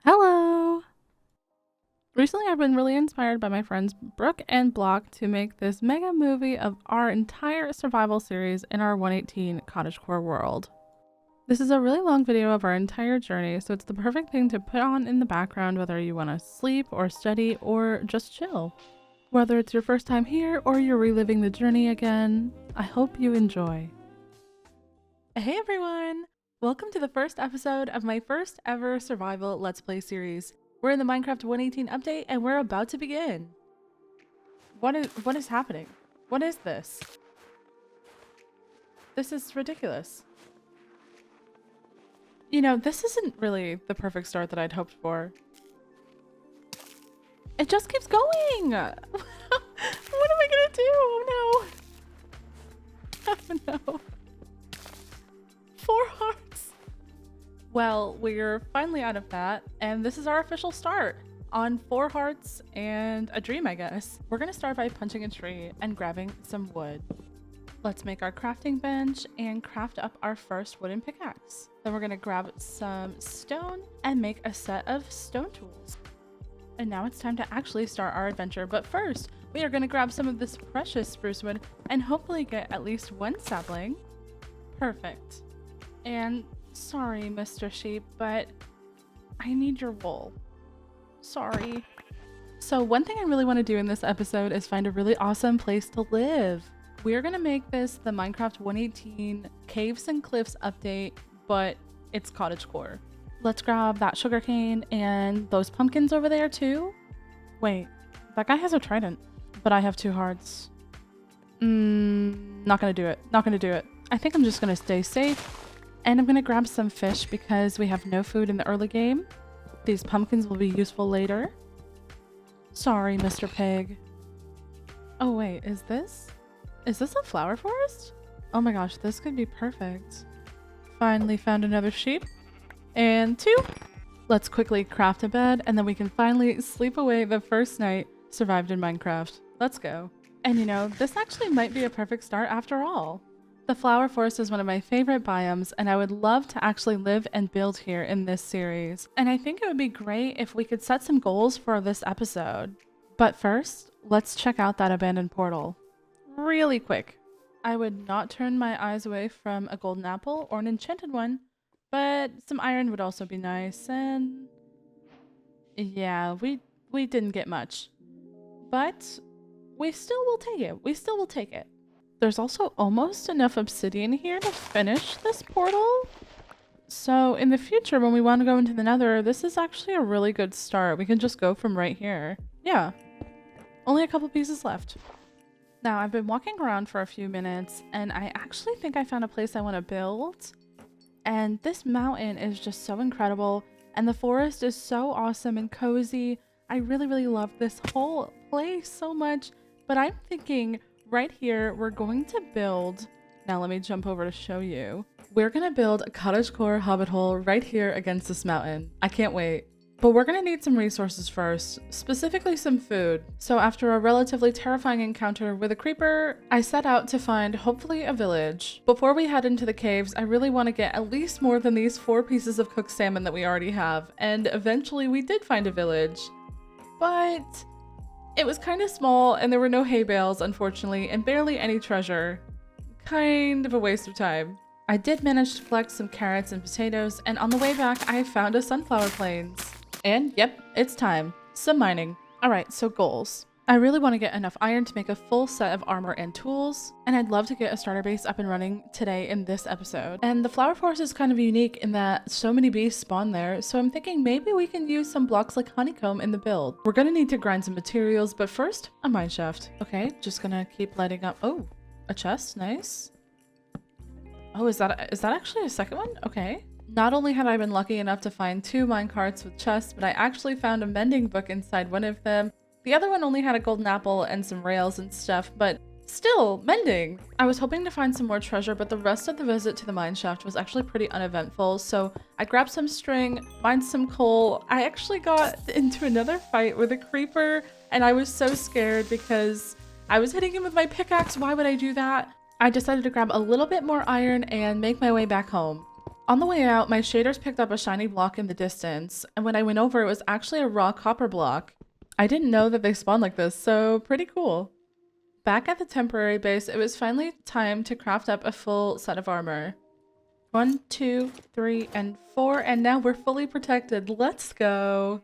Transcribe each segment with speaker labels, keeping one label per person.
Speaker 1: Hello! Recently, I've been really inspired by my friends Brooke and Block to make this mega movie of our entire survival series in our 118 cottagecore world. This is a really long video of our entire journey, so it's the perfect thing to put on in the background whether you want to sleep or study or just chill. Whether it's your first time here or you're reliving the journey again, I hope you enjoy. Hey everyone! Welcome to the first episode of my first ever survival Let's Play series. We're in the Minecraft 118 update and we're about to begin. What is happening? What is this? This is ridiculous. You know, this isn't really the perfect start that I'd hoped for. It just keeps going! What am I gonna do? Oh no! Oh no. 4 hearts! Well, we're finally out of that, and this is our official start on 4 hearts and a dream, I guess. We're gonna start by punching a tree and grabbing some wood. Let's make our crafting bench and craft up our first wooden pickaxe. Then we're gonna grab some stone and make a set of stone tools. And now it's time to actually start our adventure, but first, we are gonna grab some of this precious spruce wood and hopefully get at least 1 sapling. Perfect. And sorry, Mr. Sheep, but I need your wool. Sorry. So one thing I really want to do in this episode is find a really awesome place to live. We're going to make this the Minecraft 118 Caves and Cliffs update, but it's cottagecore. Let's grab that sugarcane and those pumpkins over there too. Wait, that guy has a trident, but I have 2 hearts. Not gonna do it. Not gonna do it. I think I'm just gonna stay safe. And I'm gonna grab some fish because we have no food in the early game. These pumpkins will be useful later. Sorry, Mr. Pig. Oh wait, is this a flower forest? Oh my gosh, this could be perfect. Finally found another sheep. And 2. Let's quickly craft a bed and then we can finally sleep away the first night survived in Minecraft. Let's go. And you know, this actually might be a perfect start after all. The flower forest is one of my favorite biomes, and I would love to actually live and build here in this series. And I think it would be great if we could set some goals for this episode. But first, let's check out that abandoned portal. Really quick. I would not turn my eyes away from a golden apple or an enchanted one, but some iron would also be nice, and yeah, we didn't get much. But we still will take it. We still will take it. There's also almost enough obsidian here to finish this portal. So in the future, when we want to go into the nether, this is actually a really good start. We can just go from right here. Yeah, only a couple pieces left. Now I've been walking around for a few minutes and I actually think I found a place I want to build. And this mountain is just so incredible. And the forest is so awesome and cozy. I really, really love this whole place so much. But I'm thinking right here, we're going to build, now let me jump over to show you. We're gonna build a cottagecore hobbit hole right here against this mountain. I can't wait. But we're gonna need some resources first, specifically some food. So after a relatively terrifying encounter with a creeper, I set out to find hopefully a village. Before we head into the caves, I really want to get at least more than these 4 pieces of cooked salmon that we already have. And eventually we did find a village. But it was kind of small and there were no hay bales, unfortunately, and barely any treasure. Kind of a waste of time. I did manage to collect some carrots and potatoes, and on the way back, I found a sunflower plains. And yep, it's time. Some mining. Alright, so goals. I really want to get enough iron to make a full set of armor and tools, and I'd love to get a starter base up and running today in this episode. And the flower forest is kind of unique in that so many bees spawn there, so I'm thinking maybe we can use some blocks like honeycomb in the build. We're gonna need to grind some materials, but first, a mine shaft. Okay, just gonna keep lighting up. Oh, a chest, nice. Oh, is that actually a second one? Okay. Not only had I been lucky enough to find 2 minecarts with chests, but I actually found a mending book inside one of them. The other one only had a golden apple and some rails and stuff, but still, mending! I was hoping to find some more treasure, but the rest of the visit to the mine shaft was actually pretty uneventful, so I grabbed some string, mined some coal. I actually got into another fight with a creeper, and I was so scared because I was hitting him with my pickaxe. Why would I do that? I decided to grab a little bit more iron and make my way back home. On the way out, my shaders picked up a shiny block in the distance, and when I went over, it was actually a raw copper block. I didn't know that they spawned like this, so pretty cool. Back at the temporary base, it was finally time to craft up a full set of armor. 1, 2, 3, and 4, and now we're fully protected. Let's go!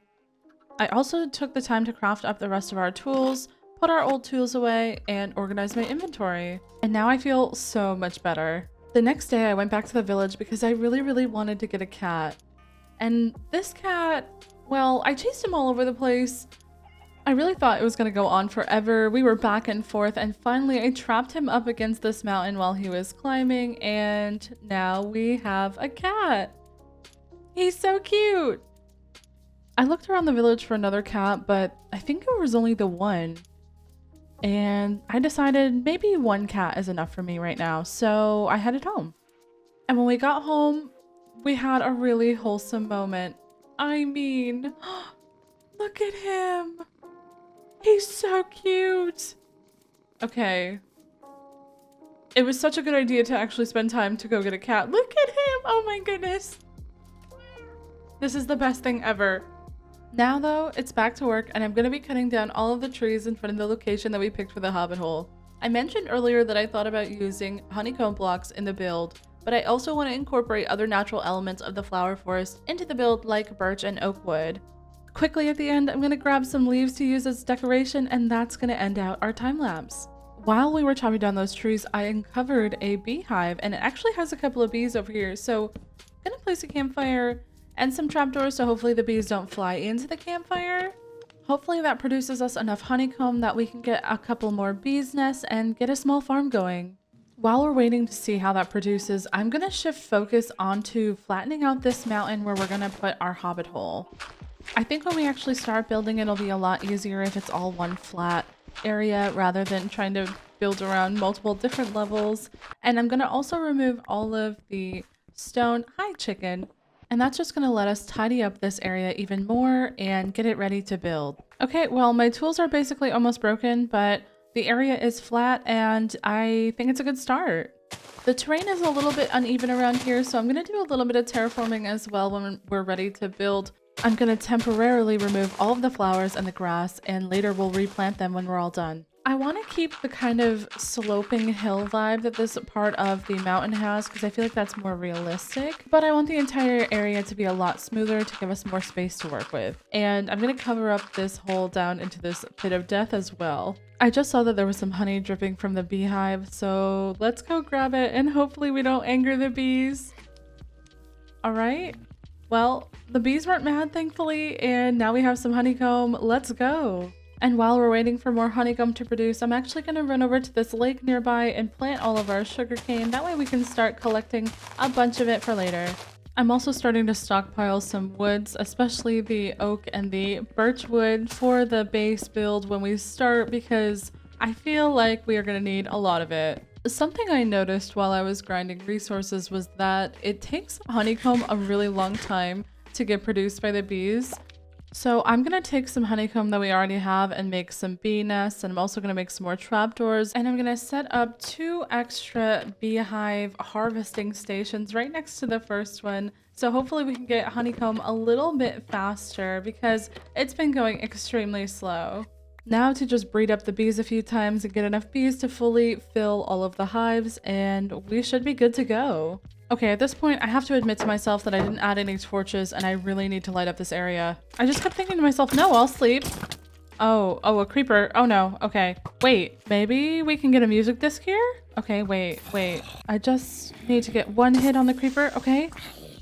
Speaker 1: I also took the time to craft up the rest of our tools, put our old tools away, and organize my inventory. And now I feel so much better. The next day I went back to the village because I really wanted to get a cat. And this cat, well, I chased him all over the place. I really thought it was going to go on forever. We were back and forth, and finally I trapped him up against this mountain while he was climbing, and now we have a cat. He's so cute. I looked around the village for another cat, but I think there was only the one. And I decided maybe one cat is enough for me right now, so I headed home. And when we got home, we had a really wholesome moment. I mean, look at him. He's so cute. Okay. It was such a good idea to actually spend time to go get a cat. Look at him. Oh my goodness. This is the best thing ever. Now though, it's back to work, and I'm going to be cutting down all of the trees in front of the location that we picked for the hobbit hole. I mentioned earlier that I thought about using honeycomb blocks in the build, but I also want to incorporate other natural elements of the flower forest into the build like birch and oak wood. Quickly at the end, I'm going to grab some leaves to use as decoration, and that's going to end out our time lapse. While we were chopping down those trees, I uncovered a beehive, and it actually has a couple of bees over here, so I'm going to place a campfire and some trapdoors so hopefully the bees don't fly into the campfire. Hopefully that produces us enough honeycomb that we can get a couple more bees nests and get a small farm going. While we're waiting to see how that produces, I'm going to shift focus onto flattening out this mountain where we're going to put our hobbit hole. I think when we actually start building, it'll be a lot easier if it's all one flat area rather than trying to build around multiple different levels. And I'm going to also remove all of the stone. Hi, chicken. And that's just going to let us tidy up this area even more and get it ready to build. Okay, well, my tools are basically almost broken, but the area is flat and I think it's a good start. The terrain is a little bit uneven around here, so I'm going to do a little bit of terraforming as well when we're ready to build. I'm going to temporarily remove all of the flowers and the grass, and later we'll replant them when we're all done. I want to keep the kind of sloping hill vibe that this part of the mountain has because I feel like that's more realistic, but I want the entire area to be a lot smoother to give us more space to work with. And I'm going to cover up this hole down into this pit of death as well. I just saw that there was some honey dripping from the beehive, so let's go grab it and hopefully we don't anger the bees. All right. Well, the bees weren't mad, thankfully, and now we have some honeycomb. Let's go. And while we're waiting for more honeycomb to produce, I'm actually going to run over to this lake nearby and plant all of our sugarcane. That way we can start collecting a bunch of it for later. I'm also starting to stockpile some woods, especially the oak and the birch wood for the base build when we start because I feel like we are going to need a lot of it. Something I noticed while I was grinding resources was that it takes honeycomb a really long time to get produced by the bees. So I'm going to take some honeycomb that we already have and make some bee nests, and I'm also going to make some more trapdoors, and I'm going to set up 2 extra beehive harvesting stations right next to the first one. So hopefully we can get honeycomb a little bit faster because it's been going extremely slow. Now to just breed up the bees a few times and get enough bees to fully fill all of the hives, and we should be good to go. Okay, at this point, I have to admit to myself that I didn't add any torches and I really need to light up this area. I just kept thinking to myself, no, I'll sleep. Oh, a creeper. Oh no, okay. Wait, maybe we can get a music disc here? Okay, wait. I just need to get 1 hit on the creeper, okay?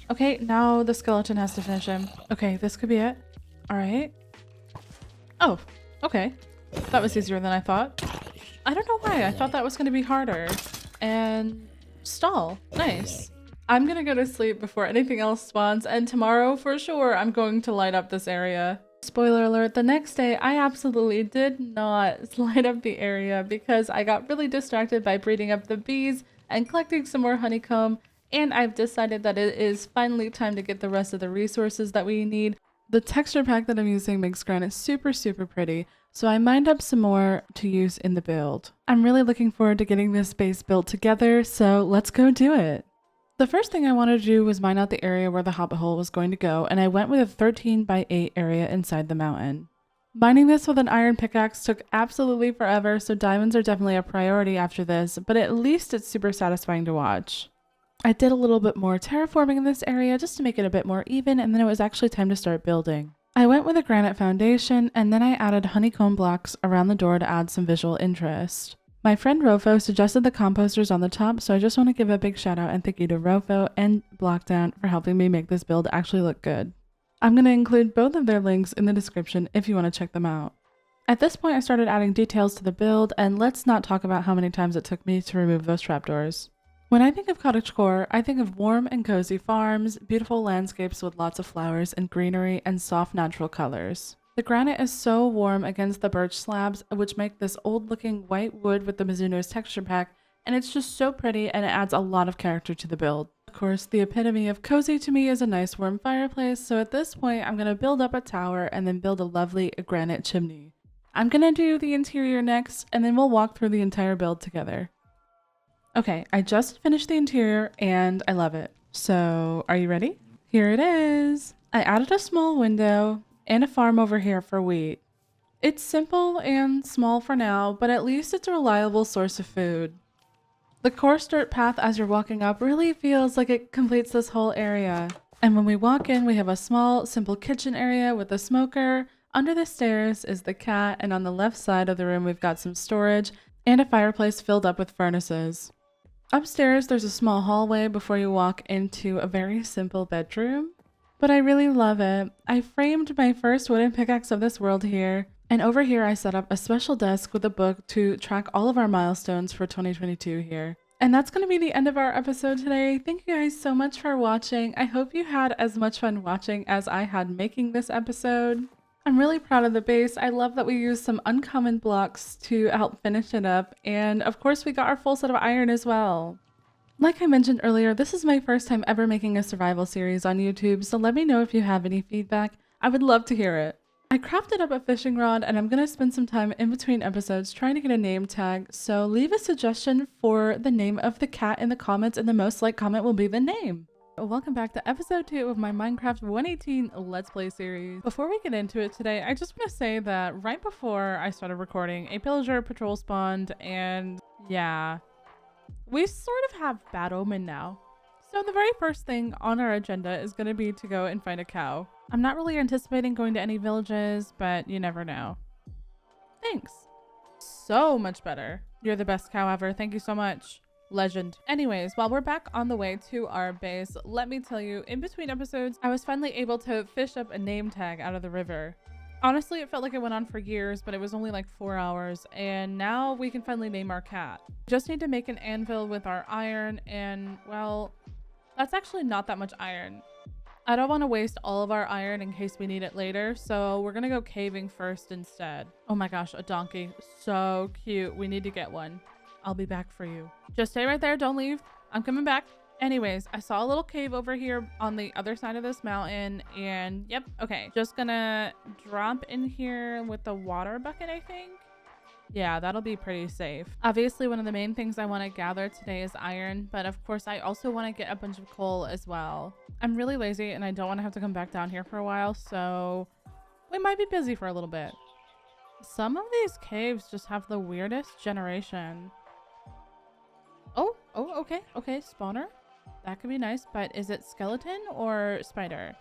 Speaker 1: Okay, now the skeleton has to finish him. Okay, this could be it. All right. Oh, okay. That was easier than I thought. I don't know why, I thought that was gonna be harder. And stall, nice. I'm gonna go to sleep before anything else spawns, and tomorrow for sure I'm going to light up this area. Spoiler alert, the next day I absolutely did not light up the area because I got really distracted by breeding up the bees and collecting some more honeycomb, and I've decided that it is finally time to get the rest of the resources that we need. The texture pack that I'm using makes granite super pretty, so I mined up some more to use in the build. I'm really looking forward to getting this base built together, so let's go do it. The first thing I wanted to do was mine out the area where the hobbit hole was going to go, and I went with a 13 by 8 area inside the mountain. Mining this with an iron pickaxe took absolutely forever, so diamonds are definitely a priority after this, but at least it's super satisfying to watch. I did a little bit more terraforming in this area just to make it a bit more even, and then it was actually time to start building. I went with a granite foundation, and then I added honeycomb blocks around the door to add some visual interest. My friend Rofo suggested the composters on the top, so I just want to give a big shout out and thank you to Rofo and Blockdown for helping me make this build actually look good. I'm going to include both of their links in the description if you want to check them out. At this point I started adding details to the build, and let's not talk about how many times it took me to remove those trapdoors. When I think of cottagecore, I think of warm and cozy farms, beautiful landscapes with lots of flowers and greenery, and soft natural colors. The granite is so warm against the birch slabs, which make this old-looking white wood with the Mizuno's texture pack, and it's just so pretty and it adds a lot of character to the build. Of course, the epitome of cozy to me is a nice warm fireplace, so at this point I'm going to build up a tower and then build a lovely granite chimney. I'm going to do the interior next, and then we'll walk through the entire build together. Okay, I just finished the interior and I love it. So, are you ready? Here it is! I added a small window and a farm over here for wheat. It's simple and small for now, but at least it's a reliable source of food. The coarse dirt path as you're walking up really feels like it completes this whole area. And when we walk in, we have a small, simple kitchen area with a smoker. Under the stairs is the cat, and on the left side of the room we've got some storage and a fireplace filled up with furnaces. Upstairs there's a small hallway before you walk into a very simple bedroom. But I really love it. I framed my first wooden pickaxe of this world here, and over here I set up a special desk with a book to track all of our milestones for 2022 here. And that's going to be the end of our episode today. Thank you guys so much for watching. I hope you had as much fun watching as I had making this episode. I'm really proud of the base. I love that we used some uncommon blocks to help finish it up, and of course we got our full set of iron as well. Like I mentioned earlier, this is my first time ever making a survival series on YouTube, so let me know if you have any feedback. I would love to hear it. I crafted up a fishing rod, and I'm going to spend some time in between episodes trying to get a name tag, so leave a suggestion for the name of the cat in the comments, and the most liked comment will be the name. Welcome back to episode 2 of my Minecraft 118 Let's Play series. Before we get into it today, I just want to say that right before I started recording, a pillager patrol spawned, and yeah, we sort of have bad omen now. So the very first thing on our agenda is going to be to go and find a cow. I'm not really anticipating going to any villages, but you never know. Thanks. So much better. You're the best cow ever. Thank you so much. Legend. Anyways, while we're back on the way to our base, let me tell you, in between episodes, I was finally able to fish up a name tag out of the river. Honestly, it felt like it went on for years, but it was only like 4 hours, and now we can finally name our cat. Just need to make an anvil with our iron, and well, that's actually not that much iron. I don't want to waste all of our iron in case we need it later, so we're gonna go caving first instead. Oh my gosh, a donkey. So cute. We need to get one. I'll be back for you. Just stay right there. Don't leave. I'm coming back. Anyways, I saw a little cave over here on the other side of this mountain, and yep, okay. Just gonna drop in here with the water bucket, I think. Yeah, that'll be pretty safe. Obviously, one of the main things I want to gather today is iron, but of course I also want to get a bunch of coal as well. I'm really lazy and I don't want to have to come back down here for a while, so we might be busy for a little bit. Some of these caves just have the weirdest generation. Oh, okay, spawner. That could be nice, but is it skeleton or spider?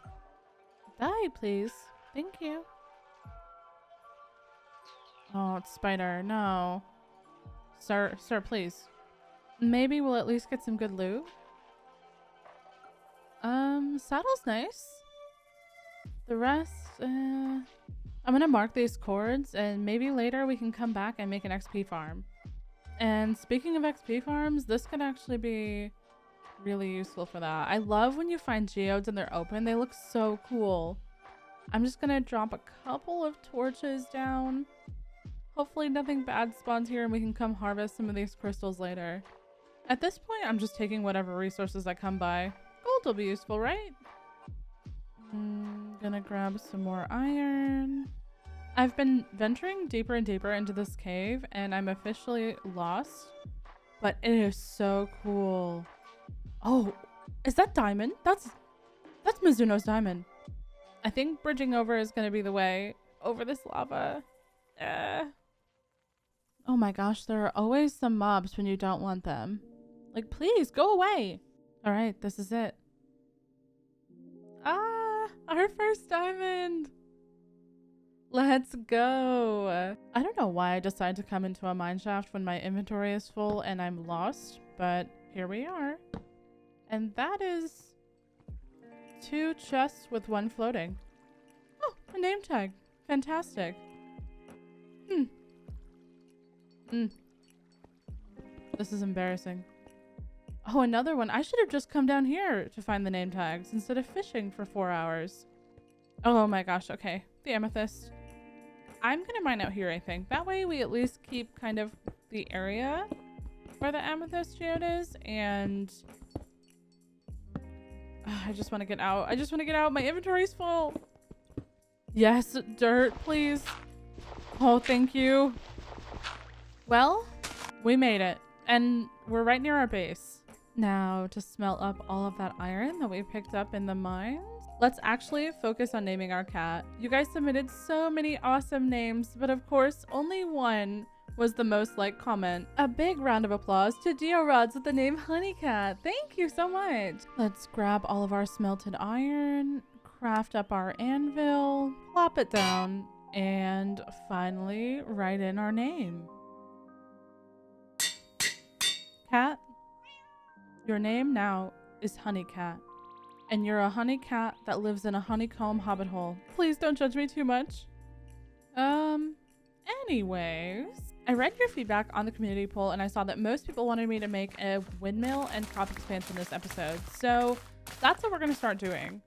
Speaker 1: Die, please. Thank you. Oh, it's spider. No. Sir, please. Maybe we'll at least get some good loot. Saddle's nice. The rest, I'm gonna mark these cords, and maybe later we can come back and make an XP farm. And speaking of XP farms, this could actually be really useful for that. I love when you find geodes and they're open. They look so cool. I'm just gonna drop a couple of torches down. Hopefully nothing bad spawns here and we can come harvest some of these crystals later. At this point, I'm just taking whatever resources I come by. Gold will be useful, right? Gonna grab some more iron. I've been venturing deeper and deeper into this cave and I'm officially lost, but it is so cool. Oh, Is that diamond? That's Mizuno's diamond. I think bridging over is going to be the way over this lava. Oh my gosh, there are always some mobs when you don't want them. Like, please go away. All right, this is it. Ah, our first diamond. Let's go. I don't know why I decided to come into a mine shaft when my inventory is full and I'm lost, but here we are. And that is 2 chests with 1 floating. Oh, a name tag. Fantastic. This is embarrassing. Oh, another one. I should have just come down here to find the name tags instead of fishing for 4 hours. Oh my gosh. Okay. The amethyst. I'm going to mine out here, I think. That way we at least keep kind of the area where the amethyst geode is. And I just want to get out. I just want to get out. My inventory's full. Yes, dirt, please. Oh, thank you. Well, we made it. And we're right near our base. Now, to smelt up all of that iron that we picked up in the mines, let's actually focus on naming our cat. You guys submitted so many awesome names, but of course, only one was the most liked comment. A big round of applause to Dio Rods with the name Honeycat. Thank you so much. Let's grab all of our smelted iron, craft up our anvil, plop it down, and finally write in our name. Cat, your name now is Honeycat. And you're a honey cat that lives in a honeycomb hobbit hole. Please don't judge me too much. Anyways, I read your feedback on the community poll and I saw that most people wanted me to make a windmill and crop expansion this episode. So that's what we're going to start doing.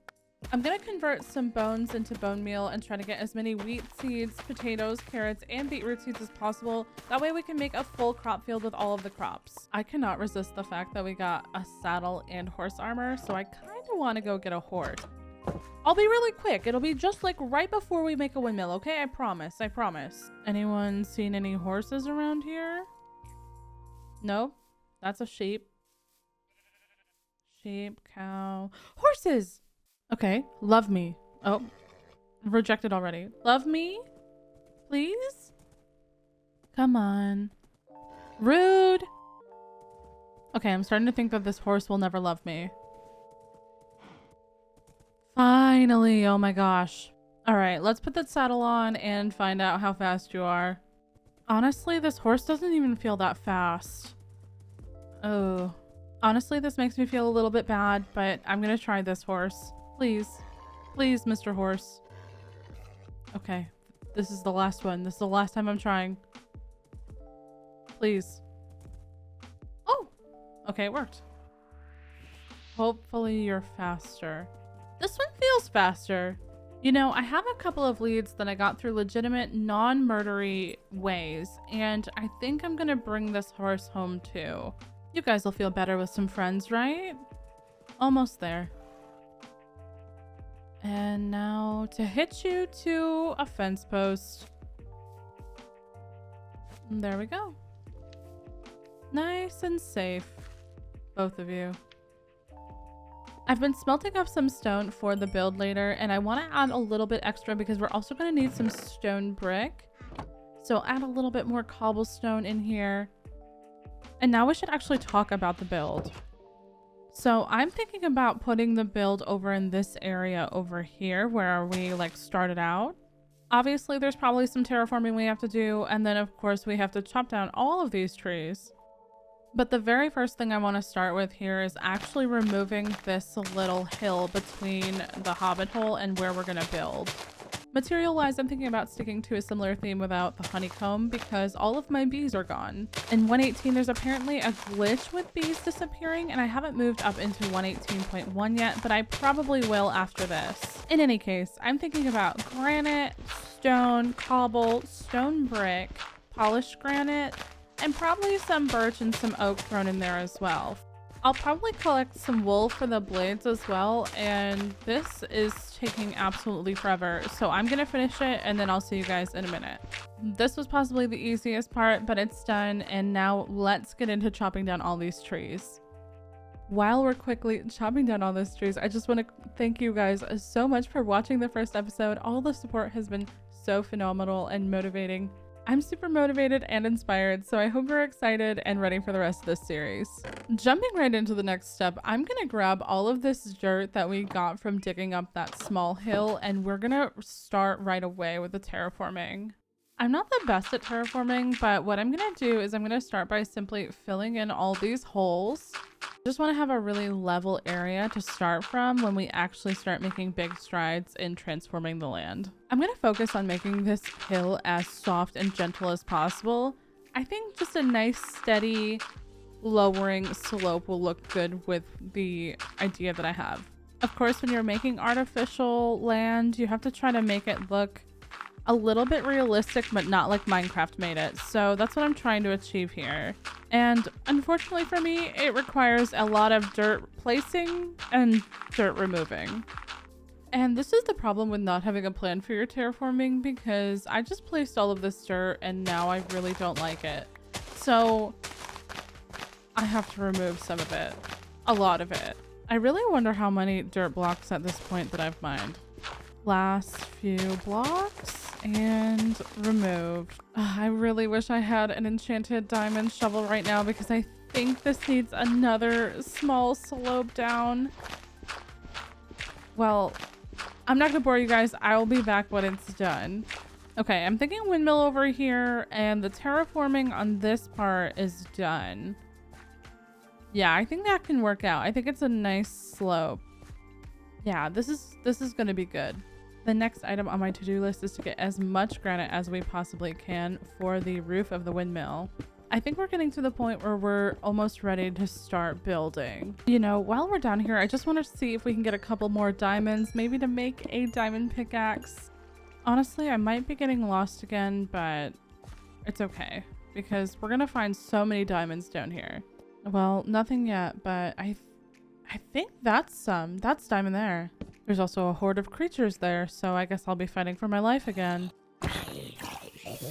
Speaker 1: I'm going to convert some bones into bone meal and try to get as many wheat seeds, potatoes, carrots, and beetroot seeds as possible. That way we can make a full crop field with all of the crops. I cannot resist the fact that we got a saddle and horse armor, so I kind of want to go get a horse. I'll be really quick. It'll be just like right before we make a windmill, okay? I promise. I promise. Anyone seen any horses around here? Nope. That's a sheep. Sheep, cow, horses! Okay, love me. Oh, rejected already. Love me? Please? Come on. Rude! Okay, I'm starting to think that this horse will never love me. Finally, oh my gosh. All right, let's put that saddle on and find out how fast you are. Honestly, this horse doesn't even feel that fast. Oh. Honestly, this makes me feel a little bit bad, but I'm gonna try this horse. Please. Please, Mr. Horse. Okay. This is the last one. This is the last time I'm trying. Please. Oh! Okay, it worked. Hopefully you're faster. This one feels faster. You know, I have a couple of leads that I got through legitimate, non-murdery ways, and I think I'm gonna bring this horse home too. You guys will feel better with some friends, right? Almost there. And now to hitch you to a fence post. There we go. Nice and safe, both of you. I've been smelting up some stone for the build later, and I want to add a little bit extra because we're also going to need some stone brick. So add a little bit more cobblestone in here. And now we should actually talk about the build. So I'm thinking about putting the build over in this area over here where we like started out. Obviously, there's probably some terraforming we have to do, and then of course we have to chop down all of these trees. But the very first thing I want to start with here is actually removing this little hill between the hobbit hole and where we're going to build. Material-wise, I'm thinking about sticking to a similar theme without the honeycomb because all of my bees are gone. In 118, there's apparently a glitch with bees disappearing, and I haven't moved up into 118.1 yet, but I probably will after this. In any case, I'm thinking about granite, stone, cobble, stone brick, polished granite, and probably some birch and some oak thrown in there as well. I'll probably collect some wool for the blades as well, and this is taking absolutely forever, so I'm gonna finish it and then I'll see you guys in a minute. This was possibly the easiest part, but it's done, and now let's get into chopping down all these trees. While we're quickly chopping down all those trees, I just want to thank you guys so much for watching the first episode. All the support has been so phenomenal and motivating. I'm super motivated and inspired, so I hope you're excited and ready for the rest of this series. Jumping right into the next step, I'm gonna grab all of this dirt that we got from digging up that small hill, and we're gonna start right away with the terraforming. I'm not the best at terraforming, but what I'm gonna do is I'm gonna start by simply filling in all these holes. Just want to have a really level area to start from when we actually start making big strides in transforming the land. I'm going to focus on making this hill as soft and gentle as possible. I think just a nice steady lowering slope will look good with the idea that I have. Of course, when you're making artificial land, you have to try to make it look a little bit realistic, but not like Minecraft made it. So that's what I'm trying to achieve here. And unfortunately for me, it requires a lot of dirt placing and dirt removing. And this is the problem with not having a plan for your terraforming, because I just placed all of this dirt and now I really don't like it. So I have to remove some of it, a lot of it. I really wonder how many dirt blocks at this point that I've mined. Last few blocks. And removed. I really wish I had an enchanted diamond shovel right now, because I think this needs another small slope down. Well, I'm not gonna bore you guys. I'll be back when it's done. Okay, I'm thinking windmill over here, and the terraforming on this part is done. Yeah, I think that can work out. I think it's a nice slope. Yeah, this is gonna be good. The next item on my to-do list is to get as much granite as we possibly can for the roof of the windmill. I think we're getting to the point where we're almost ready to start building. You know, while we're down here, I just want to see if we can get a couple more diamonds, maybe to make a diamond pickaxe. Honestly, I might be getting lost again, but it's okay, because we're gonna find so many diamonds down here. Well, nothing yet, but I think that's diamond there. There's also a horde of creatures there, so I guess I'll be fighting for my life again.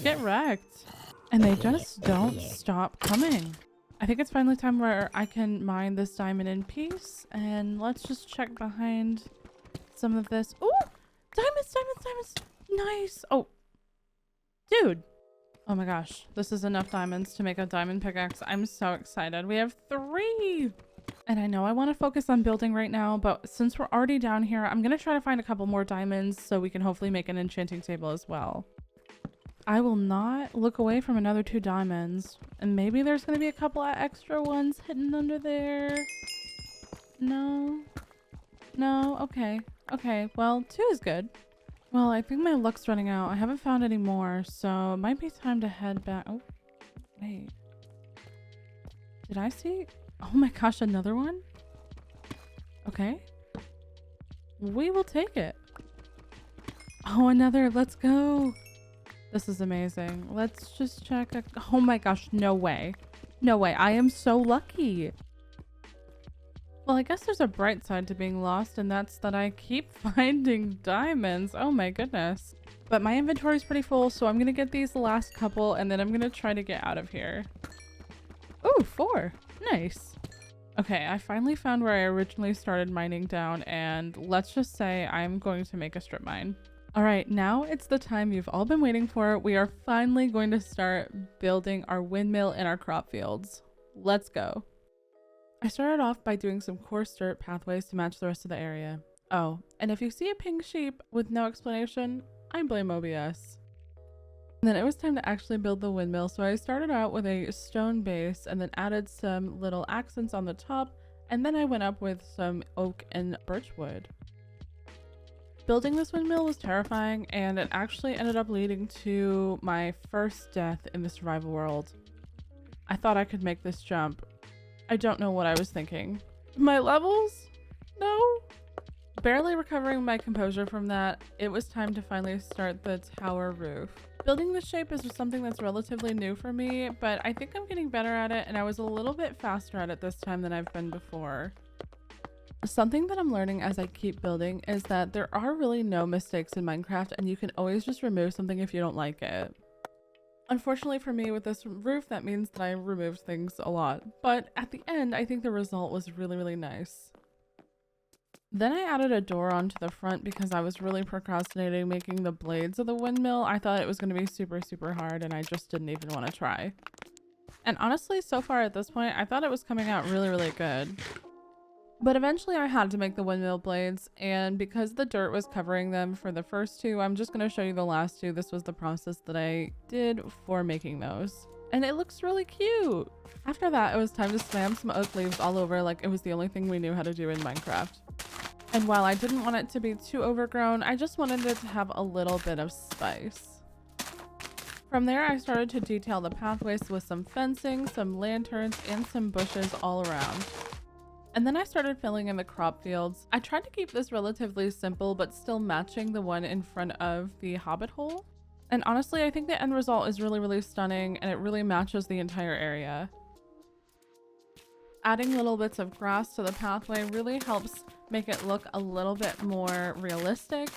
Speaker 1: Get wrecked. And they just don't stop coming. I think it's finally time where I can mine this diamond in peace. And let's just check behind some of this. Ooh! Diamonds, diamonds, diamonds! Nice! Oh. Dude! Oh my gosh. This is enough diamonds to make a diamond pickaxe. I'm so excited. We have 3! And I know I want to focus on building right now, but since we're already down here, I'm going to try to find a couple more diamonds so we can hopefully make an enchanting table as well. I will not look away from another 2 diamonds. And maybe there's going to be a couple of extra ones hidden under there. No. No. Okay. Okay. Well, 2 is good. Well, I think my luck's running out. I haven't found any more, so it might be time to head back. Oh, wait. Did I see? Oh my gosh, another one? Okay. We will take it. Oh, another. Let's go. This is amazing. Let's just check. Oh my gosh, no way. No way. I am so lucky. Well, I guess there's a bright side to being lost, and that's that I keep finding diamonds. Oh my goodness. But my inventory is pretty full, so I'm going to get these last couple, and then I'm going to try to get out of here. Ooh, 4. Nice. Okay, I finally found where I originally started mining down, and let's just say I'm going to make a strip mine. All right, now it's the time you've all been waiting for. We are finally going to start building our windmill in our crop fields. Let's go. I started off by doing some coarse dirt pathways to match the rest of the area. Oh, and if you see a pink sheep with no explanation, I blame OBS. And then it was time to actually build the windmill, so I started out with a stone base and then added some little accents on the top, and then I went up with some oak and birch wood. Building this windmill was terrifying, and it actually ended up leading to my first death in the survival world. I thought I could make this jump. I don't know what I was thinking. My levels? No? Barely recovering my composure from that, it was time to finally start the tower roof. Building this shape is something that's relatively new for me, but I think I'm getting better at it, and I was a little bit faster at it this time than I've been before. Something that I'm learning as I keep building is that there are really no mistakes in Minecraft, and you can always just remove something if you don't like it. Unfortunately for me with this roof, that means that I removed things a lot. But at the end, I think the result was really, really nice. Then I added a door onto the front because I was really procrastinating making the blades of the windmill. I thought it was going to be super, super hard and I just didn't even want to try. And honestly, so far at this point, I thought it was coming out really, really good. But eventually I had to make the windmill blades, and because the dirt was covering them for the first two, I'm just going to show you the last two. This was the process that I did for making those. And it looks really cute. After that, it was time to slam some oak leaves all over like it was the only thing we knew how to do in Minecraft. And while I didn't want it to be too overgrown, I just wanted it to have a little bit of spice. From there, I started to detail the pathways with some fencing, some lanterns, and some bushes all around. And then I started filling in the crop fields. I tried to keep this relatively simple, but still matching the one in front of the hobbit hole. And honestly, I think the end result is really, really stunning, and it really matches the entire area. Adding little bits of grass to the pathway really helps make it look a little bit more realistic.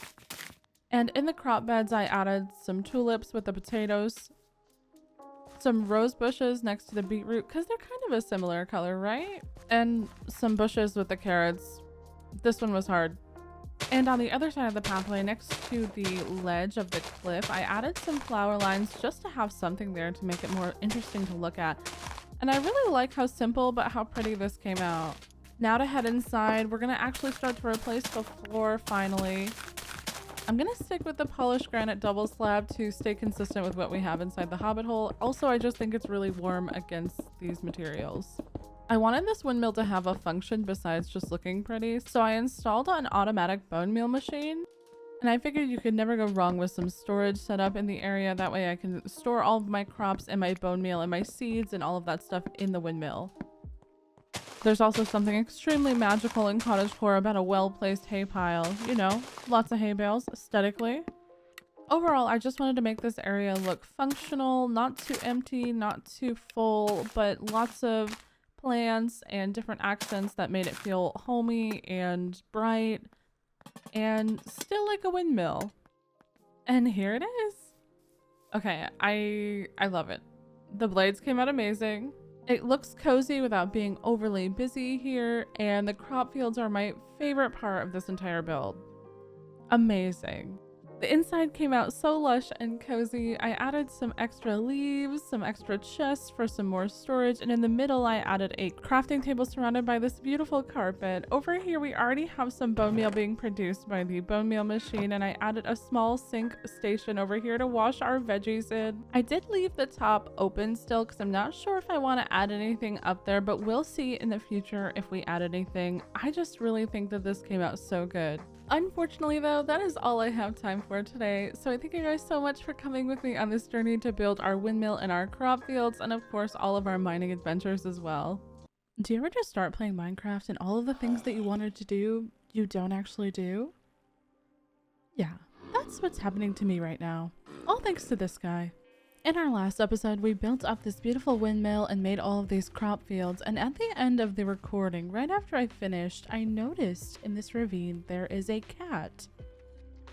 Speaker 1: And in the crop beds, I added some tulips with the potatoes, some rose bushes next to the beetroot because they're kind of a similar color, right? And some bushes with the carrots. This one was hard. And on the other side of the pathway, next to the ledge of the cliff, I added some flower lines just to have something there to make it more interesting to look at. And I really like how simple but how pretty this came out. Now to head inside, we're gonna actually start to replace the floor finally. I'm gonna stick with the polished granite double slab to stay consistent with what we have inside the hobbit hole. Also, I just think it's really warm against these materials. I wanted this windmill to have a function besides just looking pretty, so I installed an automatic bone meal machine. And I figured you could never go wrong with some storage set up in the area. That way I can store all of my crops and my bone meal and my seeds and all of that stuff in the windmill. There's also something extremely magical in cottagecore about a well-placed hay pile. You know, lots of hay bales, aesthetically. Overall, I just wanted to make this area look functional, not too empty, not too full, but lots of plants and different accents that made it feel homey and bright and still like a windmill. And here it is. Okay, I love it. The blades came out amazing. It looks cozy without being overly busy here, and the crop fields are my favorite part of this entire build. Amazing. The inside came out so lush and cozy. I added some extra leaves, some extra chests for some more storage, and in the middle I added a crafting table surrounded by this beautiful carpet. Over here we already have some bone meal being produced by the bone meal machine, and I added a small sink station over here to wash our veggies in. I did leave the top open still because I'm not sure if I want to add anything up there, but we'll see in the future if we add anything. I just really think that this came out so good. Unfortunately though, that is all I have time for today, so I thank you guys so much for coming with me on this journey to build our windmill and our crop fields, and of course all of our mining adventures as well. Do you ever just start playing Minecraft and all of the things that you wanted to do, you don't actually do? Yeah, that's what's happening to me right now. All thanks to this guy. In our last episode, we built up this beautiful windmill and made all of these crop fields, and at the end of the recording, right after I finished, I noticed in this ravine there is a cat.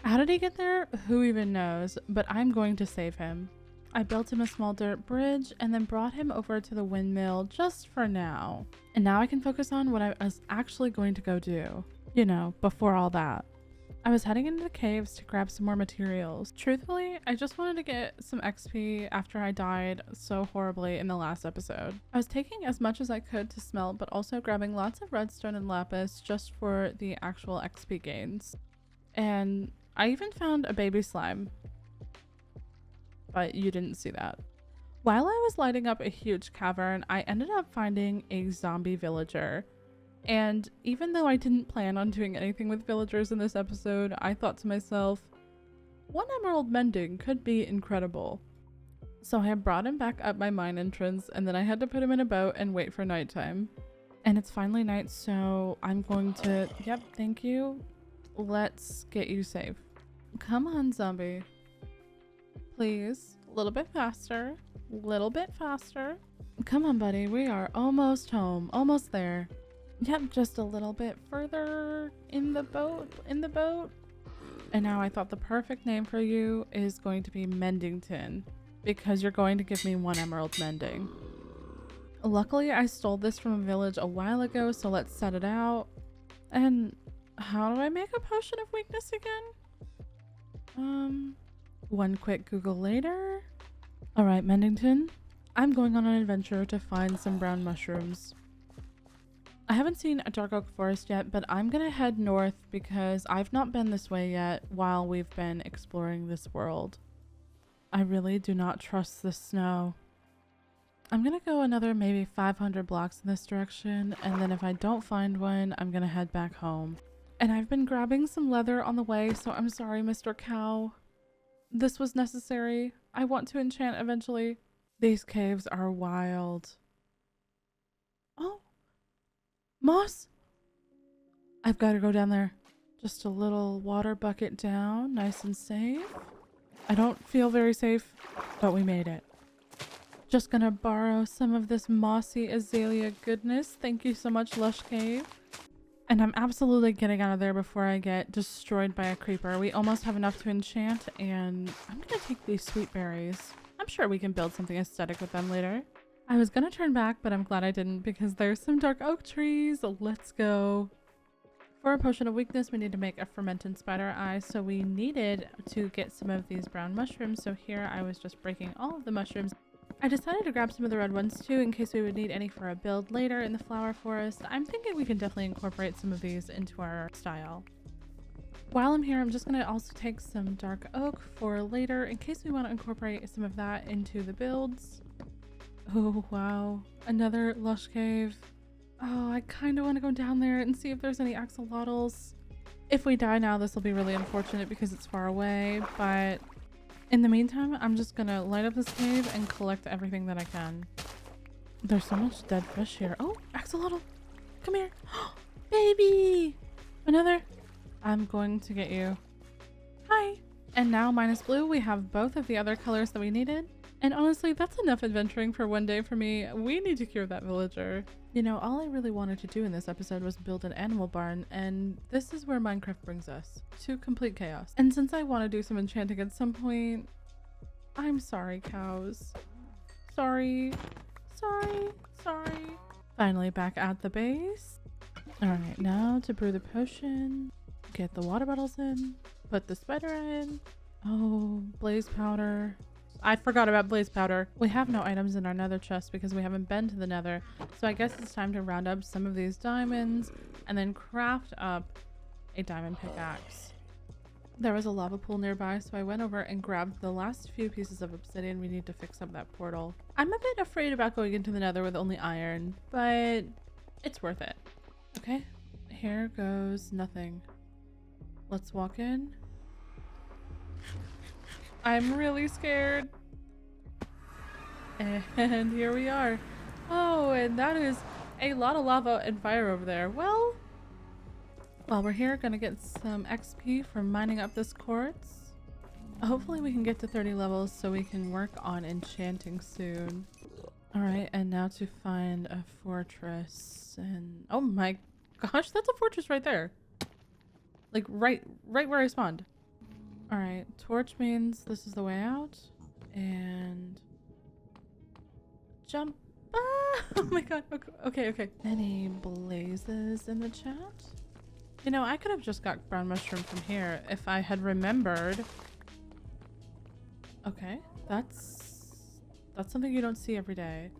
Speaker 1: How did he get there? Who even knows, but I'm going to save him. I built him a small dirt bridge and then brought him over to the windmill just for now. And now I can focus on what I was actually going to go do. You know, before all that. I was heading into the caves to grab some more materials. Truthfully, I just wanted to get some XP after I died so horribly in the last episode. I was taking as much as I could to smelt, but also grabbing lots of redstone and lapis just for the actual XP gains. And I even found a baby slime. But you didn't see that. While I was lighting up a huge cavern, I ended up finding a zombie villager. And even though I didn't plan on doing anything with villagers in this episode, I thought to myself, one emerald mending could be incredible. So I brought him back up my mine entrance, and then I had to put him in a boat and wait for nighttime. And it's finally night, so I'm going to, yep, thank you. Let's get you safe. Come on, zombie. Please, a little bit faster, little bit faster. Come on, buddy, we are almost home, almost there. Yep, just a little bit further in the boat. And now I thought the perfect name for you is going to be Mendington, because you're going to give me 1 emerald mending. Luckily, I stole this from a village a while ago, so let's set it out. And how do I make a potion of weakness again? One quick Google later. All right, Mendington, I'm going on an adventure to find some brown mushrooms. I haven't seen a dark oak forest yet, but I'm gonna head north because I've not been this way yet while we've been exploring this world. I really do not trust the snow. I'm gonna go another maybe 500 blocks in this direction, and then if I don't find one, I'm gonna head back home. And I've been grabbing some leather on the way, so I'm sorry, Mr. Cow. This was necessary. I want to enchant eventually. These caves are wild. Oh, moss! I've got to go down there. Just a little water bucket down, nice and safe. I don't feel very safe, but we made it. Just gonna borrow some of this mossy azalea goodness. Thank you so much, Lush Cave. And I'm absolutely getting out of there before I get destroyed by a creeper. We almost have enough to enchant, and I'm gonna take these sweet berries. I'm sure we can build something aesthetic with them later. I was gonna turn back, but I'm glad I didn't because there's some dark oak trees. Let's go. For a potion of weakness, we need to make a fermented spider eye, so we needed to get some of these brown mushrooms. So here I was just breaking all of the mushrooms. I decided to grab some of the red ones too in case we would need any for a build later in the flower forest. I'm thinking we can definitely incorporate some of these into our style. While I'm here, I'm just going to also take some dark oak for later in case we want to incorporate some of that into the builds. Oh wow, another lush cave. Oh, I kind of want to go down there and see if there's any axolotls. If we die now, this will be really unfortunate because it's far away, but in the meantime, I'm just gonna light up this cave and collect everything that I can. There's so much dead fish here. Oh, axolotl, come here. Baby, another. I'm going to get you. Hi. And now minus blue, we have both of the other colors that we needed. And honestly, that's enough adventuring for one day for me. We need to cure that villager. You know, all I really wanted to do in this episode was build an animal barn, and this is where Minecraft brings us, to complete chaos. And since I want to do some enchanting at some point, I'm sorry, cows. Sorry. Finally back at the base. Alright, now to brew the potion, get the water bottles in, put the spider in. Oh, blaze powder. I forgot about blaze powder. We have no items in our nether chest because we haven't been to the nether. So I guess it's time to round up some of these diamonds and then craft up a diamond pickaxe. There was a lava pool nearby, so I went over and grabbed the last few pieces of obsidian we need to fix up that portal. I'm a bit afraid about going into the nether with only iron, but it's worth it. Okay, here goes nothing. Let's walk in. I'm really scared. And here we are. Oh, and that is a lot of lava and fire over there. Well, while we're here, gonna get some XP from mining up this quartz. Hopefully we can get to 30 levels so we can work on enchanting soon. All right, and now to find a fortress. And oh my gosh, that's a fortress right there. Like right where I spawned. All right, torch means this is the way out. And jump. Ah, oh my god. Okay. Any blazes in the chat? You know, I could have just got brown mushroom from here if I had remembered. Okay, that's something you don't see every day.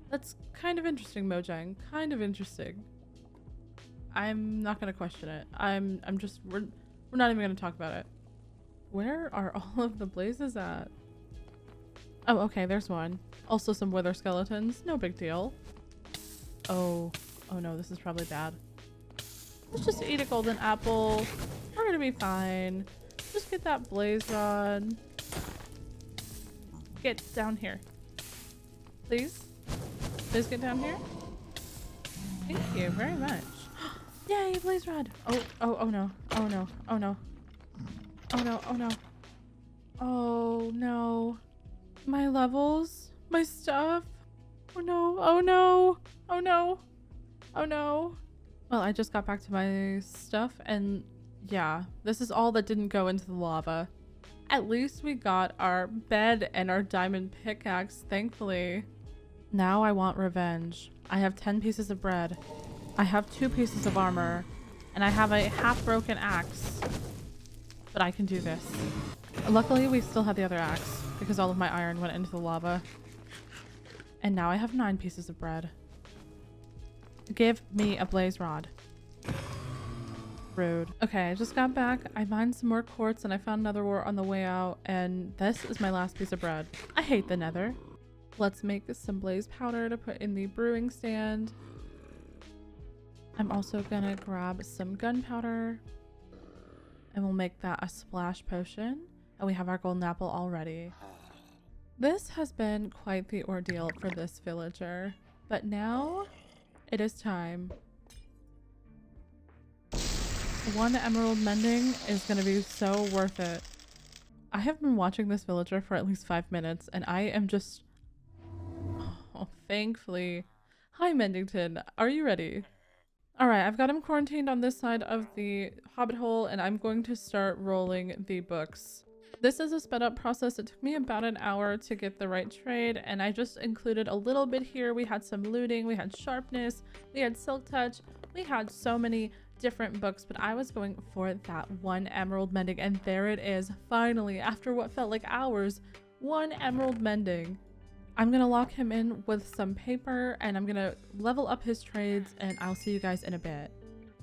Speaker 1: That's kind of interesting, Mojang. Kind of interesting. I'm not gonna question it. We're not even gonna talk about it. Where are all of the blazes at? Oh, okay, there's one. Also some wither skeletons. No big deal. Oh no, this is probably bad. Let's just eat a golden apple. We're gonna be fine. Just get that blaze rod. Get down here. Please? Please get down here? Thank you very much. Yay, blaze rod! Oh no. Oh no. Oh no. My levels? My stuff? Oh no. Well, I just got back to my stuff and yeah, this is all that didn't go into the lava. At least we got our bed and our diamond pickaxe, thankfully. Now I want revenge. I have 10 pieces of bread. I have 2 pieces of armor. And I have a half-broken axe. But I can do this. Luckily, we still have the other axe because all of my iron went into the lava. And now I have 9 pieces of bread. Give me a blaze rod. Rude. Okay, I just got back. I mined some more quartz and I found another ore on the way out. And this is my last piece of bread. I hate the nether. Let's make some blaze powder to put in the brewing stand. I'm also gonna grab some gunpowder. And we'll make that a splash potion. And we have our golden apple already. This has been quite the ordeal for this villager. But now it is time. 1 emerald mending is going to be so worth it. I have been watching this villager for at least 5 minutes and I am just... Oh, thankfully. Hi, Mendington. Are you ready? Alright, I've got him quarantined on this side of the hobbit hole and I'm going to start rolling the books. This is a sped up process. It took me about an hour to get the right trade and I just included a little bit here. We had some looting, we had sharpness, we had silk touch, we had so many different books, but I was going for that 1 emerald mending and there it is, finally, after what felt like hours, 1 emerald mending. I'm gonna lock him in with some paper and I'm gonna level up his trades and I'll see you guys in a bit.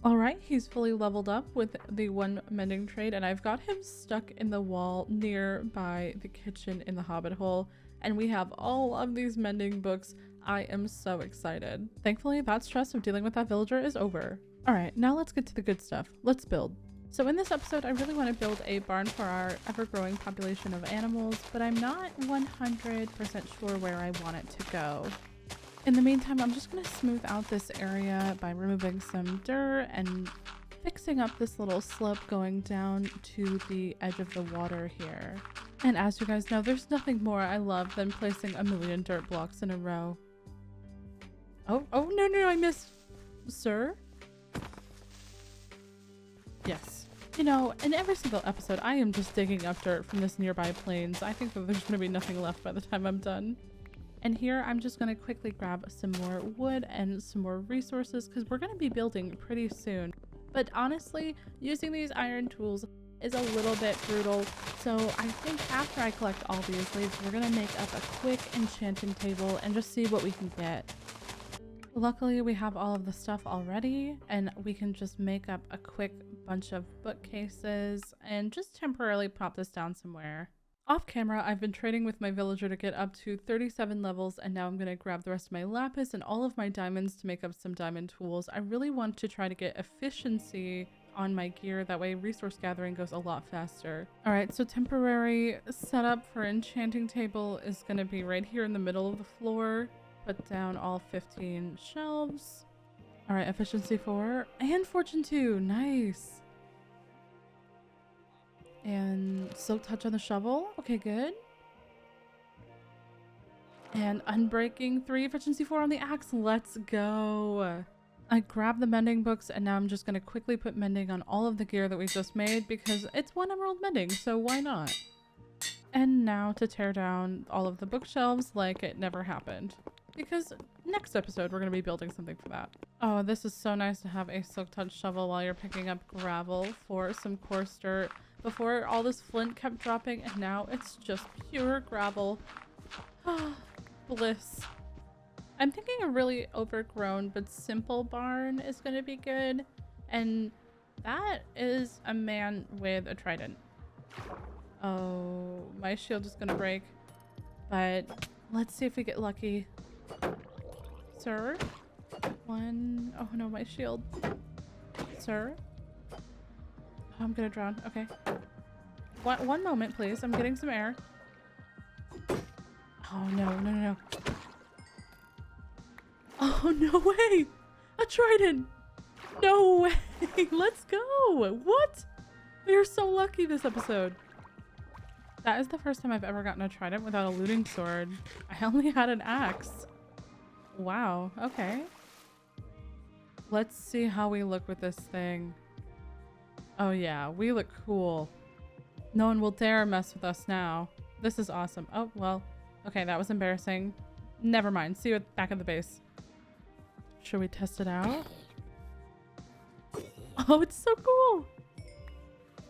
Speaker 1: All right, he's fully leveled up with the 1 mending trade and I've got him stuck in the wall nearby the kitchen in the hobbit hole and we have all of these mending books. I am so excited. Thankfully, that stress of dealing with that villager is over. All right, now let's get to the good stuff. Let's build. So in this episode, I really want to build a barn for our ever-growing population of animals, but I'm not 100% sure where I want it to go. In the meantime, I'm just going to smooth out this area by removing some dirt and fixing up this little slope going down to the edge of the water here. And as you guys know, there's nothing more I love than placing a million dirt blocks in a row. Oh, no, I missed. Sir? Yes. You know, in every single episode, I am just digging up dirt from this nearby plains. I think that there's going to be nothing left by the time I'm done. And here, I'm just going to quickly grab some more wood and some more resources because we're going to be building pretty soon. But honestly, using these iron tools is a little bit brutal. So I think after I collect all these leaves, we're going to make up a quick enchanting table and just see what we can get. Luckily, we have all of the stuff already and we can just make up a quick bunch of bookcases and just temporarily pop this down somewhere. Off camera, I've been trading with my villager to get up to 37 levels and now I'm going to grab the rest of my lapis and all of my diamonds to make up some diamond tools. I really want to try to get efficiency on my gear, that way resource gathering goes a lot faster. Alright, so temporary setup for enchanting table is going to be right here in the middle of the floor. Put down all 15 shelves. Alright, efficiency 4 and fortune 2, nice. And silk touch on the shovel, okay, good. And unbreaking 3, efficiency 4 on the axe, let's go. I grabbed the mending books and now I'm just going to quickly put mending on all of the gear that we just made because it's 1 emerald mending, so why not? And now to tear down all of the bookshelves like it never happened. Because next episode we're going to be building something for that. Oh, this is so nice to have a silk touch shovel while you're picking up gravel for some coarse dirt. Before all this flint kept dropping and now it's just pure gravel. Ah, bliss. I'm thinking a really overgrown but simple barn is going to be good. And that is a man with a trident. Oh, my shield is going to break. But let's see if we get lucky. Sir? 1. Oh no, my shield. Sir? Oh, I'm gonna drown. Okay. One moment, please. I'm getting some air. Oh no. Oh, no way! A trident! No way! Let's go! What? We are so lucky this episode. That is the first time I've ever gotten a trident without a looting sword. I only had an axe. Wow, okay. Let's see how we look with this thing. Oh yeah, we look cool. No one will dare mess with us now. This is awesome. Oh, well. Okay, that was embarrassing. Never mind. See you back at the base. Should we test it out? Oh, it's so cool.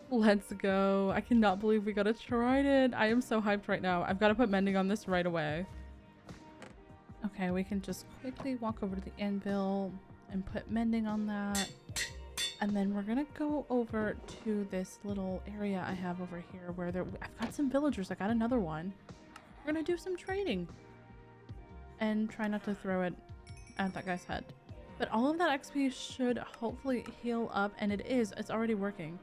Speaker 1: Let's go. I cannot believe we got a trident. I am so hyped right now. I've got to put mending on this right away. Okay, we can just quickly walk over to the anvil and put mending on that. And then we're gonna go over to this little area I have over here where I've got some villagers. I got another one. We're gonna do some trading and try not to throw it at that guy's head. But all of that XP should hopefully heal up, and it's already working.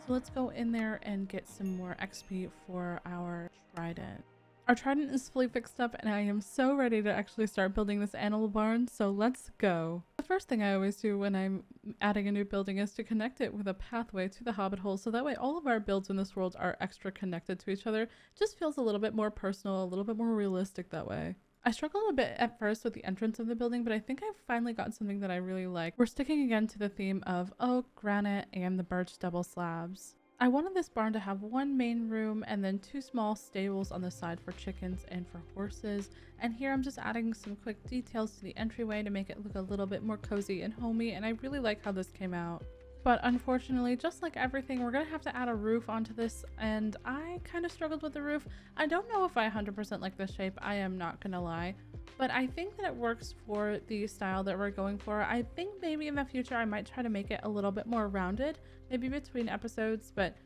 Speaker 1: So let's go in there and get some more XP for our trident. Our trident is fully fixed up and I am so ready to actually start building this animal barn, so let's go. The first thing I always do when I'm adding a new building is to connect it with a pathway to the hobbit hole, so that way all of our builds in this world are extra connected to each other. It just feels a little bit more personal, a little bit more realistic that way. I struggled a bit at first with the entrance of the building, but I think I've finally got something that I really like. We're sticking again to the theme of oak, granite, and the birch double slabs. I wanted this barn to have one main room and then 2 small stables on the side for chickens and for horses. And here I'm just adding some quick details to the entryway to make it look a little bit more cozy and homey, and I really like how this came out. But unfortunately, just like everything, we're gonna have to add a roof onto this, and I kind of struggled with the roof. I don't know if I 100% like this shape, I am not gonna lie. But I think that it works for the style that we're going for. I think maybe in the future I might try to make it a little bit more rounded, maybe between episodes, but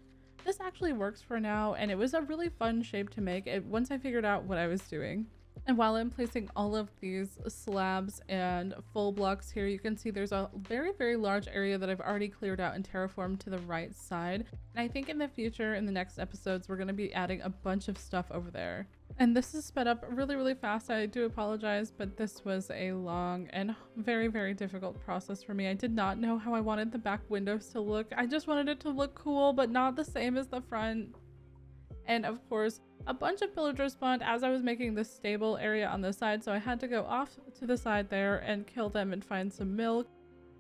Speaker 1: this actually works for now, and it was a really fun shape to make once I figured out what I was doing. And while I'm placing all of these slabs and full blocks here, you can see there's a very, very large area that I've already cleared out and terraformed to the right side. And I think in the future, in the next episodes, we're going to be adding a bunch of stuff over there. And this is sped up really, really fast. I do apologize, but this was a long and very, very difficult process for me. I did not know how I wanted the back windows to look. I just wanted it to look cool, but not the same as the front. And of course, a bunch of villagers spawned as I was making this stable area on the side, so I had to go off to the side there and kill them and find some milk.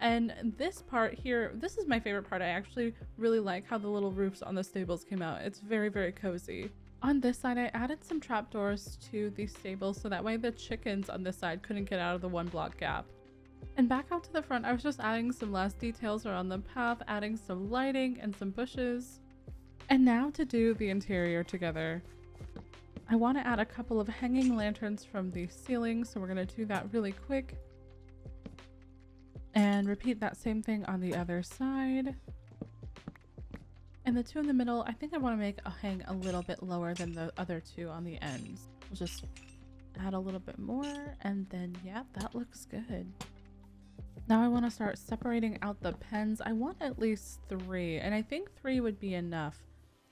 Speaker 1: And this part here, this is my favorite part. I actually really like how the little roofs on the stables came out. It's very, very cozy. On this side, I added some trapdoors to the stables so that way the chickens on this side couldn't get out of the 1 block gap. And back out to the front, I was just adding some last details around the path, adding some lighting and some bushes. And now to do the interior together. I want to add a couple of hanging lanterns from the ceiling, so we're going to do that really quick. And repeat that same thing on the other side. And the 2 in the middle, I think I want to make a hang a little bit lower than the other 2 on the ends. We'll just add a little bit more, and then yeah, that looks good. Now I want to start separating out the pens. I want at least 3, and I think 3 would be enough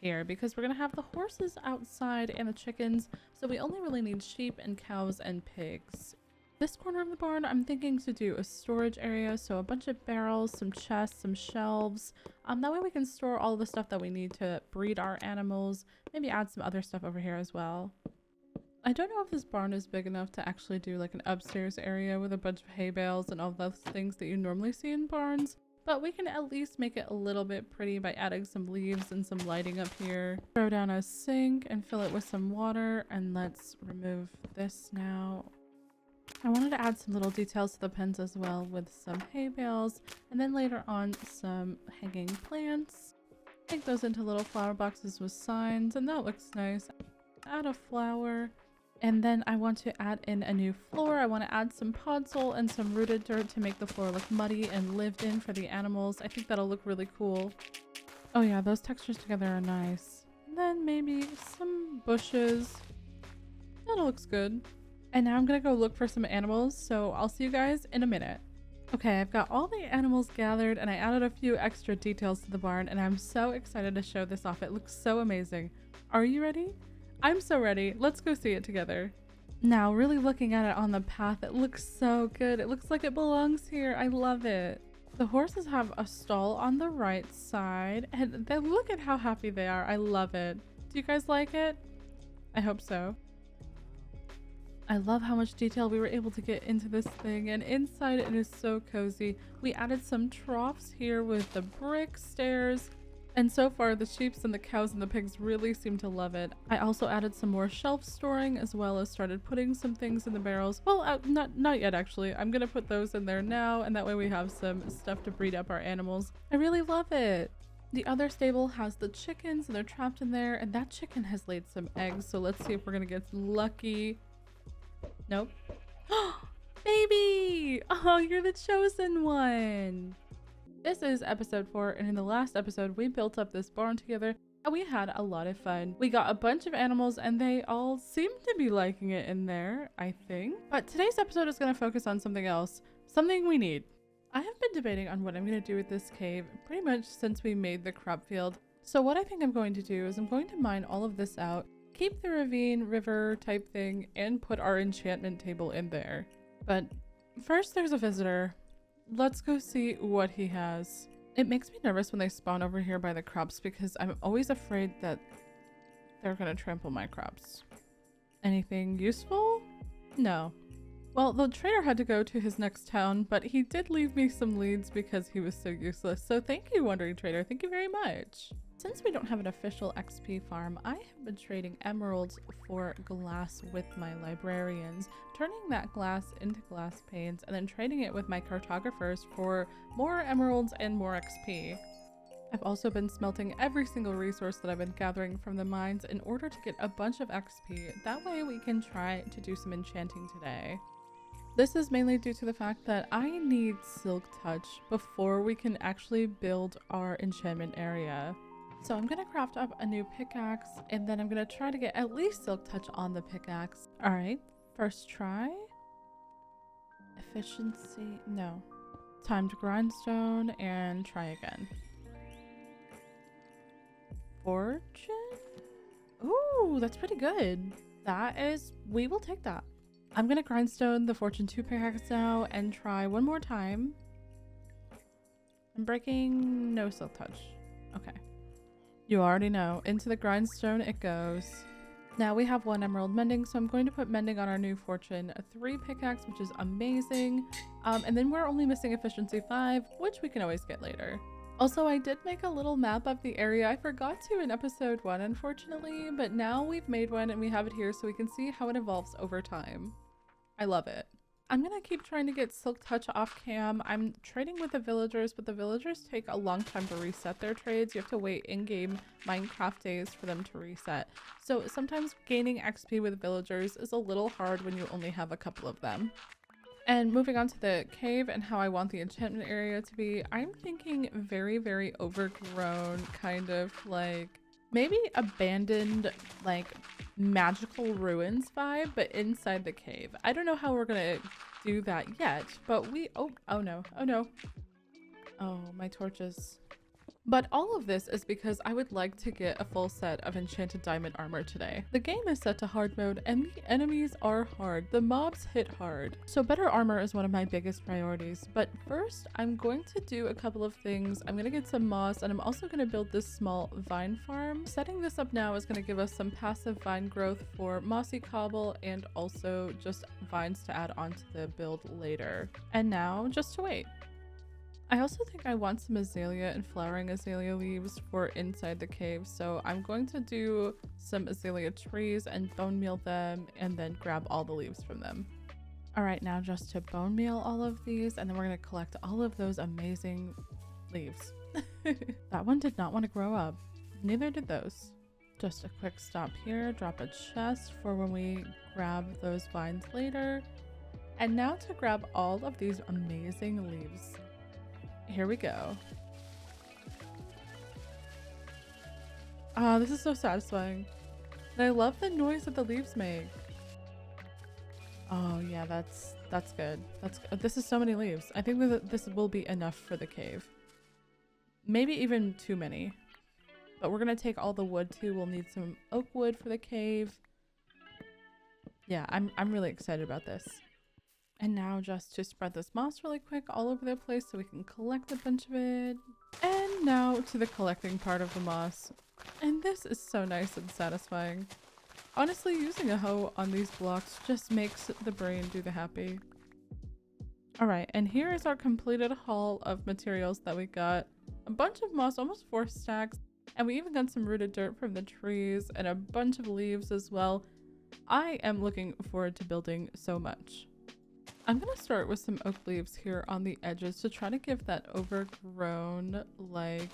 Speaker 1: here because we're going to have the horses outside and the chickens, so we only really need sheep and cows and pigs. This corner of the barn, I'm thinking to do a storage area, so a bunch of barrels, some chests, some shelves. That way we can store all the stuff that we need to breed our animals, maybe add some other stuff over here as well. I don't know if this barn is big enough to actually do like an upstairs area with a bunch of hay bales and all those things that you normally see in barns, but we can at least make it a little bit pretty by adding some leaves and some lighting up here. Throw down a sink and fill it with some water, and let's remove this now. I wanted to add some little details to the pens as well with some hay bales, and then later on some hanging plants. Make those into little flower boxes with signs, and that looks nice. Add a flower. And then I want to add in a new floor. I want to add some podzol and some rooted dirt to make the floor look muddy and lived in for the animals. I think that'll look really cool. Oh yeah, those textures together are nice. And then maybe some bushes. That looks good. And now I'm gonna go look for some animals, so I'll see you guys in a minute. Okay, I've got all the animals gathered and I added a few extra details to the barn, and I'm so excited to show this off. It looks so amazing. Are you ready? I'm so ready. Let's go see it together. Now, really looking at it on the path, it looks so good. It looks like it belongs here. I love it. The horses have a stall on the right side, and then look at how happy they are. I love it. Do you guys like it? I hope so. I love how much detail we were able to get into this thing, and inside it is so cozy. We added some troughs here with the brick stairs. And so far, the sheep and the cows and the pigs really seem to love it. I also added some more shelf storing as well as started putting some things in the barrels. Well, not yet actually. I'm gonna put those in there now, and that way we have some stuff to breed up our animals. I really love it. The other stable has the chickens and they're trapped in there, and that chicken has laid some eggs. So let's see if we're gonna get lucky. Nope. Baby! Oh, you're the chosen one. This is episode 4, and in the last episode, we built up this barn together and we had a lot of fun. We got a bunch of animals and they all seem to be liking it in there, I think. But today's episode is going to focus on something else, something we need. I have been debating on what I'm going to do with this cave pretty much since we made the crop field. So what I think I'm going to do is I'm going to mine all of this out, keep the ravine, river type thing, and put our enchantment table in there. But first there's a visitor. Let's go see what he has. It makes me nervous when they spawn over here by the crops because I'm always afraid that they're gonna trample my crops. Anything useful? No. Well, the trader had to go to his next town, but he did leave me some leads because he was so useless. So thank you, Wandering Trader. Thank you very much. Since we don't have an official XP farm, I have been trading emeralds for glass with my librarians, turning that glass into glass panes, and then trading it with my cartographers for more emeralds and more XP. I've also been smelting every single resource that I've been gathering from the mines in order to get a bunch of XP. That way we can try to do some enchanting today. This is mainly due to the fact that I need Silk Touch before we can actually build our enchantment area. So I'm gonna craft up a new pickaxe, and then I'm gonna try to get at least Silk Touch on the pickaxe. All right, first try. Efficiency, no. Timed grindstone, and try again. Fortune? Ooh, that's pretty good. We will take that. I'm gonna grindstone the Fortune 2 pickaxe now and try one more time. I'm breaking, no Silk Touch. Okay. You already know, into the grindstone it goes. Now we have 1 emerald mending, so I'm going to put mending on our new Fortune 3 pickaxe, which is amazing. And then we're only missing efficiency 5, which we can always get later. Also, I did make a little map of the area. I forgot to in episode 1, unfortunately, but now we've made one and we have it here so we can see how it evolves over time. I love it. I'm gonna keep trying to get Silk Touch off cam. I'm trading with the villagers, but the villagers take a long time to reset their trades. You have to wait in-game Minecraft days for them to reset. So sometimes gaining XP with villagers is a little hard when you only have a couple of them. And moving on to the cave and how I want the enchantment area to be, I'm thinking very, very overgrown, kind of like maybe abandoned, like magical ruins vibe, but inside the cave. I don't know how we're gonna do that yet, but oh no, oh, my torches. But all of this is because I would like to get a full set of enchanted diamond armor today. The game is set to hard mode and the enemies are hard. The mobs hit hard. So better armor is one of my biggest priorities. But first, I'm going to do a couple of things. I'm going to get some moss, and I'm also going to build this small vine farm. Setting this up now is going to give us some passive vine growth for mossy cobble and also just vines to add onto the build later. And now, just to wait. I also think I want some azalea and flowering azalea leaves for inside the cave, so I'm going to do some azalea trees and bone meal them and then grab all the leaves from them. All right, now just to bone meal all of these, and then we're going to collect all of those amazing leaves. That one did not want to grow up. Neither did those. Just a quick stop here, drop a chest for when we grab those vines later. And now to grab all of these amazing leaves. Here we go. Ah, this is so satisfying. And I love the noise that the leaves make. Oh yeah, that's good. That's good. This is so many leaves. I think that this will be enough for the cave. Maybe even too many. But we're gonna take all the wood too. We'll need some oak wood for the cave. Yeah, I'm really excited about this. And now just to spread this moss really quick all over the place so we can collect a bunch of it. And now to the collecting part of the moss. And this is so nice and satisfying. Honestly, using a hoe on these blocks just makes the brain do the happy. Alright, and here is our completed haul of materials that we got. a bunch of moss, almost 4 stacks, and we even got some rooted dirt from the trees and a bunch of leaves as well. I am looking forward to building so much. I'm gonna start with some oak leaves here on the edges to try to give that overgrown, like,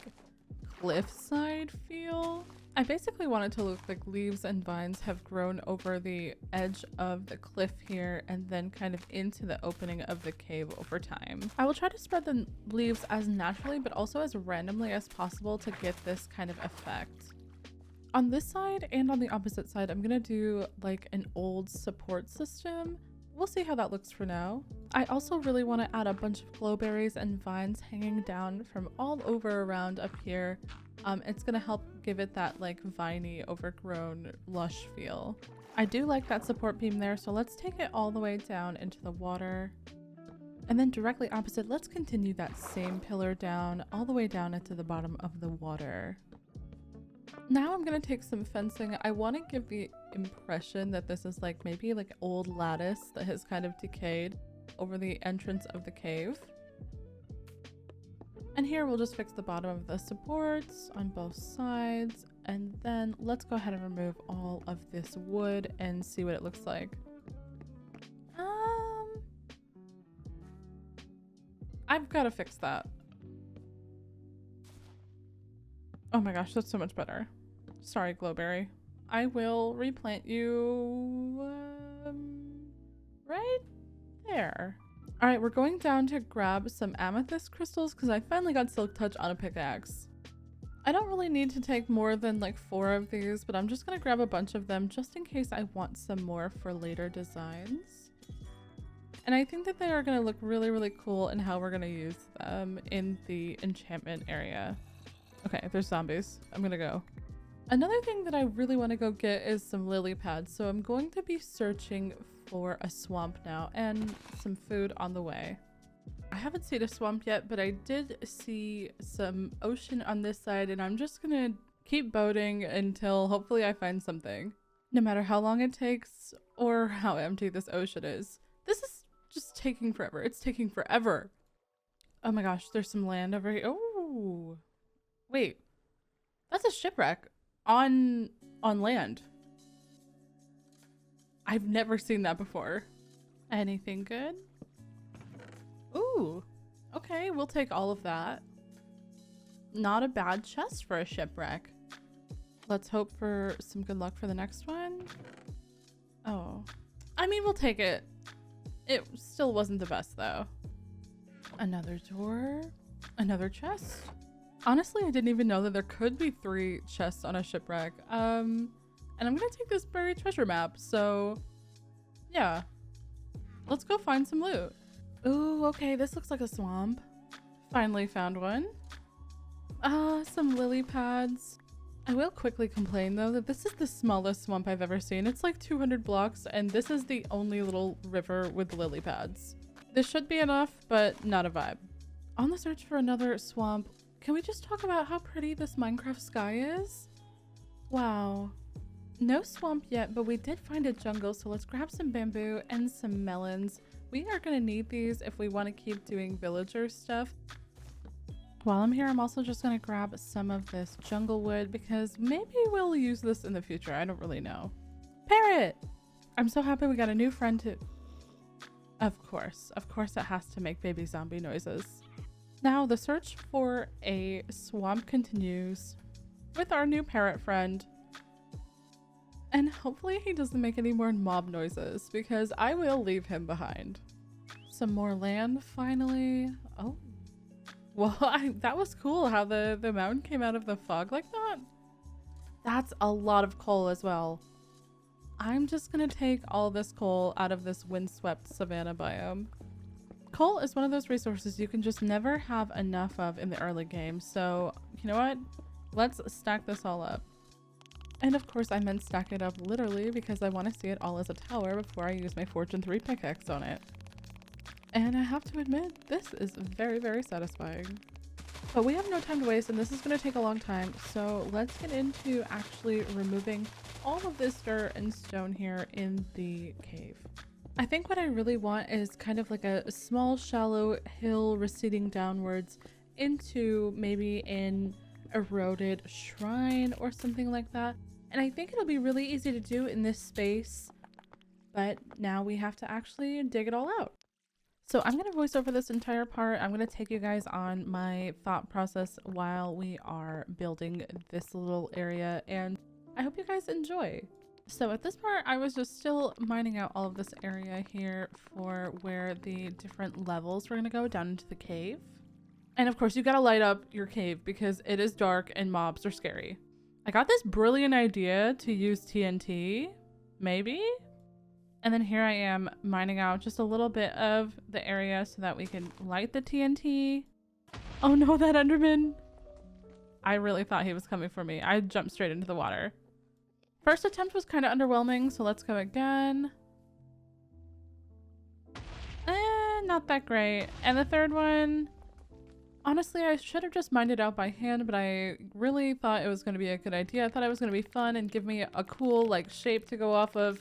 Speaker 1: cliffside feel. I basically want it to look like leaves and vines have grown over the edge of the cliff here and then kind of into the opening of the cave over time. I will try to spread the leaves as naturally but also as randomly as possible to get this kind of effect. On this side and on the opposite side, I'm gonna do like an old support system. We'll see how that looks for now. I also really want to add a bunch of glowberries and vines hanging down from all over around up here. It's going to help give it that like viney, overgrown, lush feel. I do like that support beam there, so let's take it all the way down into the water. And then directly opposite, let's continue that same pillar down, all the way down into the bottom of the water. Now I'm gonna take some fencing. I want to give the impression that this is like maybe like old lattice that has kind of decayed over the entrance of the cave. And here we'll just fix the bottom of the supports on both sides. And then let's go ahead and remove all of this wood and see what it looks like. I've got to fix that. Oh my gosh, that's so much better. Sorry, Glowberry. I will replant you right there. All right, we're going down to grab some amethyst crystals because I finally got Silk Touch on a pickaxe. I don't really need to take more than like 4 of these, but I'm just gonna grab a bunch of them just in case I want some more for later designs. And I think that they are gonna look really, really cool in how we're gonna use them in the enchantment area. Okay, there's zombies. I'm gonna go. Another thing that I really want to go get is some lily pads, so I'm going to be searching for a swamp now and some food on the way. I haven't seen a swamp yet, but I did see some ocean on this side, and I'm just gonna keep boating until hopefully I find something. No matter how long it takes or how empty this ocean is. This is just taking forever. It's taking forever. Oh my gosh, there's some land over here. Oh, wait, that's a shipwreck. On land. I've never seen that before. Anything good? Ooh, okay, we'll take all of that. Not a bad chest for a shipwreck. Let's hope for some good luck for the next one. Oh, I mean, we'll take it. It still wasn't the best though. Another door, another chest. Honestly, I didn't even know that there could be 3 chests on a shipwreck. And I'm gonna take this buried treasure map, so yeah. Let's go find some loot. Ooh, okay, this looks like a swamp. Finally found one. Some lily pads. I will quickly complain though that this is the smallest swamp I've ever seen. It's like 200 blocks, and this is the only little river with lily pads. This should be enough, but not a vibe. On the search for another swamp, can we just talk about how pretty this Minecraft sky is? Wow. No swamp yet, but we did find a jungle, so let's grab some bamboo and some melons. We are gonna need these if we want to keep doing villager stuff. While I'm here, I'm also just gonna grab some of this jungle wood because maybe we'll use this in the future. I don't really know. Parrot! I'm so happy we got a new friend to... Of course it has to make baby zombie noises. Now the search for a swamp continues with our new parrot friend. And hopefully he doesn't make any more mob noises because I will leave him behind. Some more land finally. Oh, well, that was cool how the mountain came out of the fog like that. That's a lot of coal as well. I'm just gonna take all this coal out of this windswept savanna biome. Coal is one of those resources you can just never have enough of in the early game, so you know what? Let's stack this all up. And of course I meant stack it up literally because I want to see it all as a tower before I use my Fortune 3 pickaxe on it. And I have to admit, this is very, very satisfying. But we have no time to waste and this is going to take a long time, so let's get into actually removing all of this dirt and stone here in the cave. I think what I really want is kind of like a small shallow hill receding downwards into maybe an eroded shrine or something like that. And I think it'll be really easy to do in this space, but now we have to actually dig it all out. So I'm going to voice over this entire part. I'm going to take you guys on my thought process while we are building this little area, and I hope you guys enjoy. So at this part, I was just still mining out all of this area here for where the different levels were going to go down into the cave. And of course, you got to light up your cave because it is dark and mobs are scary. I got this brilliant idea to use TNT, maybe? And then here I am mining out just a little bit of the area so that we can light the TNT. Oh no, that Enderman. I really thought he was coming for me. I jumped straight into the water. First attempt was kind of underwhelming, so let's go again. Not that great. And the third one, honestly, I should have just mined it out by hand, but I really thought it was going to be a good idea. I thought it was going to be fun and give me a cool like shape to go off of.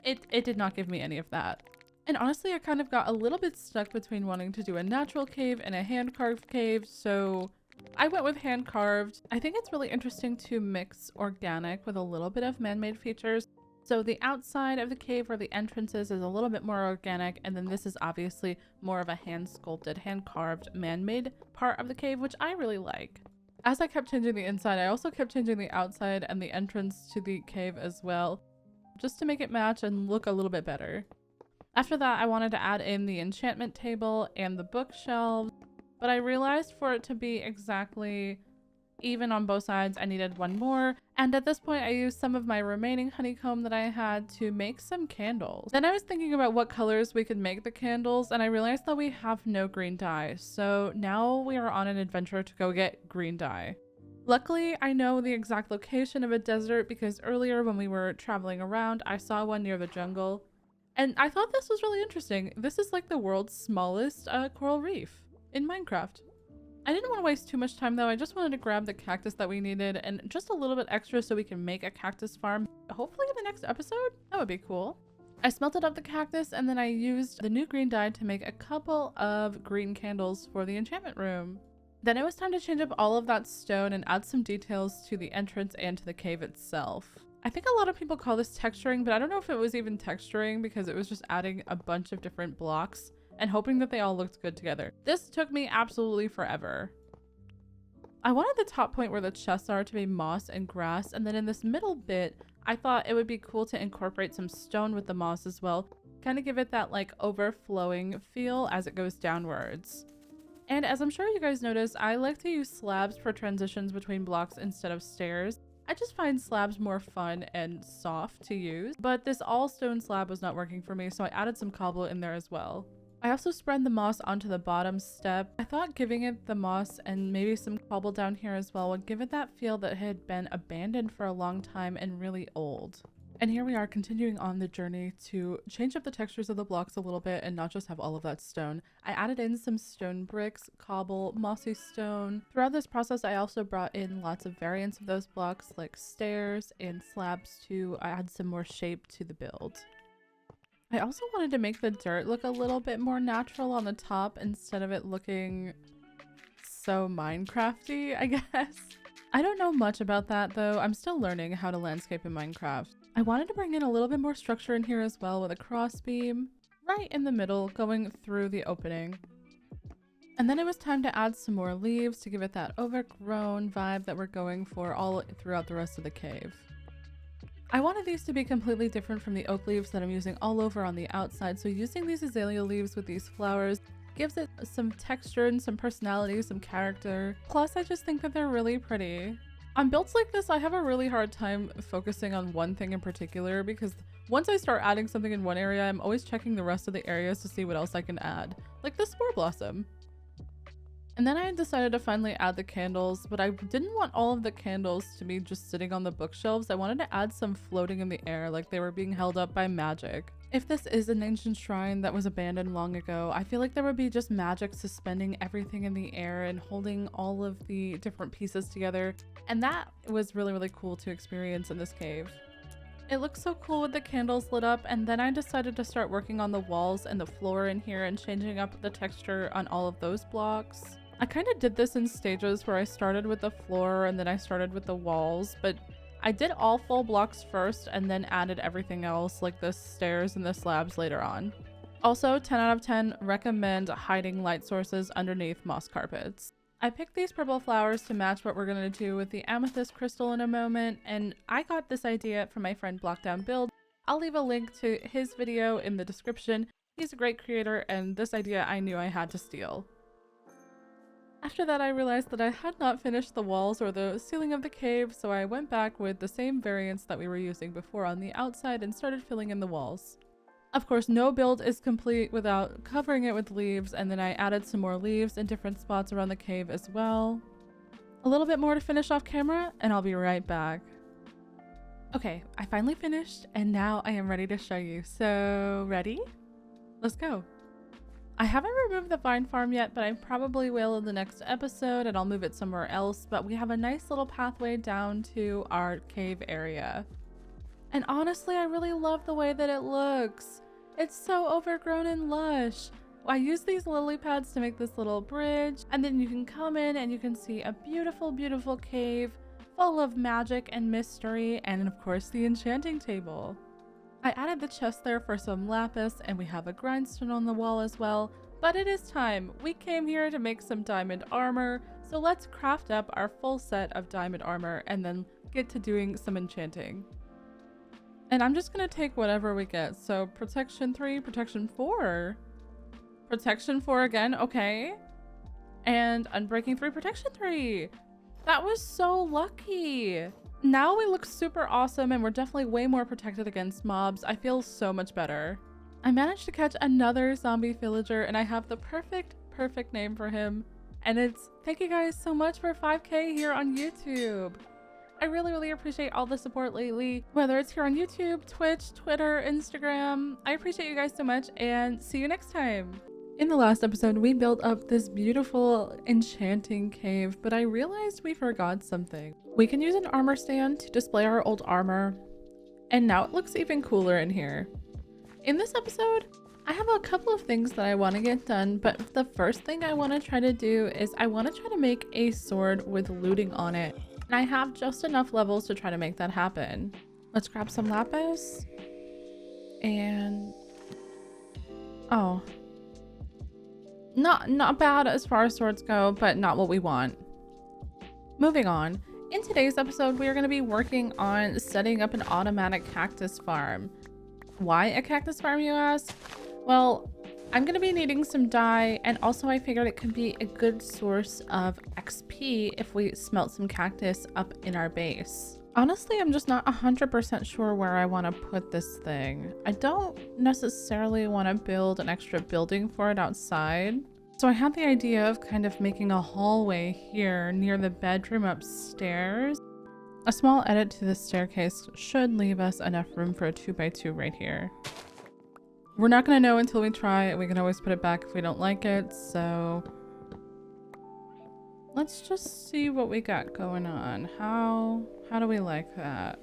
Speaker 1: It did not give me any of that. And honestly, I kind of got a little bit stuck between wanting to do a natural cave and a hand-carved cave, so I went with hand-carved. I think it's really interesting to mix organic with a little bit of man-made features. So the outside of the cave where the entrances is a little bit more organic, and then this is obviously more of a hand-sculpted, hand-carved, man-made part of the cave, which I really like. As I kept changing the inside, I also kept changing the outside and the entrance to the cave as well, just to make it match and look a little bit better. After that, I wanted to add in the enchantment table and the bookshelves, but I realized for it to be exactly even on both sides, I needed one more. And at this point, I used some of my remaining honeycomb that I had to make some candles. Then I was thinking about what colors we could make the candles, and I realized that we have no green dye. So now we are on an adventure to go get green dye. Luckily, I know the exact location of a desert because earlier when we were traveling around, I saw one near the jungle. And I thought this was really interesting. This is like the world's smallest coral reef in Minecraft. I didn't want to waste too much time though. I just wanted to grab the cactus that we needed and just a little bit extra so we can make a cactus farm. Hopefully in the next episode? That would be cool. I smelted up the cactus and then I used the new green dye to make a couple of green candles for the enchantment room. Then it was time to change up all of that stone and add some details to the entrance and to the cave itself. I think a lot of people call this texturing, but I don't know if it was even texturing because it was just adding a bunch of different blocks and hoping that they all looked good together. This took me absolutely forever. I wanted the top point where the chests are to be moss and grass, and then in this middle bit, I thought it would be cool to incorporate some stone with the moss as well, kind of give it that like overflowing feel as it goes downwards. And as I'm sure you guys noticed, I like to use slabs for transitions between blocks instead of stairs. I just find slabs more fun and soft to use, but this all stone slab was not working for me, so I added some cobble in there as well. I also spread the moss onto the bottom step. I thought giving it the moss and maybe some cobble down here as well would give it that feel that had been abandoned for a long time and really old. And here we are continuing on the journey to change up the textures of the blocks a little bit and not just have all of that stone. I added in some stone bricks, cobble, mossy stone. Throughout this process, I also brought in lots of variants of those blocks like stairs and slabs to add some more shape to the build. I also wanted to make the dirt look a little bit more natural on the top instead of it looking so Minecrafty, I guess. I don't know much about that though. I'm still learning how to landscape in Minecraft. I wanted to bring in a little bit more structure in here as well with a crossbeam right in the middle going through the opening. And then it was time to add some more leaves to give it that overgrown vibe that we're going for all throughout the rest of the cave. I wanted these to be completely different from the oak leaves that I'm using all over on the outside, so using these azalea leaves with these flowers gives it some texture and some personality, some character. Plus, I just think that they're really pretty. On builds like this, I have a really hard time focusing on one thing in particular because once I start adding something in one area, I'm always checking the rest of the areas to see what else I can add, like this spore blossom. And then I decided to finally add the candles, but I didn't want all of the candles to be just sitting on the bookshelves. I wanted to add some floating in the air like they were being held up by magic. If this is an ancient shrine that was abandoned long ago, I feel like there would be just magic suspending everything in the air and holding all of the different pieces together. And that was really, really cool to experience in this cave. It looks so cool with the candles lit up, and then I decided to start working on the walls and the floor in here and changing up the texture on all of those blocks. I kind of did this in stages where I started with the floor and then I started with the walls, but I did all full blocks first and then added everything else like the stairs and the slabs later on. Also, 10 out of 10 recommend hiding light sources underneath moss carpets. I picked these purple flowers to match what we're going to do with the amethyst crystal in a moment, and I got this idea from my friend Blockdown Build. I'll leave a link to his video in the description. He's a great creator, and this idea I knew I had to steal. After that, I realized that I had not finished the walls or the ceiling of the cave, so I went back with the same variants that we were using before on the outside and started filling in the walls. Of course, no build is complete without covering it with leaves, and then I added some more leaves in different spots around the cave as well. A little bit more to finish off camera, and I'll be right back. Okay, I finally finished, and now I am ready to show you. So, ready? Let's go. I haven't removed the vine farm yet, but I probably will in the next episode, and I'll move it somewhere else, but we have a nice little pathway down to our cave area. And honestly, I really love the way that it looks. It's so overgrown and lush. I use these lily pads to make this little bridge, and then you can come in and you can see a beautiful, beautiful cave full of magic and mystery, and of course the enchanting table. I added the chest there for some lapis, and we have a grindstone on the wall as well, but it is time. We came here to make some diamond armor, so let's craft up our full set of diamond armor and then get to doing some enchanting. And I'm just gonna take whatever we get. So protection 3, protection 4. Protection 4 again, okay. And unbreaking 3, protection 3. That was so lucky. Now we look super awesome and we're definitely way more protected against mobs. I feel so much better. I managed to catch another zombie villager and I have the perfect name for him. And it's thank you guys so much for 5K here on YouTube. I really appreciate all the support lately, whether it's here on YouTube, Twitch, Twitter, Instagram. I appreciate you guys so much and see you next time. In the last episode, we built up this beautiful enchanting cave, but I realized we forgot something. We can use an armor stand to display our old armor, and now it looks even cooler in here. In this episode, I have a couple of things that I want to get done, but the first thing I want to try to do is I want to try to make a sword with looting on it. And I have just enough levels to try to make that happen. Let's grab some lapis. And oh, not bad as far as swords go, but not what we want. Moving on. In today's episode, we are going to be working on setting up an automatic cactus farm. Why a cactus farm, you ask? Well, I'm going to be needing some dye, and also I figured it could be a good source of XP if we smelt some cactus up in our base. Honestly, I'm just not 100% sure where I want to put this thing. I don't necessarily want to build an extra building for it outside. So I had the idea of kind of making a hallway here near the bedroom upstairs. A small edit to the staircase should leave us enough room for a 2x2 right here. We're not going to know until we try. We can always put it back if we don't like it, so let's just see what we got going on. How do we like that?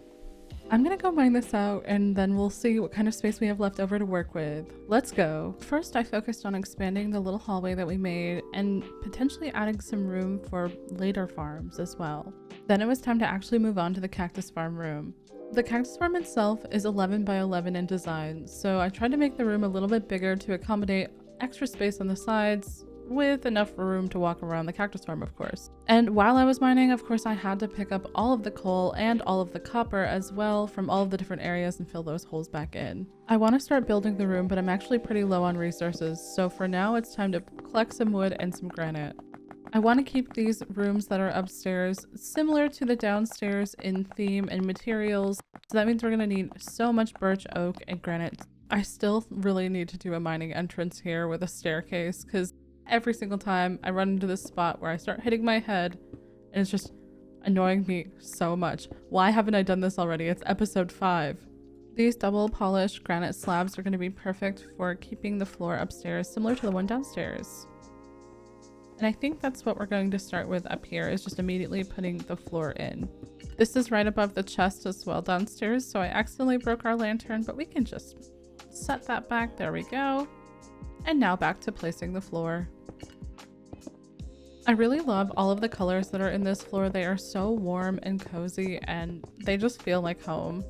Speaker 1: I'm gonna go mine this out and then we'll see what kind of space we have left over to work with. Let's go. First, I focused on expanding the little hallway that we made and potentially adding some room for later farms as well. Then it was time to actually move on to the cactus farm room. The cactus farm itself is 11 by 11 in design, so I tried to make the room a little bit bigger to accommodate extra space on the sides with enough room to walk around the cactus farm, of course. And while I was mining, of course, I had to pick up all of the coal and all of the copper as well from all of the different areas and fill those holes back in. I want to start building the room, but I'm actually pretty low on resources, so for now it's time to collect some wood and some granite. I want to keep these rooms that are upstairs similar to the downstairs in theme and materials, so that means we're going to need so much birch, oak, and granite. I still really need to do a mining entrance here with a staircase, because every single time I run into this spot where I start hitting my head and it's just annoying me so much. Why haven't I done this already? It's episode 5. These double polished granite slabs are going to be perfect for keeping the floor upstairs similar to the one downstairs. And I think that's what we're going to start with up here, is just immediately putting the floor in. This is right above the chest as well downstairs, so I accidentally broke our lantern, but we can just set that back. There we go. And now back to placing the floor. I really love all of the colors that are in this floor. They are so warm and cozy and they just feel like home.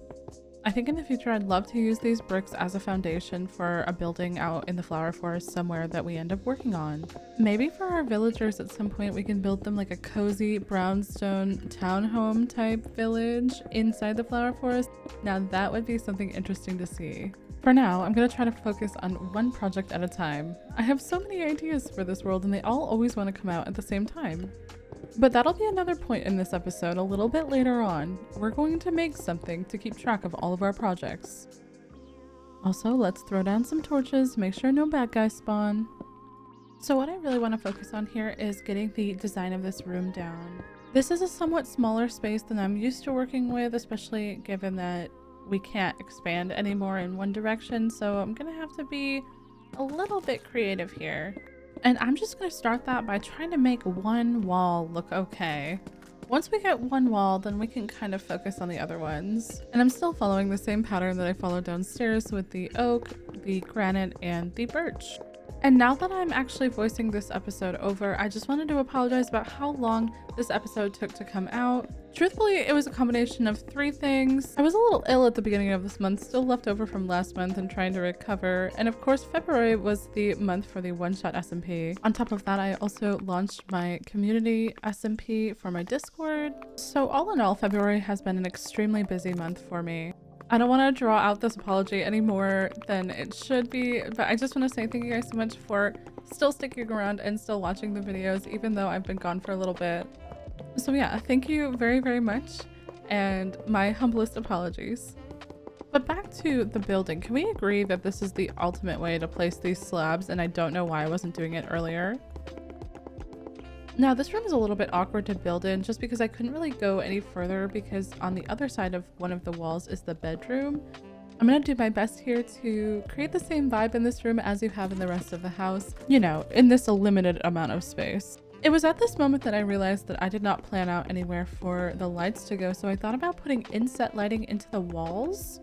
Speaker 1: I think in the future I'd love to use these bricks as a foundation for a building out in the flower forest somewhere that we end up working on. Maybe for our villagers at some point we can build them like a cozy brownstone townhome type village inside the flower forest. Now that would be something interesting to see. For now, I'm going to try to focus on one project at a time. I have so many ideas for this world and they all always want to come out at the same time. But that'll be another point in this episode a little bit later on. We're going to make something to keep track of all of our projects. Also, let's throw down some torches, make sure no bad guys spawn. So what I really want to focus on here is getting the design of this room down. This is a somewhat smaller space than I'm used to working with, especially given that we can't expand anymore in one direction, so I'm gonna have to be a little bit creative here. And I'm just gonna start that by trying to make one wall look okay. Once we get one wall, then we can kind of focus on the other ones. And I'm still following the same pattern that I followed downstairs with the oak, the granite, and the birch. And now that I'm actually voicing this episode over, I just wanted to apologize about how long this episode took to come out. Truthfully, it was a combination of 3 things. I was a little ill at the beginning of this month, still left over from last month and trying to recover. And of course, February was the month for the one-shot SMP. On top of that, I also launched my community SMP for my Discord. So all in all, February has been an extremely busy month for me. I don't want to draw out this apology any more than it should be, but I just want to say thank you guys so much for still sticking around and still watching the videos, even though I've been gone for a little bit. So yeah, thank you very, very much, and my humblest apologies. But back to the building, can we agree that this is the ultimate way to place these slabs, and I don't know why I wasn't doing it earlier? Now this room is a little bit awkward to build in just because I couldn't really go any further because on the other side of one of the walls is the bedroom. I'm gonna do my best here to create the same vibe in this room as you have in the rest of the house, you know, in this limited amount of space. It was at this moment that I realized that I did not plan out anywhere for the lights to go, so I thought about putting inset lighting into the walls.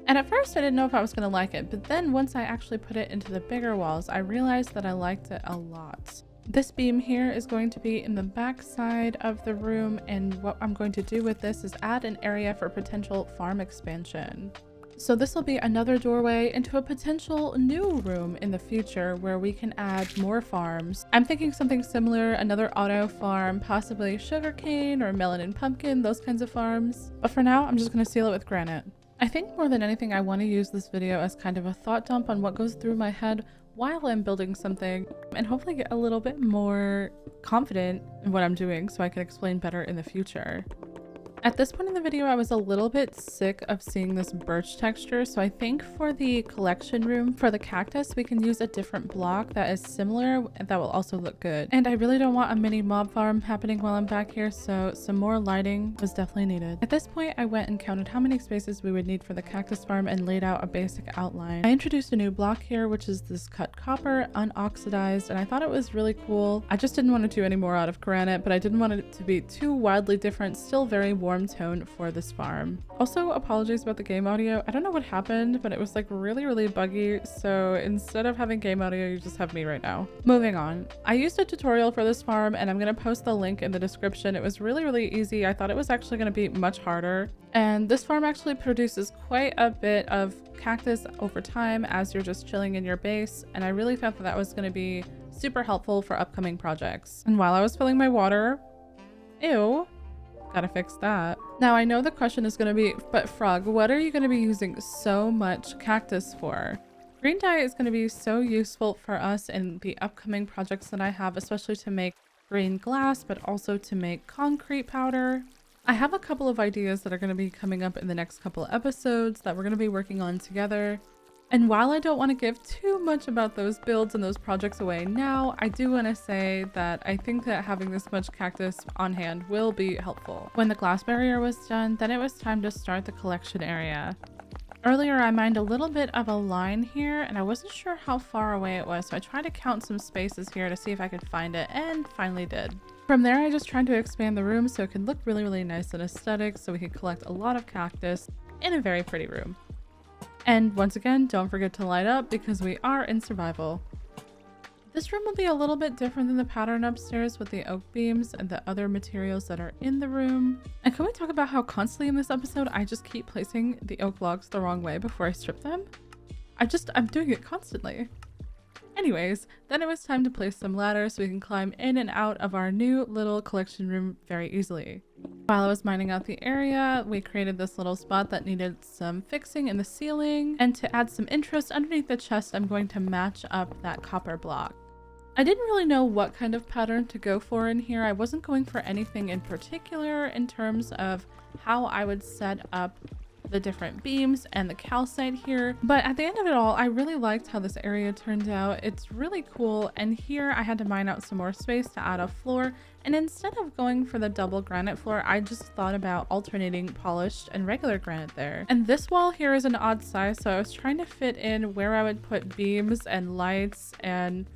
Speaker 1: And at first I didn't know if I was gonna like it, but then once I actually put it into the bigger walls, I realized that I liked it a lot. This beam here is going to be in the back side of the room, and what I'm going to do with this is add an area for potential farm expansion. So this will be another doorway into a potential new room in the future where we can add more farms. I'm thinking something similar, another auto farm, possibly sugarcane or melon and pumpkin, those kinds of farms. But for now, I'm just going to seal it with granite. I think more than anything, I want to use this video as kind of a thought dump on what goes through my head while I'm building something, and hopefully get a little bit more confident in what I'm doing so I can explain better in the future. At this point in the video, I was a little bit sick of seeing this birch texture, so I think for the collection room for the cactus, we can use a different block that is similar and that will also look good. And I really don't want a mini mob farm happening while I'm back here, so some more lighting was definitely needed. At this point, I went and counted how many spaces we would need for the cactus farm and laid out a basic outline. I introduced a new block here, which is this cut copper, unoxidized, and I thought it was really cool. I just didn't want to do any more out of granite, but I didn't want it to be too wildly different, still very warm tone for this farm. Also, apologies about the game audio. I don't know what happened, but it was like really buggy, so instead of having game audio, you just have me right now. Moving on. I used a tutorial for this farm and I'm gonna post the link in the description. It was really easy. I thought it was actually gonna be much harder. And this farm actually produces quite a bit of cactus over time as you're just chilling in your base, and I really thought that that was gonna be super helpful for upcoming projects. And while I was filling my water, ew, gotta fix that. Now I know the question is gonna be, but Frog, what are you gonna be using so much cactus for? Green dye is gonna be so useful for us in the upcoming projects that I have, especially to make green glass, but also to make concrete powder. I have a couple of ideas that are gonna be coming up in the next couple of episodes that we're gonna be working on together. And while I don't want to give too much about those builds and those projects away now, I do want to say that I think that having this much cactus on hand will be helpful. When the glass barrier was done, then it was time to start the collection area. Earlier, I mined a little bit of a line here, and I wasn't sure how far away it was, so I tried to count some spaces here to see if I could find it, and finally did. From there, I just tried to expand the room so it could look really nice and aesthetic, so we could collect a lot of cactus in a very pretty room. And once again, don't forget to light up because we are in survival. This room will be a little bit different than the pattern upstairs with the oak beams and the other materials that are in the room. And can we talk about how constantly in this episode I just keep placing the oak logs the wrong way before I strip them? I'm doing it constantly. Anyways, then it was time to place some ladders so we can climb in and out of our new little collection room very easily. While I was mining out the area, we created this little spot that needed some fixing in the ceiling, and to add some interest underneath the chest, I'm going to match up that copper block. I didn't really know what kind of pattern to go for in here. I wasn't going for anything in particular in terms of how I would set up the different beams and the calcite here, but at the end of it all, I really liked how this area turned out. It's really cool, and here I had to mine out some more space to add a floor, and instead of going for the double granite floor, I just thought about alternating polished and regular granite there. And this wall here is an odd size, so I was trying to fit in where I would put beams and lights, and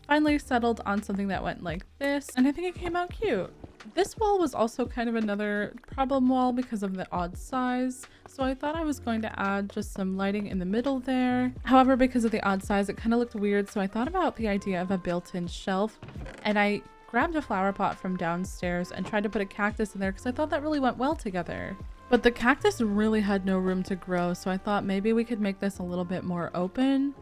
Speaker 1: finally settled on something that went like this, and I think it came out cute. This wall was also kind of another problem wall because of the odd size, so I thought I was going to add just some lighting in the middle there. However, because of the odd size, it kind of looked weird, so I thought about the idea of a built-in shelf, and I grabbed a flower pot from downstairs and tried to put a cactus in there because I thought that really went well together. But the cactus really had no room to grow, so I thought maybe we could make this a little bit more open.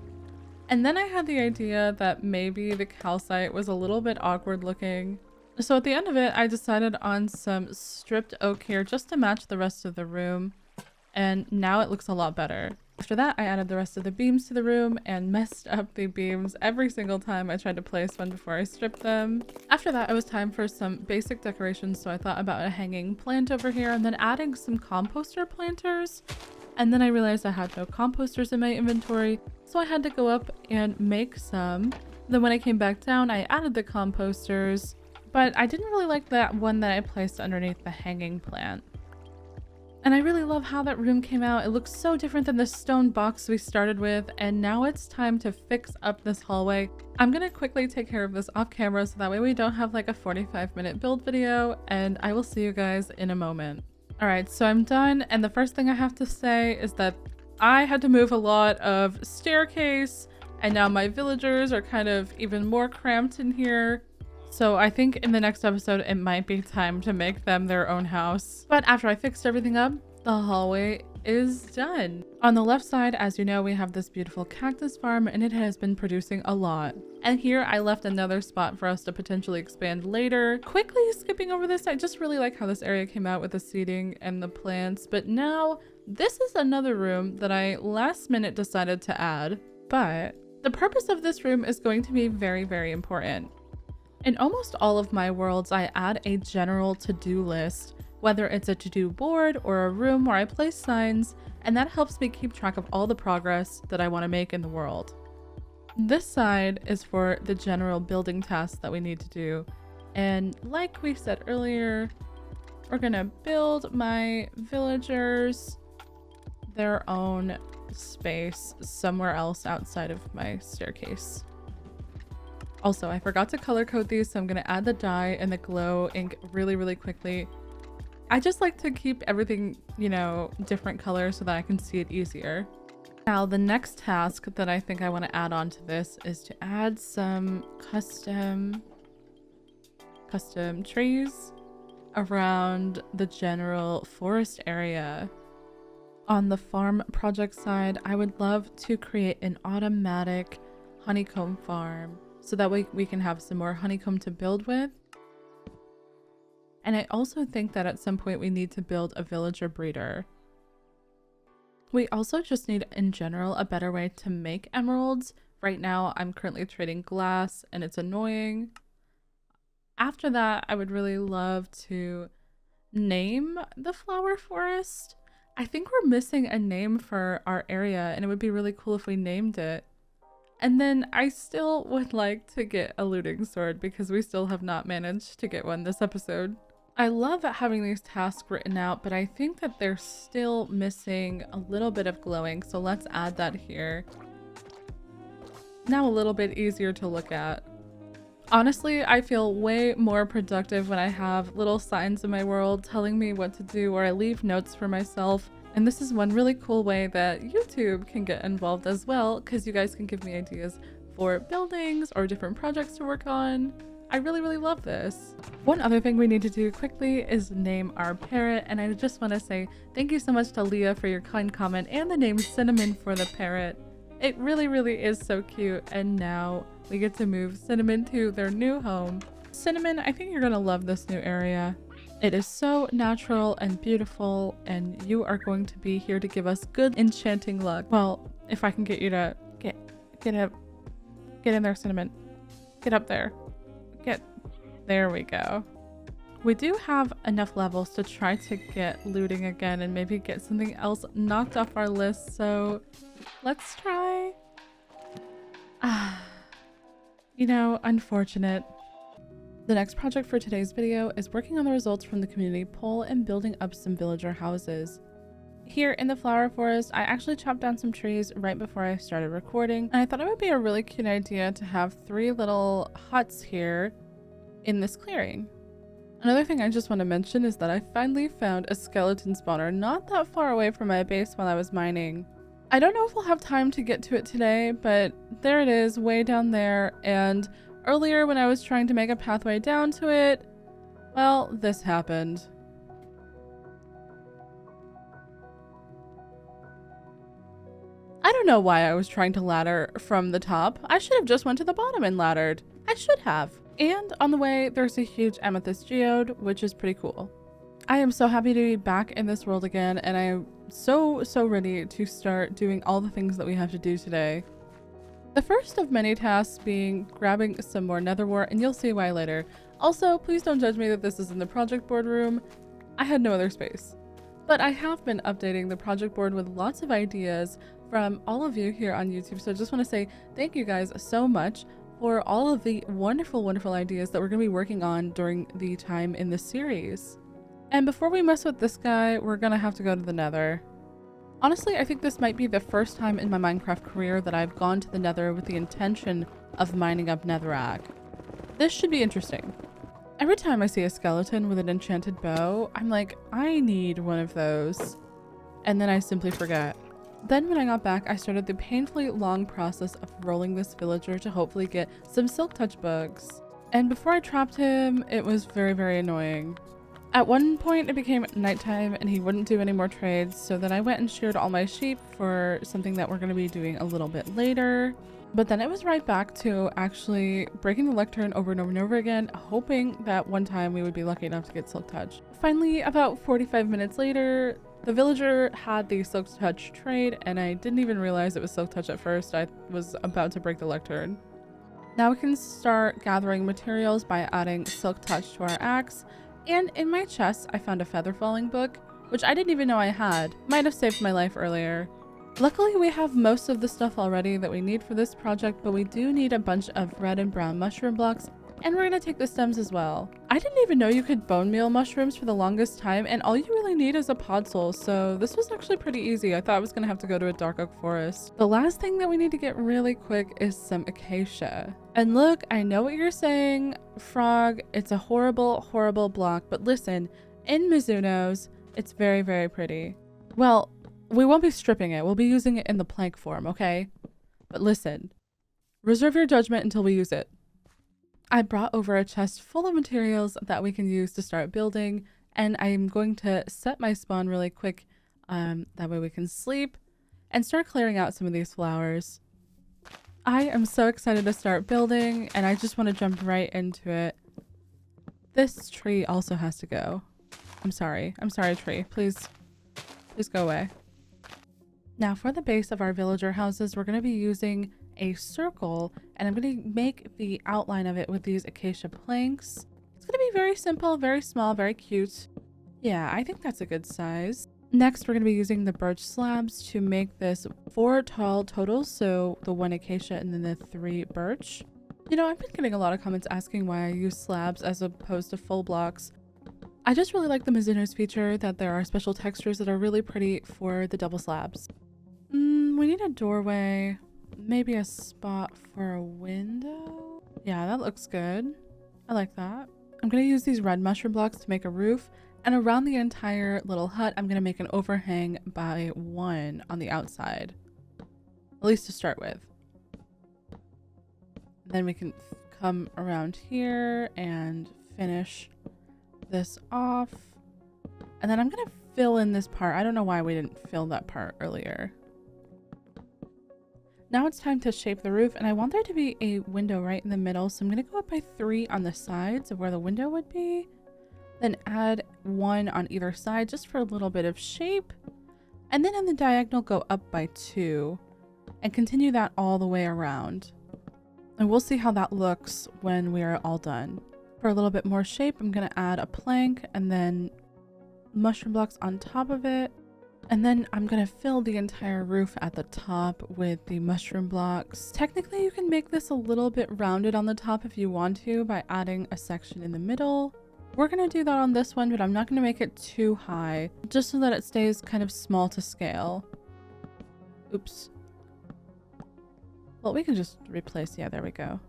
Speaker 1: And then I had the idea that maybe the calcite was a little bit awkward looking. So at the end of it, I decided on some stripped oak here just to match the rest of the room. And now it looks a lot better. After that, I added the rest of the beams to the room and messed up the beams every single time I tried to place one before I stripped them. After that, it was time for some basic decorations, so I thought about a hanging plant over here and then adding some composter planters. And then I realized I had no composters in my inventory, so I had to go up and make some. Then when I came back down, I added the composters, but I didn't really like that one that I placed underneath the hanging plant. And I really love how that room came out. It looks so different than the stone box we started with, and now it's time to fix up this hallway. I'm gonna quickly take care of this off camera so that way we don't have like a 45-minute build video, and I will see you guys in a moment. Alright, so I'm done, and the first thing I have to say is that I had to move a lot of staircase, and now my villagers are kind of even more cramped in here. So I think in the next episode, it might be time to make them their own house. But after I fixed everything up, the hallway is done. On the left side, as you know, we have this beautiful cactus farm, and it has been producing a lot. And here I left another spot for us to potentially expand later. Quickly skipping over this, I just really like how this area came out with the seating and the plants. But now this is another room that I last minute decided to add. But the purpose of this room is going to be very, very important. In almost all of my worlds, I add a general to-do list, whether it's a to-do board or a room where I place signs, and that helps me keep track of all the progress that I want to make in the world. This side is for the general building tasks that we need to do, and like we said earlier, we're gonna build my villagers their own space somewhere else outside of my staircase. Also, I forgot to color code these, so I'm going to add the dye and the glow ink really, really quickly. I just like to keep everything, you know, different colors so that I can see it easier. Now, the next task that I think I want to add on to this is to add some custom trees around the general forest area. On the farm project side, I would love to create an automatic honeycomb farm, so that way we can have some more honeycomb to build with. And I also think that at some point we need to build a villager breeder. We also just need, in general, a better way to make emeralds. Right now, I'm currently trading glass and it's annoying. After that, I would really love to name the flower forest. I think we're missing a name for our area, and it would be really cool if we named it. And then I still would like to get a looting sword because we still have not managed to get one this episode. I love having these tasks written out, but I think that they're still missing a little bit of glowing, so let's add that here. Now a little bit easier to look at. Honestly, I feel way more productive when I have little signs in my world telling me what to do, or I leave notes for myself. And this is one really cool way that YouTube can get involved as well, because you guys can give me ideas for buildings or different projects to work on. I really, really love this. One other thing we need to do quickly is name our parrot, and I just want to say thank you so much to Leah for your kind comment and the name Cinnamon for the parrot. It really, really is so cute, and now we get to move Cinnamon to their new home. Cinnamon, I think you're gonna love this new area. It is so natural and beautiful, and you are going to be here to give us good enchanting luck. Well, if I can get you to get in there, Cinnamon. Get up there. There we go. We do have enough levels to try to get looting again and maybe get something else knocked off our list, so let's try. You know, unfortunate. The next project for today's video is working on the results from the community poll and building up some villager houses. Here in the flower forest, I actually chopped down some trees right before I started recording, and I thought it would be a really cute idea to have 3 little huts here in this clearing. Another thing I just want to mention is that I finally found a skeleton spawner not that far away from my base while I was mining. I don't know if we'll have time to get to it today, but there it is way down there, and earlier when I was trying to make a pathway down to it, well, this happened. I don't know why I was trying to ladder from the top. I should have just went to the bottom and laddered. I should have. And on the way, there's a huge amethyst geode, which is pretty cool. I am so happy to be back in this world again, and I am so ready to start doing all the things that we have to do today. The first of many tasks being grabbing some more nether wart, and you'll see why later. Also, please don't judge me that this is in the project board room. I had no other space. But I have been updating the project board with lots of ideas from all of you here on YouTube, so I just want to say thank you guys so much for all of the wonderful ideas that we're going to be working on during the time in this series. And before we mess with this guy, we're going to have to go to the nether. Honestly, I think this might be the first time in my Minecraft career that I've gone to the nether with the intention of mining up netherrack. This should be interesting. Every time I see a skeleton with an enchanted bow, I'm like, I need one of those. And then I simply forget. Then when I got back, I started the painfully long process of rolling this villager to hopefully get some silk touch bugs. And before I trapped him, it was very annoying. At one point it became nighttime and he wouldn't do any more trades, so then I went and sheared all my sheep for something that we're going to be doing a little bit later. But then it was right back to actually breaking the lectern over and over again, hoping that one time we would be lucky enough to get silk touch. Finally, about 45 minutes later, the villager had the silk touch trade, and I didn't even realize it was silk touch at first. I was about to break the lectern. Now we can start gathering materials by adding silk touch to our axe. And in my chest, I found a feather falling book, which I didn't even know I had. Might have saved my life earlier. Luckily, we have most of the stuff already that we need for this project, but we do need a bunch of red and brown mushroom blocks, and we're gonna take the stems as well. I didn't even know you could bone meal mushrooms for the longest time, and all you really need is a pod soul, so this was actually pretty easy. I thought I was gonna have to go to a dark oak forest. The last thing that we need to get really quick is some acacia. And look, I know what you're saying, Frog, it's a horrible block, but listen, in Mizuno's, it's very pretty. Well, we won't be stripping it, we'll be using it in the plank form, okay? But listen, reserve your judgment until we use it. I brought over a chest full of materials that we can use to start building, and I'm going to set my spawn really quick, that way we can sleep and start clearing out some of these flowers. I am so excited to start building, and I just want to jump right into it. This tree also has to go. I'm sorry tree, please go away. Now for the base of our villager houses, we're going to be using a circle, and I'm going to make the outline of it with these acacia planks. It's going to be very simple, very small, very cute. Yeah, I think that's a good size. Next, we're going to be using the birch slabs to make this 4 tall total, so the 1 acacia and then the 3 birch. You know, I've been getting a lot of comments asking why I use slabs as opposed to full blocks. I just really like the Mizuno's feature that there are special textures that are really pretty for the double slabs. We need a doorway. Maybe a spot for a window? Yeah, that looks good. I like that. I'm going to use these red mushroom blocks to make a roof, and around the entire little hut, I'm going to make an overhang by 1 on the outside. At least to start with. Then we can come around here and finish this off. And then I'm gonna fill in this part. I don't know why we didn't fill that part earlier. Now it's time to shape the roof, and I want there to be a window right in the middle. So I'm gonna go up by 3 on the sides of where the window would be. Then add 1 on either side just for a little bit of shape. And then on the diagonal, go up by 2 and continue that all the way around. And we'll see how that looks when we are all done. For a little bit more shape, I'm gonna add a plank and then mushroom blocks on top of it. And then I'm gonna fill the entire roof at the top with the mushroom blocks. Technically, you can make this a little bit rounded on the top if you want to by adding a section in the middle. We're gonna do that on this one, but I'm not gonna make it too high, just so that it stays kind of small to scale. Oops. Well, we can just replace, yeah, there we go.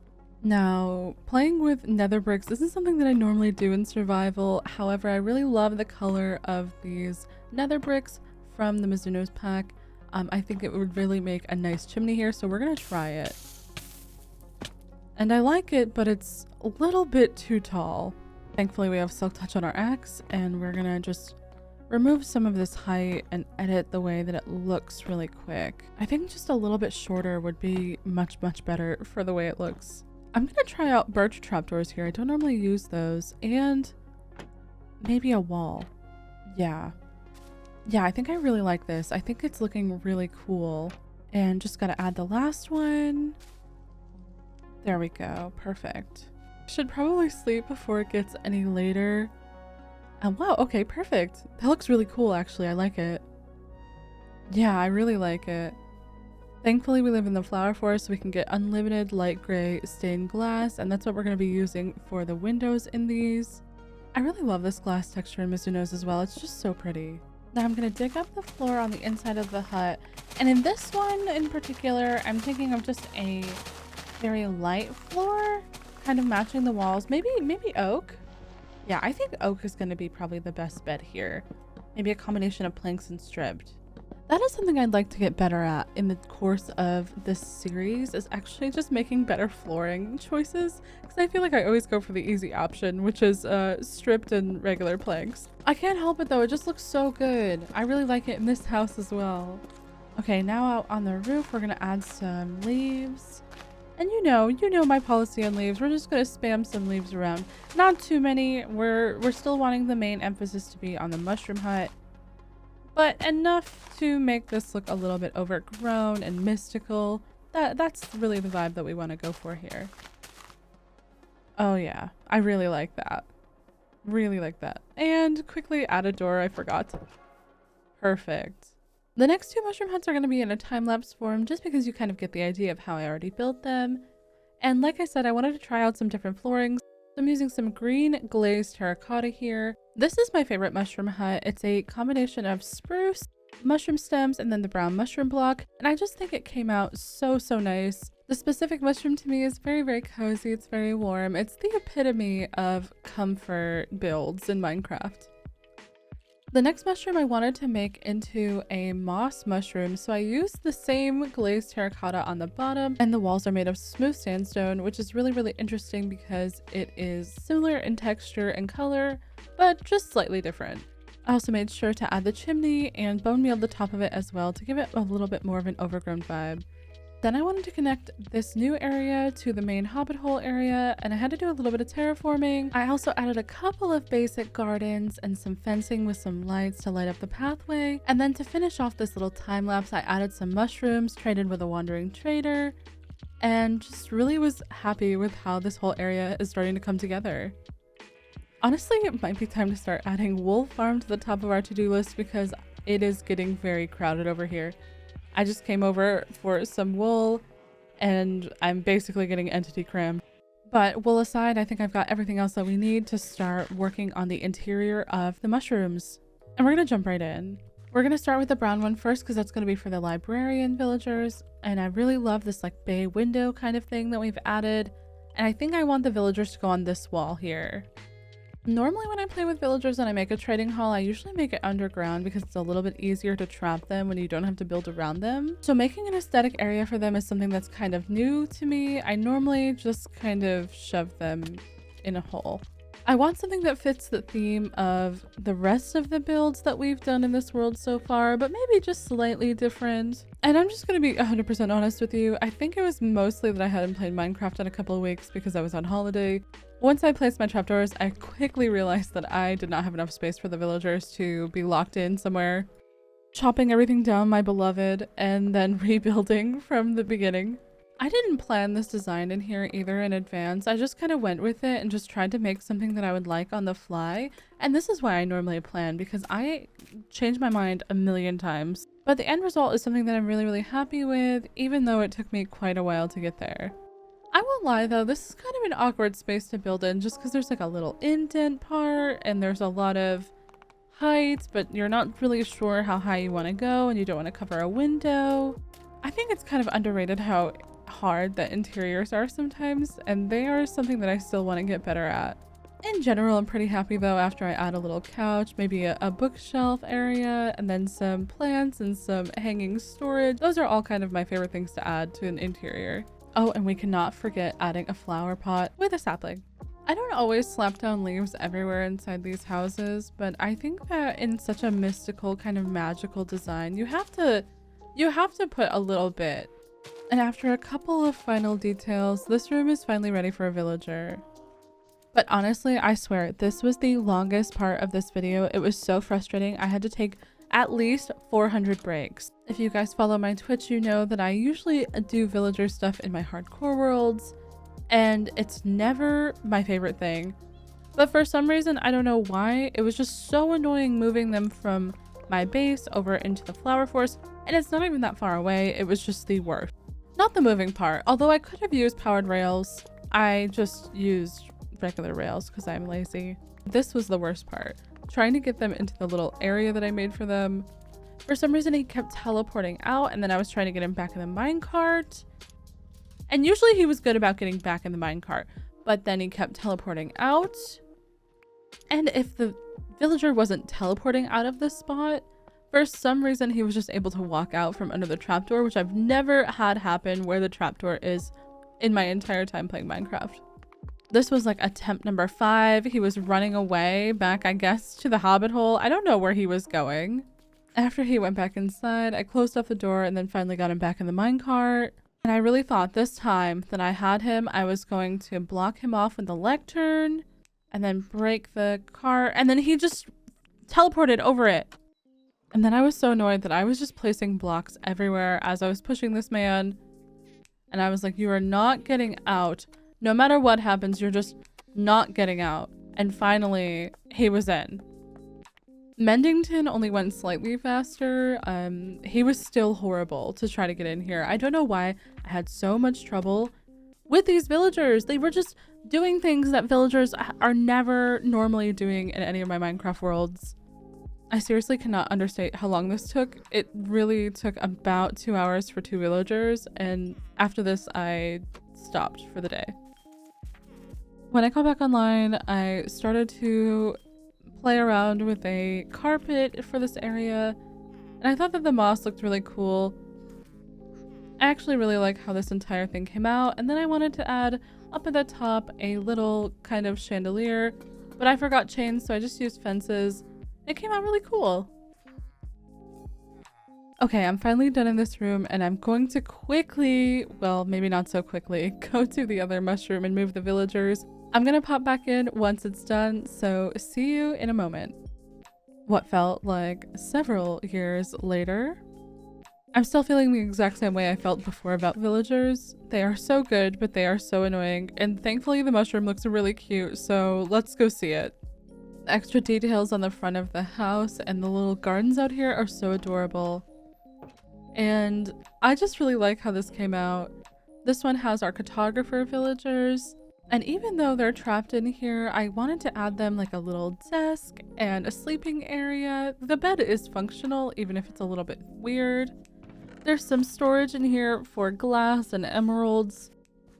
Speaker 1: Now, playing with nether bricks isn't something that I normally do in survival. However, I really love the color of these nether bricks from the Mizuno's pack. I think it would really make a nice chimney here, so we're gonna try it. And I like it, but it's a little bit too tall. Thankfully, we have silk touch on our axe, and we're gonna just remove some of this height and edit the way that it looks really quick. I think just a little bit shorter would be much, much better for the way it looks. I'm gonna try out birch trapdoors here. I don't normally use those, and maybe a wall. Yeah, I think I really like this. I think it's looking really cool. And just gotta add the last one. There we go, perfect. Should probably sleep before it gets any later. And wow, okay, perfect. That looks really cool, actually. I like it. Yeah, I really like it. Thankfully, we live in the flower forest, so we can get unlimited light gray stained glass, and that's what we're going to be using for the windows in these. I really love this glass texture in Mizuno's as well. It's just so pretty. Now I'm going to dig up the floor on the inside of the hut, and in this one in particular, I'm thinking of just a very light floor, kind of matching the walls. Maybe oak. Yeah, I think oak is going to be probably the best bed here. Maybe a combination of planks and stripped. That is something I'd like to get better at in the course of this series, is actually just making better flooring choices, because I feel like I always go for the easy option, which is stripped and regular planks. I can't help it though, it just looks so good. I really like it in this house as well. Okay, now out on the roof, we're gonna add some leaves. And you know my policy on leaves. We're just gonna spam some leaves around. Not too many. We're still wanting the main emphasis to be on the mushroom hut, but enough to make this look a little bit overgrown and mystical. That's really the vibe that we want to go for here. Oh yeah, I really like that. Really like that. And quickly add a door. I forgot. Perfect. The next 2 mushroom huts are going to be in a time-lapse form, just because you kind of get the idea of how I already built them. And like I said, I wanted to try out some different floorings. So I'm using some green glazed terracotta here. This is my favorite mushroom hut. It's a combination of spruce, mushroom stems, and then the brown mushroom block. And I just think it came out so nice. The specific mushroom to me is very, very cozy. It's very warm. It's the epitome of comfort builds in Minecraft. The next mushroom I wanted to make into a moss mushroom, so I used the same glazed terracotta on the bottom, and the walls are made of smooth sandstone, which is really, really interesting because it is similar in texture and color, but just slightly different. I also made sure to add the chimney and bone meal the top of it as well to give it a little bit more of an overgrown vibe. Then I wanted to connect this new area to the main hobbit hole area, and I had to do a little bit of terraforming. I also added a couple of basic gardens and some fencing with some lights to light up the pathway. And then to finish off this little time lapse, I added some mushrooms, traded with a wandering trader, and just really was happy with how this whole area is starting to come together. Honestly, it might be time to start adding wool farm to the top of our to-do list because it is getting very crowded over here. I just came over for some wool and I'm basically getting entity crammed. But wool aside, I think I've got everything else that we need to start working on the interior of the mushrooms. And we're gonna jump right in. We're gonna start with the brown one first because that's gonna be for the librarian villagers. And I really love this like bay window kind of thing that we've added. And I think I want the villagers to go on this wall here. Normally when I play with villagers and I make a trading hall, I usually make it underground because it's a little bit easier to trap them when you don't have to build around them. So making an aesthetic area for them is something that's kind of new to me. I normally just kind of shove them in a hole. I want something that fits the theme of the rest of the builds that we've done in this world so far, but maybe just slightly different. And I'm just going to be 100% honest with you. I think it was mostly that I hadn't played Minecraft in a couple of weeks because I was on holiday. Once I placed my trapdoors, I quickly realized that I did not have enough space for the villagers to be locked in somewhere. Chopping everything down, my beloved, and then rebuilding from the beginning. I didn't plan this design in here either in advance. I just kind of went with it and just tried to make something that I would like on the fly. And this is why I normally plan, because I change my mind a million times. But the end result is something that I'm really, really happy with, even though it took me quite a while to get there. I won't lie though, this is kind of an awkward space to build in just because there's like a little indent part and there's a lot of height, but you're not really sure how high you want to go and you don't want to cover a window. I think it's kind of underrated how hard the interiors are sometimes, and they are something that I still want to get better at. In general, I'm pretty happy though after I add a little couch, maybe a bookshelf area, and then some plants and some hanging storage. Those are all kind of my favorite things to add to an interior. Oh, and we cannot forget adding a flower pot with a sapling. I don't always slap down leaves everywhere inside these houses, but I think that in such a mystical kind of magical design, you have to put a little bit. And after a couple of final details, this room is finally ready for a villager. But honestly, I swear, this was the longest part of this video. It was so frustrating. I had to take at least 400 breaks. If you guys follow my Twitch, you know that I usually do villager stuff in my hardcore worlds, and it's never my favorite thing. But for some reason, I don't know why, it was just so annoying moving them from my base over into the flower forest, and it's not even that far away. It was just the worst. Not the moving part, although I could have used powered rails. I just used regular rails because I'm lazy. This was the worst part. Trying to get them into the little area that I made for them. For some reason, he kept teleporting out, and then I was trying to get him back in the minecart. And usually he was good about getting back in the minecart, but then he kept teleporting out. And if the villager wasn't teleporting out of this spot, for some reason he was just able to walk out from under the trapdoor, which I've never had happen where the trapdoor is in my entire time playing Minecraft. This was like attempt number 5. He was running away back, I guess, to the hobbit hole. I don't know where he was going. After he went back inside, I closed off the door and then finally got him back in the minecart. And I really thought this time that I had him, I was going to block him off with the lectern and then break the cart, and then he just teleported over it. And then I was so annoyed that I was just placing blocks everywhere as I was pushing this man. And I was like, you are not getting out. No matter what happens, you're just not getting out. And finally, he was in. Mendington only went slightly faster. He was still horrible to try to get in here. I don't know why I had so much trouble with these villagers. They were just doing things that villagers are never normally doing in any of my Minecraft worlds. I seriously cannot understate how long this took. It really took about 2 hours for 2 villagers, and after this I stopped for the day. When I got back online, I started to play around with a carpet for this area, and I thought that the moss looked really cool. I actually really like how this entire thing came out, and then I wanted to add up at the top a little kind of chandelier, but I forgot chains, so I just used fences. It came out really cool. Okay, I'm finally done in this room, and I'm going to quickly, well, maybe not so quickly, go to the other mushroom and move the villagers. I'm gonna pop back in once it's done, so see you in a moment. What felt like several years later. I'm still feeling the exact same way I felt before about villagers. They are so good, but they are so annoying, and thankfully the mushroom looks really cute, so let's go see it. The extra details on the front of the house and the little gardens out here are so adorable. And I just really like how this came out. This one has our cottagecore villagers, and even though they're trapped in here, I wanted to add them like a little desk and a sleeping area. The bed is functional, even if it's a little bit weird. There's some storage in here for glass and emeralds.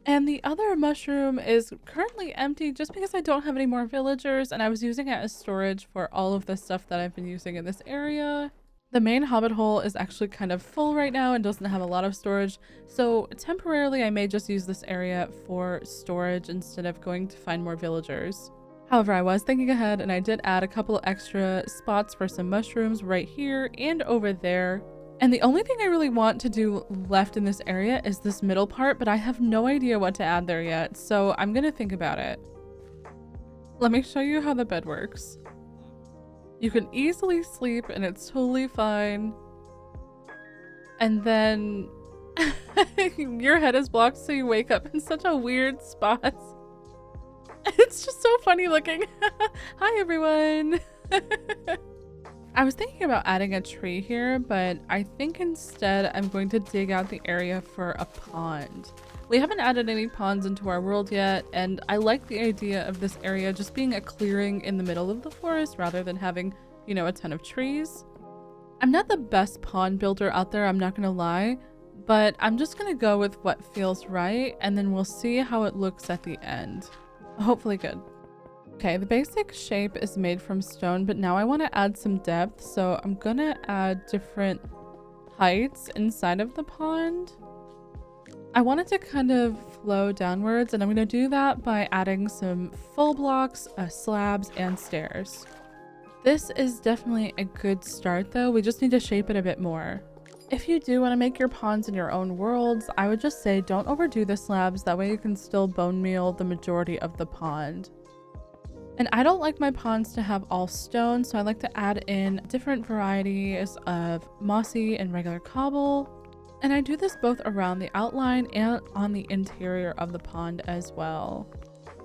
Speaker 1: And the other mushroom is currently empty just because I don't have any more villagers, and I was using it as storage for all of the stuff that I've been using in this area. The main hobbit hole is actually kind of full right now and doesn't have a lot of storage, so temporarily I may just use this area for storage instead of going to find more villagers. However, I was thinking ahead and I did add a couple extra spots for some mushrooms right here and over there. And the only thing I really want to do left in this area is this middle part, but I have no idea what to add there yet, so I'm gonna think about it. Let me show you how the bed works. You can easily sleep and it's totally fine. And then your head is blocked so you wake up in such a weird spot. It's just so funny looking. Hi everyone. I was thinking about adding a tree here, but I think instead I'm going to dig out the area for a pond. We haven't added any ponds into our world yet, and I like the idea of this area just being a clearing in the middle of the forest rather than having, you know, a ton of trees. I'm not the best pond builder out there, I'm not gonna lie, but I'm just gonna go with what feels right, and then we'll see how it looks at the end. Hopefully good. Okay, the basic shape is made from stone, but now I want to add some depth, so I'm gonna add different heights inside of the pond. I want it to kind of flow downwards, and I'm gonna do that by adding some full blocks, slabs, and stairs. This is definitely a good start though, we just need to shape it a bit more. If you do want to make your ponds in your own worlds, I would just say don't overdo the slabs, that way you can still bone meal the majority of the pond. And I don't like my ponds to have all stone, so I like to add in different varieties of mossy and regular cobble. And I do this both around the outline and on the interior of the pond as well.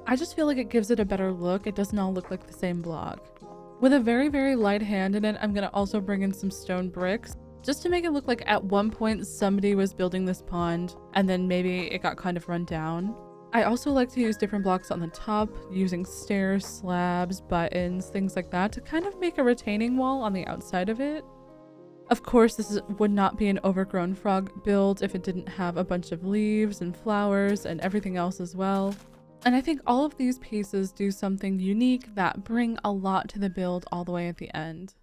Speaker 1: I just feel like it gives it a better look. It doesn't all look like the same block. With a very, very light hand in it, I'm going to also bring in some stone bricks just to make it look like at one point somebody was building this pond and then maybe it got kind of run down. I also like to use different blocks on the top, using stairs, slabs, buttons, things like that to kind of make a retaining wall on the outside of it. Of course, this would not be an overgrown frog build if it didn't have a bunch of leaves and flowers and everything else as well. And I think all of these pieces do something unique that bring a lot to the build all the way at the end.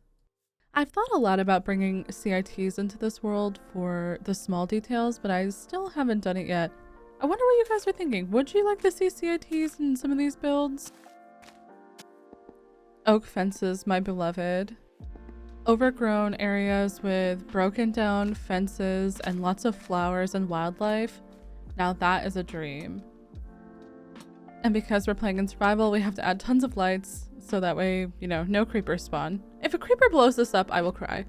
Speaker 1: I've thought a lot about bringing CITs into this world for the small details, but I still haven't done it yet. I wonder what you guys are thinking. Would you like to see CITs in some of these builds? Oak fences, my beloved. Overgrown areas with broken down fences and lots of flowers and wildlife. Now that is a dream. And because we're playing in survival, we have to add tons of lights so that way, you know, no creepers spawn. If a creeper blows this up, I will cry.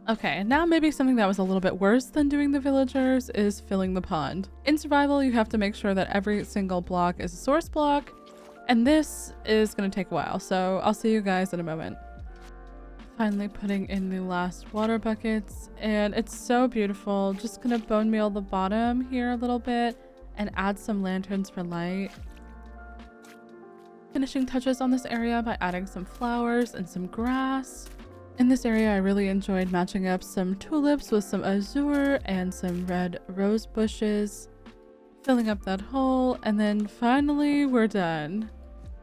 Speaker 1: Okay, now maybe something that was a little bit worse than doing the villagers is filling the pond. In survival, you have to make sure that every single block is a source block, and this is going to take a while, so I'll see you guys in a moment. Finally putting in the last water buckets, and it's so beautiful. Just gonna bone meal the bottom here a little bit and add some lanterns for light. Finishing touches on this area by adding some flowers and some grass. In this area, I really enjoyed matching up some tulips with some azure and some red rose bushes, filling up that hole, and then finally we're done.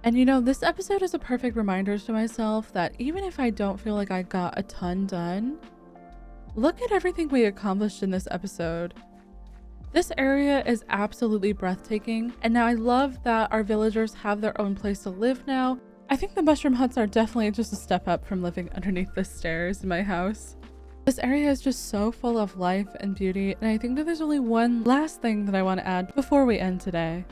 Speaker 1: And you know, this episode is a perfect reminder to myself that even if I don't feel like I got a ton done, look at everything we accomplished in this episode. This area is absolutely breathtaking, and now I love that our villagers have their own place to live now. I think the mushroom huts are definitely just a step up from living underneath the stairs in my house. This area is just so full of life and beauty, and I think that there's only one last thing that I want to add before we end today.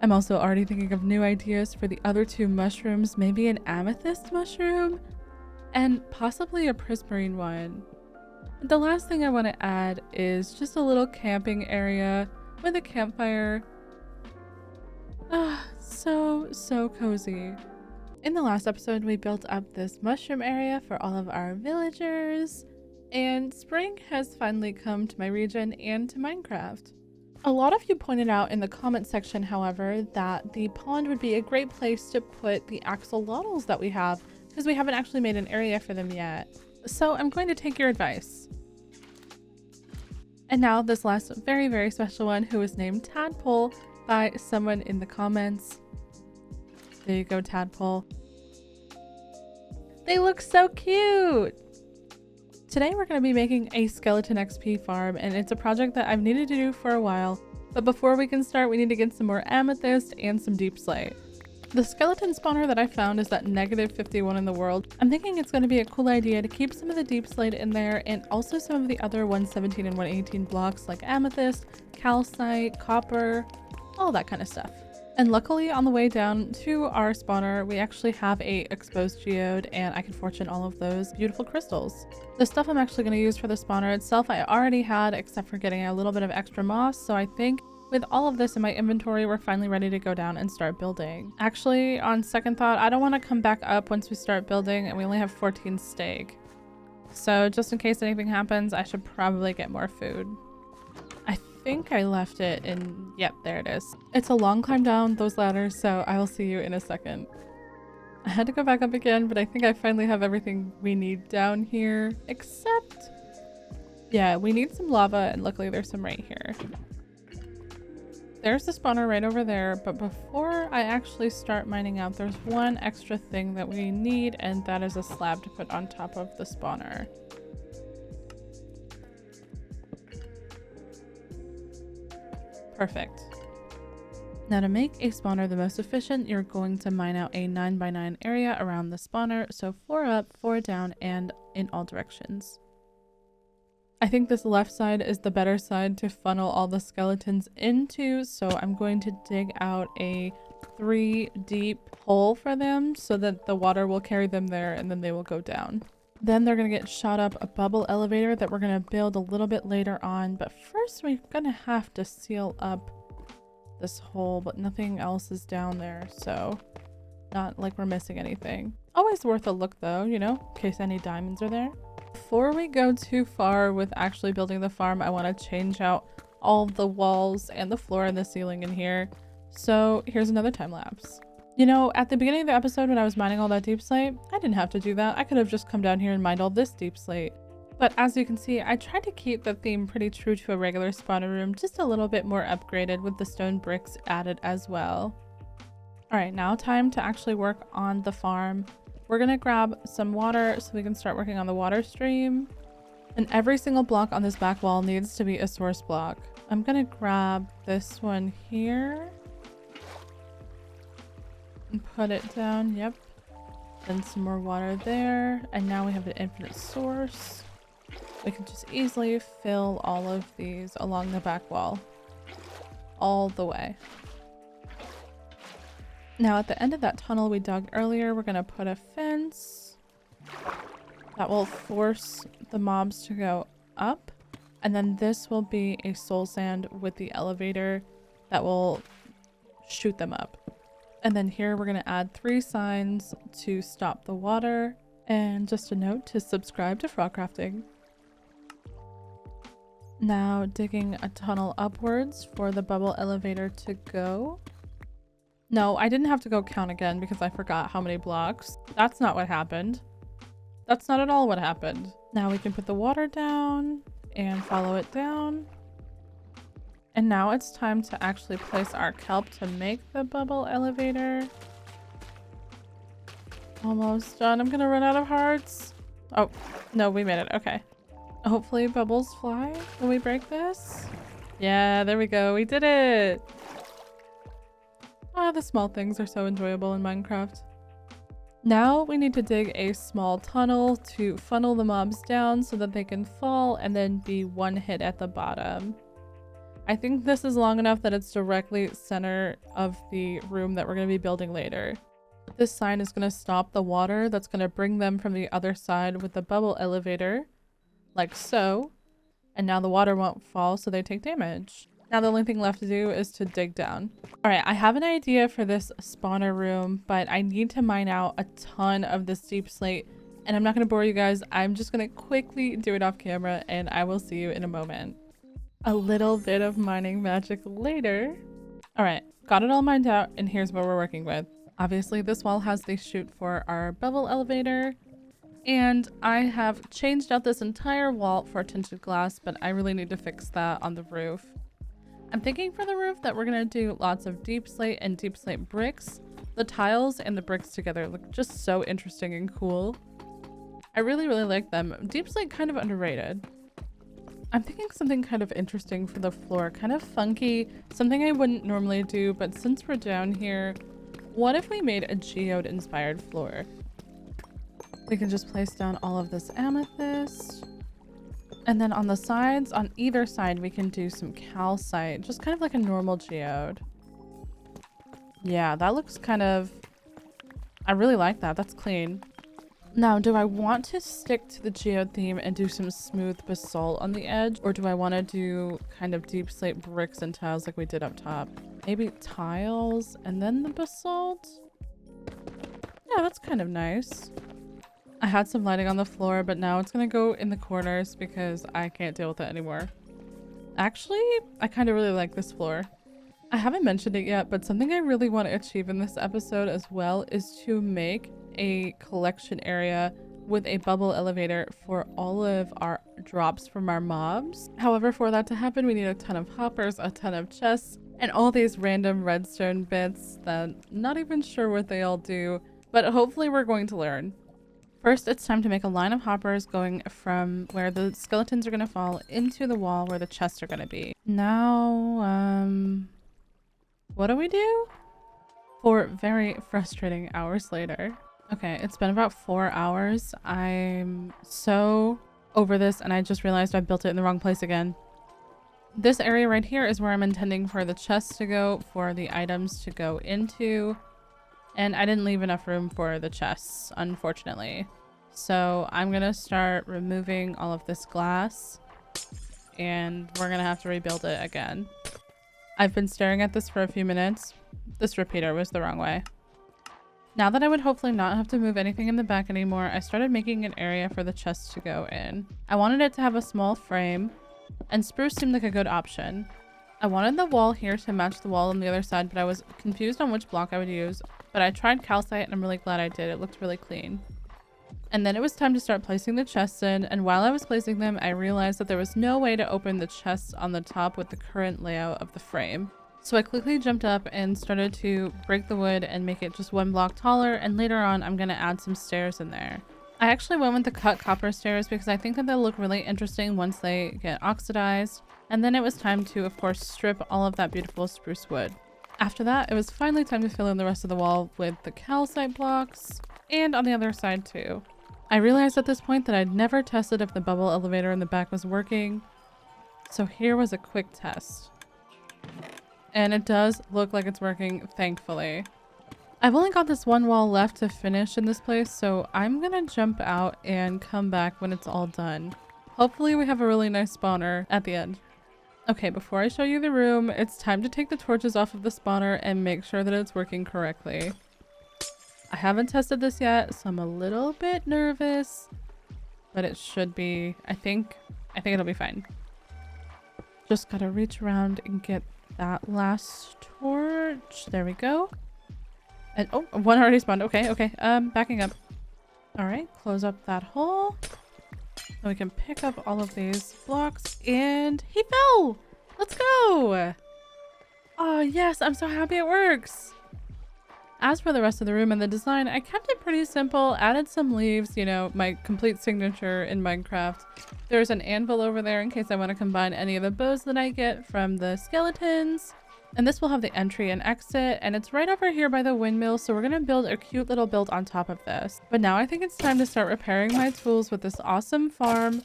Speaker 1: I'm also already thinking of new ideas for the other two mushrooms, maybe an amethyst mushroom, and possibly a prismarine one. And the last thing I want to add is just a little camping area with a campfire. Ah, so cozy. In the last episode, we built up this mushroom area for all of our villagers, and spring has finally come to my region and to Minecraft. A lot of you pointed out in the comment section, however, that the pond would be a great place to put the axolotls that we have, because we haven't actually made an area for them yet. So I'm going to take your advice. And now this last very, very special one, who was named Tadpole by someone in the comments. There you go, Tadpole. They look so cute! Today we're going to be making a skeleton XP farm, and it's a project that I've needed to do for a while. But before we can start, we need to get some more amethyst and some deep slate. The skeleton spawner that I found is at -51 in the world. I'm thinking it's going to be a cool idea to keep some of the deep slate in there and also some of the other 117 and 118 blocks like amethyst, calcite, copper, all that kind of stuff. And luckily on the way down to our spawner, we actually have a exposed geode and I can fortune all of those beautiful crystals. The stuff I'm actually going to use for the spawner itself I already had, except for getting a little bit of extra moss, so I think with all of this in my inventory, we're finally ready to go down and start building. Actually, on second thought, I don't want to come back up once we start building and we only have 14 steak. So just in case anything happens, I should probably get more food. I think I left it in, yep, there it is. It's a long climb down those ladders, so I will see you in a second. I had to go back up again, but I think I finally have everything we need down here, except, yeah, we need some lava and luckily there's some right here. There's the spawner right over there, but before I actually start mining out, there's one extra thing that we need, and that is a slab to put on top of the spawner. Perfect. Now to make a spawner the most efficient, you're going to mine out a 9x9 area around the spawner, so 4 up, 4 down, and in all directions. I think this left side is the better side to funnel all the skeletons into, so I'm going to dig out a 3 deep hole for them so that the water will carry them there and then they will go down. Then they're going to get shot up a bubble elevator that we're going to build a little bit later on, but first we're going to have to seal up this hole, but nothing else is down there, so not like we're missing anything. Always worth a look though, you know, in case any diamonds are there. Before we go too far with actually building the farm, I want to change out all of the walls and the floor and the ceiling in here. So here's another time lapse. You know, at the beginning of the episode when I was mining all that deep slate, I didn't have to do that. I could have just come down here and mined all this deep slate. But as you can see, I tried to keep the theme pretty true to a regular spawner room, just a little bit more upgraded with the stone bricks added as well. Alright, now time to actually work on the farm. We're gonna grab some water so we can start working on the water stream. And every single block on this back wall needs to be a source block. I'm gonna grab this one here and put it down, yep. Then some more water there, and now we have an infinite source. We can just easily fill all of these along the back wall, all the way. Now at the end of that tunnel we dug earlier, we're gonna put a fence that will force the mobs to go up, and then this will be a soul sand with the elevator that will shoot them up. And then here we're gonna add 3 signs to stop the water, and just a note to subscribe to frogcrafting. Now digging a tunnel upwards for the bubble elevator to go. No, I didn't have to go count again because I forgot how many blocks. That's not what happened. That's not at all what happened. Now we can put the water down and follow it down. And now it's time to actually place our kelp to make the bubble elevator. Almost done. I'm gonna run out of hearts. Oh, no, we made it. Okay. Hopefully bubbles fly when we break this. Yeah, there we go. We did it. Ah, the small things are so enjoyable in Minecraft. Now we need to dig a small tunnel to funnel the mobs down so that they can fall and then be one hit at the bottom. I think this is long enough that it's directly center of the room that we're going to be building later. This sign is going to stop the water that's going to bring them from the other side with the bubble elevator, like so. And now the water won't fall so they take damage. Now the only thing left to do is to dig down. Alright, I have an idea for this spawner room, but I need to mine out a ton of this deep slate. And I'm not going to bore you guys. I'm just going to quickly do it off camera and I will see you in a moment. A little bit of mining magic later. Alright, got it all mined out and here's what we're working with. Obviously this wall has the chute for our bubble elevator. And I have changed out this entire wall for tinted glass, but I really need to fix that on the roof. I'm thinking for the roof that we're gonna do lots of deep slate and deep slate bricks. The tiles and the bricks together look just so interesting and cool. I really like them. Deep slate kind of underrated. I'm thinking something kind of interesting for the floor, kind of funky, something I wouldn't normally do, but since we're down here, what if we made a geode inspired floor? We can just place down all of this amethyst. And then on the sides, on either side, we can do some calcite, just kind of like a normal geode. Yeah, that looks kind of... I really like that. That's clean. Now, do I want to stick to the geode theme and do some smooth basalt on the edge? Or do I want to do kind of deep slate bricks and tiles like we did up top? Maybe tiles and then the basalt? Yeah, that's kind of nice. I had some lighting on the floor, but now it's going to go in the corners because I can't deal with it anymore. Actually, I kind of really like this floor. I haven't mentioned it yet, but something I really want to achieve in this episode as well is to make a collection area with a bubble elevator for all of our drops from our mobs. However, for that to happen, we need a ton of hoppers, a ton of chests, and all these random redstone bits that I'm not even sure what they all do, but hopefully we're going to learn. First, it's time to make a line of hoppers going from where the skeletons are going to fall into the wall where the chests are going to be. Now, what do we do? 4 very frustrating hours later. Okay, it's been about 4 hours. I'm so over this, and I just realized I built it in the wrong place again. This area right here is where I'm intending for the chests to go, for the items to go into. And I didn't leave enough room for the chests, unfortunately. So I'm gonna start removing all of this glass, and we're gonna have to rebuild it again. I've been staring at this for a few minutes. This repeater was the wrong way. Now that I would hopefully not have to move anything in the back anymore, I started making an area for the chests to go in. I wanted it to have a small frame, and spruce seemed like a good option. I wanted the wall here to match the wall on the other side, but I was confused on which block I would use. But I tried calcite, and I'm really glad I did. It looked really clean. And then it was time to start placing the chests in, and while I was placing them, I realized that there was no way to open the chests on the top with the current layout of the frame. So I quickly jumped up and started to break the wood and make it just 1 block taller, and later on I'm going to add some stairs in there. I actually went with the cut copper stairs because I think that they'll look really interesting once they get oxidized. And then it was time to, of course, strip all of that beautiful spruce wood. After that, it was finally time to fill in the rest of the wall with the calcite blocks, and on the other side too. I realized at this point that I'd never tested if the bubble elevator in the back was working, so here was a quick test. And it does look like it's working, thankfully. I've only got this 1 wall left to finish in this place, so I'm gonna jump out and come back when it's all done. Hopefully we have a really nice spawner at the end. Okay, before I show you the room, it's time to take the torches off of the spawner and make sure that it's working correctly. I haven't tested this yet, so I'm a little bit nervous, but it should be, I think it'll be fine. Just gotta reach around and get that last torch. There we go. And oh, 1 already spawned. Okay. Backing up. All right, close up that hole. Then we can pick up all of these blocks, and he fell. Let's go. Oh yes, I'm so happy it works. As for the rest of the room and the design, I kept it pretty simple, added some leaves, you know, my complete signature in Minecraft. There's an anvil over there in case I want to combine any of the bows that I get from the skeletons. And this will have the entry and exit, and it's right over here by the windmill, so we're going to build a cute little build on top of this. But now I think it's time to start repairing my tools with this awesome farm.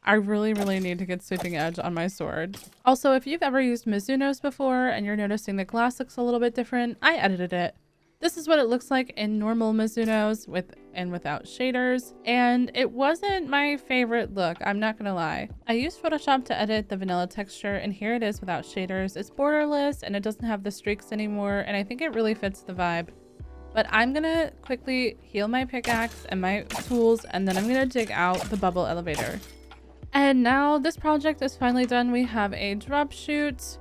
Speaker 1: I really need to get Sweeping Edge on my sword. Also, if you've ever used Mizuno's before and you're noticing the glass looks a little bit different, I edited it. This is what it looks like in normal Mizuno's with and without shaders, and it wasn't my favorite look, I'm not gonna lie. I used Photoshop to edit the vanilla texture, and here it is without shaders. It's borderless and it doesn't have the streaks anymore, and I think it really fits the vibe. But I'm gonna quickly heal my pickaxe and my tools, and then I'm gonna dig out the bubble elevator. And now this project is finally done. We have a drop chute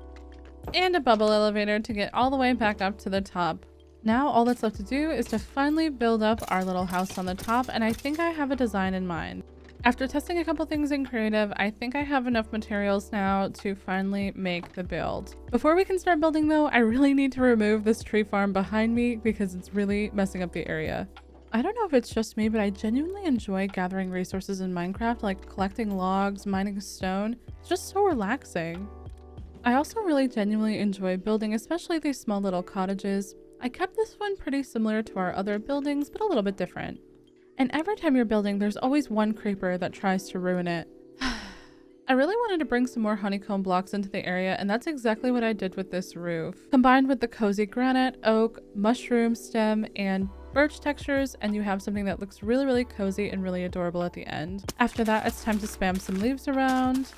Speaker 1: and a bubble elevator to get all the way back up to the top. Now all that's left to do is to finally build up our little house on the top, and I think I have a design in mind. After testing a couple things in creative, I think I have enough materials now to finally make the build. Before we can start building though, I really need to remove this tree farm behind me because it's really messing up the area. I don't know if it's just me, but I genuinely enjoy gathering resources in Minecraft, like collecting logs, mining stone. It's just so relaxing. I also really genuinely enjoy building, especially these small little cottages. I kept this one pretty similar to our other buildings, but a little bit different. And every time you're building, there's always one creeper that tries to ruin it. I really wanted to bring some more honeycomb blocks into the area, and that's exactly what I did with this roof. Combined with the cozy granite, oak, mushroom stem, and birch textures, and you have something that looks really, really cozy and really adorable at the end. After that, it's time to spam some leaves around.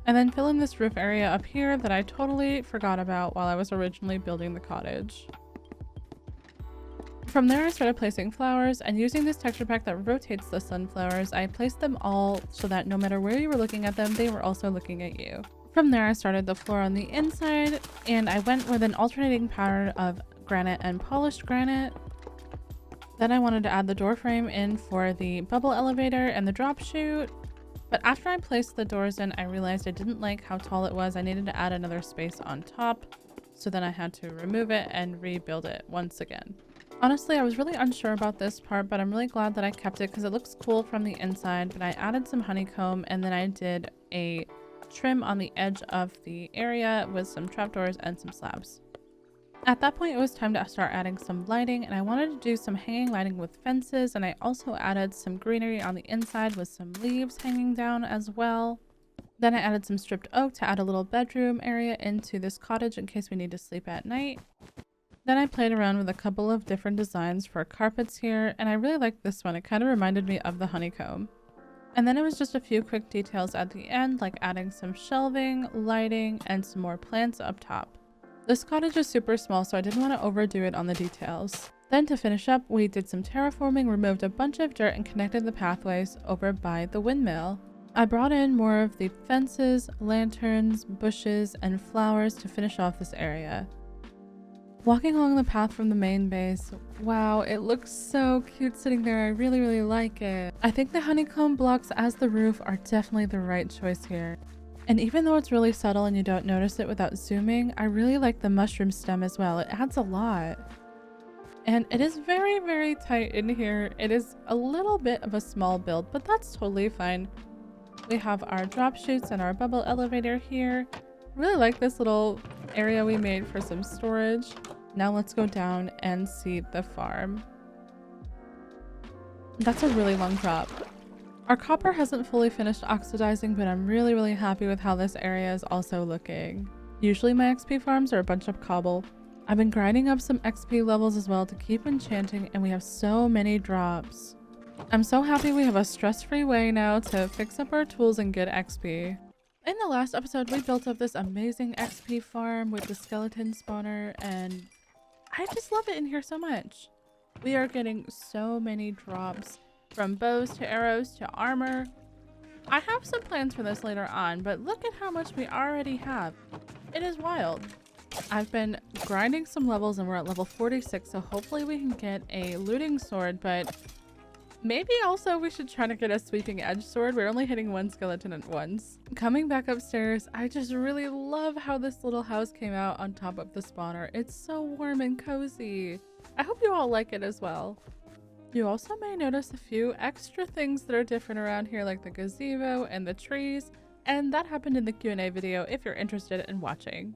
Speaker 1: And then fill in this roof area up here that I totally forgot about while I was originally building the cottage. From there, I started placing flowers, and using this texture pack that rotates the sunflowers, I placed them all so that no matter where you were looking at them, they were also looking at you. From there, I started the floor on the inside, and I went with an alternating pattern of granite and polished granite. Then I wanted to add the door frame in for the bubble elevator and the drop chute. But after I placed the doors in, I realized I didn't like how tall it was. I needed to add another space on top. So then I had to remove it and rebuild it once again. Honestly, I was really unsure about this part, but I'm really glad that I kept it because it looks cool from the inside. But I added some honeycomb, and then I did a trim on the edge of the area with some trapdoors and some slabs. At that point, it was time to start adding some lighting, and I wanted to do some hanging lighting with fences, and I also added some greenery on the inside with some leaves hanging down as well. Then I added some stripped oak to add a little bedroom area into this cottage in case we need to sleep at night. Then I played around with a couple of different designs for carpets here, and I really liked this one. It kind of reminded me of the honeycomb. And then it was just a few quick details at the end, like adding some shelving, lighting, and some more plants up top. This cottage is super small, so I didn't want to overdo it on the details. Then to finish up, we did some terraforming, removed a bunch of dirt, and connected the pathways over by the windmill. I brought in more of the fences, lanterns, bushes, and flowers to finish off this area. Walking along the path from the main base, wow, it looks so cute sitting there. I really, really like it. I think the honeycomb blocks as the roof are definitely the right choice here. And even though it's really subtle and you don't notice it without zooming, I really like the mushroom stem as well. It adds a lot. And it is very, very tight in here. It is a little bit of a small build, but that's totally fine. We have our drop chutes and our bubble elevator here. Really like this little area we made for some storage. Now let's go down and see the farm. That's a really long drop. Our copper hasn't fully finished oxidizing, but I'm really, really happy with how this area is also looking. Usually my XP farms are a bunch of cobble. I've been grinding up some XP levels as well to keep enchanting, and we have so many drops. I'm so happy we have a stress-free way now to fix up our tools and get XP. In the last episode, we built up this amazing XP farm with the skeleton spawner, and I just love it in here so much. We are getting so many drops, from bows to arrows to armor. I have some plans for this later on, but look at how much we already have. It is wild. I've been grinding some levels and we're at level 46, so hopefully we can get a looting sword, but maybe also we should try to get a sweeping edge sword. We're only hitting one skeleton at once. Coming back upstairs, I just really love how this little house came out on top of the spawner. It's so warm and cozy. I hope you all like it as well. You also may notice a few extra things that are different around here, like the gazebo and the trees, and that happened in the Q&A video if you're interested in watching.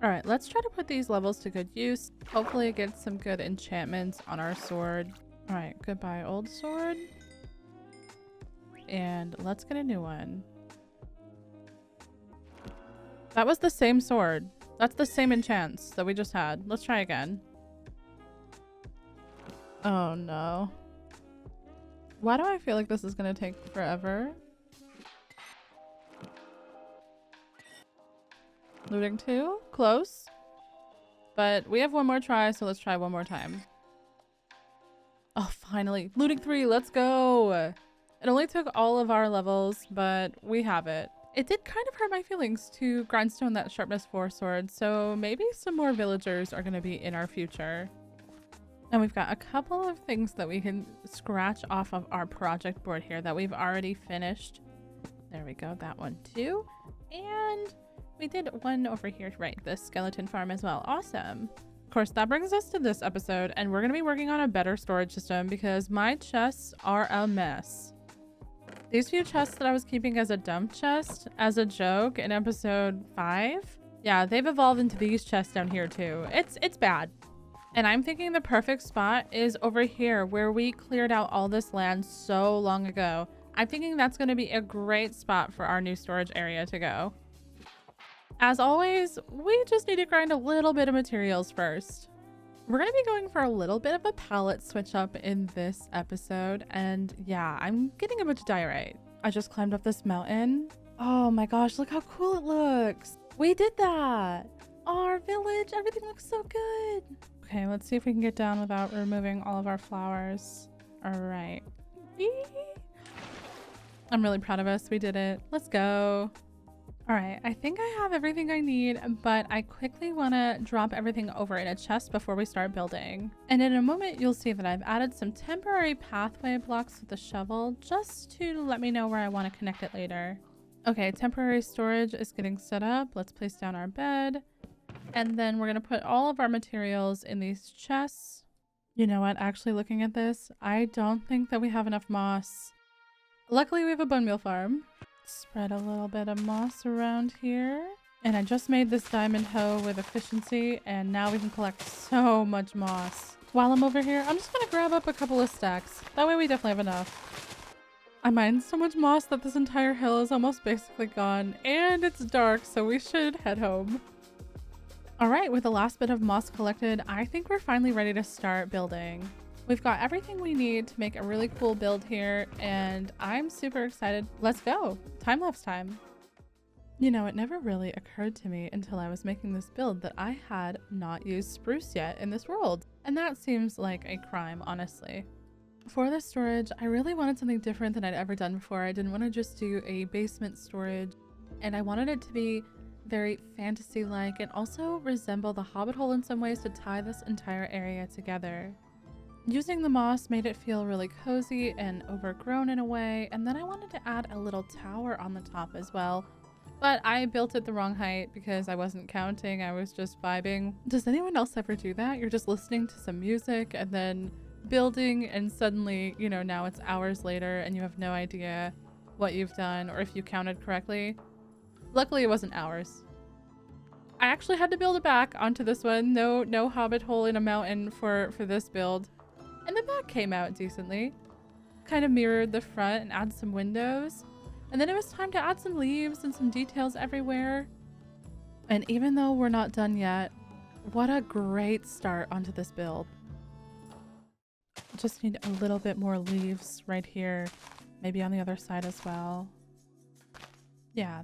Speaker 1: Alright, let's try to put these levels to good use. Hopefully get some good enchantments on our sword. Alright, goodbye old sword. And let's get a new one. That was the same sword. That's the same enchants that we just had. Let's try again. Oh no. Why do I feel like this is gonna take forever? Looting 2? Close. But we have one more try, so let's try one more time. Oh, finally. Looting 3, let's go! It only took all of our levels, but we have it. It did kind of hurt my feelings to grindstone that sharpness 4 sword, so maybe some more villagers are going to be in our future. And we've got a couple of things that we can scratch off of our project board here that we've already finished. There we go, that one too. And we did one over here, right, the skeleton farm as well. Awesome. Of course, that brings us to this episode, and we're going to be working on a better storage system because my chests are a mess. These few chests that I was keeping as a dump chest, as a joke in episode 5, yeah, they've evolved into these chests down here too. It's bad. And I'm thinking the perfect spot is over here where we cleared out all this land so long ago. I'm thinking that's going to be a great spot for our new storage area to go. As always, we just need to grind a little bit of materials first. We're going to be going for a little bit of a palette switch up in this episode. And yeah, I'm getting a bunch of diorite. I just climbed up this mountain. Oh my gosh, look how cool it looks. We did that. Our village, everything looks so good. Okay, let's see if we can get down without removing all of our flowers. All right. I'm really proud of us. We did it. Let's go. All right, I think I have everything I need, but I quickly want to drop everything over in a chest before we start building. And in a moment, you'll see that I've added some temporary pathway blocks with the shovel just to let me know where I want to connect it later. Okay, temporary storage is getting set up. Let's place down our bed. And then we're going to put all of our materials in these chests. You know what? Actually, looking at this, I don't think that we have enough moss. Luckily, we have a bone meal farm. Spread a little bit of moss around here. And I just made this diamond hoe with efficiency, and now we can collect so much moss. While I'm over here, I'm just going to grab up a couple of stacks. That way we definitely have enough. I mined so much moss that this entire hill is almost basically gone, and it's dark, so we should head home. All right, with the last bit of moss collected, I think we're finally ready to start building. We've got everything we need to make a really cool build here, and I'm super excited. Let's go. Time-lapse time. You know, it never really occurred to me until I was making this build that I had not used spruce yet in this world, and that seems like a crime, honestly. For this storage, I really wanted something different than I'd ever done before. I didn't want to just do a basement storage, and I wanted it to be very fantasy-like and also resemble the Hobbit hole in some ways to tie this entire area together. Using the moss made it feel really cozy and overgrown in a way, and then I wanted to add a little tower on the top as well. But I built it the wrong height because I wasn't counting, I was just vibing. Does anyone else ever do that? You're just listening to some music and then building, and suddenly, you know, now it's hours later and you have no idea what you've done or if you counted correctly. Luckily, it wasn't hours. I actually had to build it back onto this one. No Hobbit hole in a mountain for this build. And the back came out decently. Kind of mirrored the front and added some windows. And then it was time to add some leaves and some details everywhere. And even though we're not done yet, what a great start onto this build. Just need a little bit more leaves right here. Maybe on the other side as well. Yeah,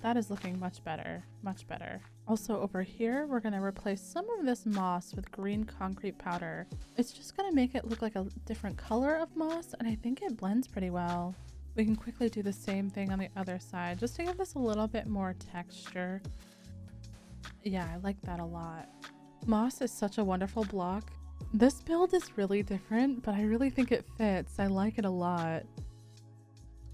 Speaker 1: that is looking much better. Much better. Also over here, we're going to replace some of this moss with green concrete powder. It's just going to make it look like a different color of moss, and I think it blends pretty well. We can quickly do the same thing on the other side, just to give this a little bit more texture. Yeah, I like that a lot. Moss is such a wonderful block. This build is really different, but I really think it fits. I like it a lot.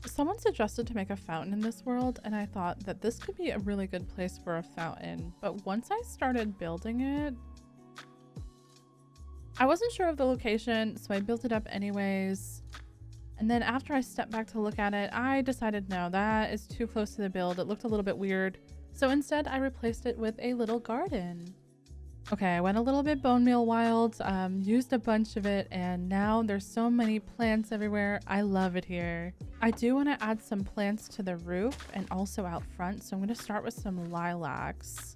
Speaker 1: Someone suggested to make a fountain in this world, and I thought that this could be a really good place for a fountain, but once I started building it, I wasn't sure of the location, so I built it up anyways. And then after I stepped back to look at it, I decided no, that is too close to the build. It looked a little bit weird. So instead, I replaced it with a little garden. Okay, I went a little bit bone meal wild, used a bunch of it, and now there's so many plants everywhere. I love it here. I do want to add some plants to the roof and also out front, so I'm going to start with some lilacs.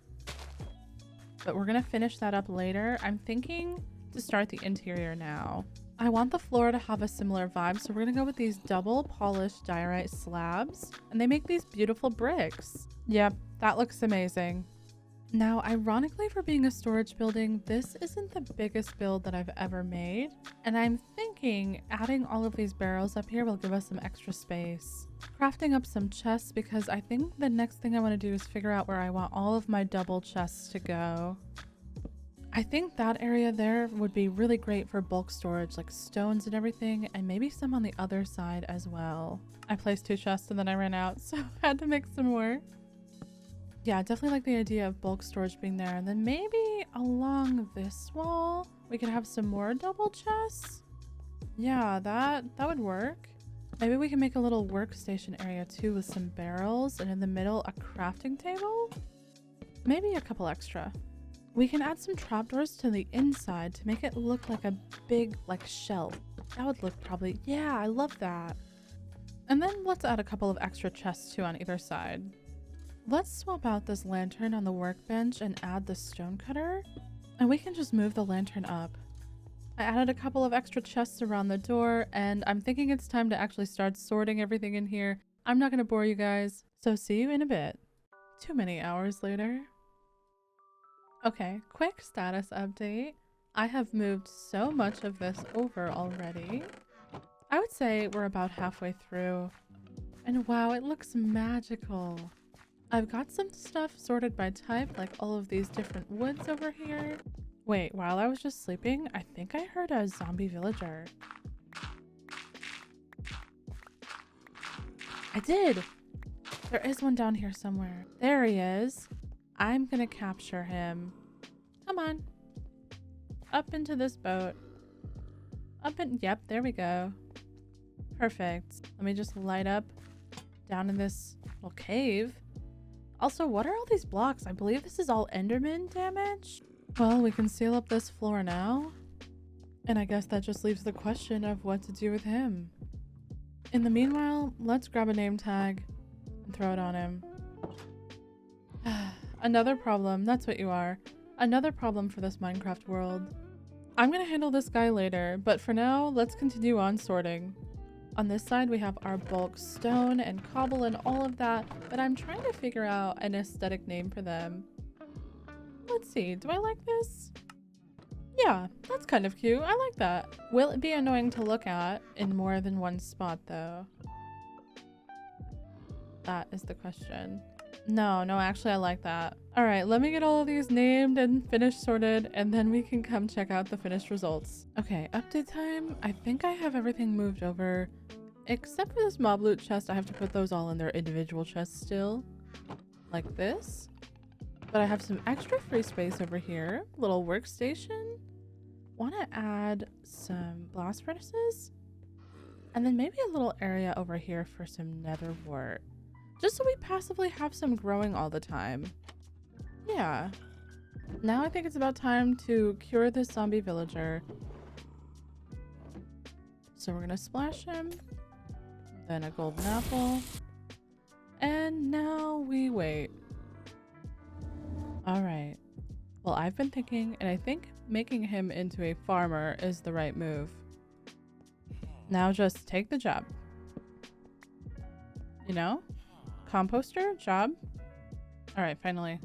Speaker 1: But we're going to finish that up later. I'm thinking to start the interior now. I want the floor to have a similar vibe, so we're going to go with these double polished diorite slabs, and they make these beautiful bricks. Yep, that looks amazing. Now, ironically, for being a storage building, this isn't the biggest build that I've ever made, and I'm thinking adding all of these barrels up here will give us some extra space. Crafting up some chests because I think the next thing I want to do is figure out where I want all of my double chests to go. I think that area there would be really great for bulk storage, like stones and everything, and maybe some on the other side as well. I placed 2 chests and then I ran out, so I had to make some more. Yeah, I definitely like the idea of bulk storage being there. And then maybe along this wall, we could have some more double chests. Yeah, that would work. Maybe we can make a little workstation area too with some barrels, and in the middle, a crafting table. Maybe a couple extra. We can add some trapdoors to the inside to make it look like a big, like, shelf. That would look probably, yeah, I love that. And then let's add a couple of extra chests too on either side. Let's swap out this lantern on the workbench and add the stone cutter, and we can just move the lantern up. I added a couple of extra chests around the door, and I'm thinking it's time to actually start sorting everything in here. I'm not going to bore you guys, so see you in a bit. Too many hours later. Okay, quick status update. I have moved so much of this over already. I would say we're about halfway through, and wow, it looks magical. I've got some stuff sorted by type, like all of these different woods over here. Wait, while I was just sleeping, I think I heard a zombie villager. I did! There is one down here somewhere. There he is. I'm gonna capture him. Come on. Up into this boat. Yep, there we go. Perfect. Let me just light up down in this little cave. Also, what are all these blocks? I believe this is all Enderman damage. Well, we can seal up this floor now. And I guess that just leaves the question of what to do with him. In the meanwhile, let's grab a name tag and throw it on him. Another problem, that's what you are. Another problem for this Minecraft world. I'm gonna handle this guy later, but for now, let's continue on sorting. On this side, we have our bulk stone and cobble and all of that, but I'm trying to figure out an aesthetic name for them. Let's see, do I like this? Yeah, that's kind of cute. I like that. Will it be annoying to look at in more than one spot, though? That is the question. No, actually, I like that. All right, let me get all of these named and finished sorted, and then we can come check out the finished results. Okay, update time. I think I have everything moved over, except for this mob loot chest. I have to put those all in their individual chests still, like this. But I have some extra free space over here. Little workstation. Want to add some blast furnaces, and then maybe a little area over here for some nether wart. Just so we passively have some growing all the time. Yeah. Now I think it's about time to cure this zombie villager. So we're gonna splash him. Then a golden apple. And now we wait. Alright. Well, I've been thinking, and I think making him into a farmer is the right move. Now just take the job. You know? Composter job. All right, finally.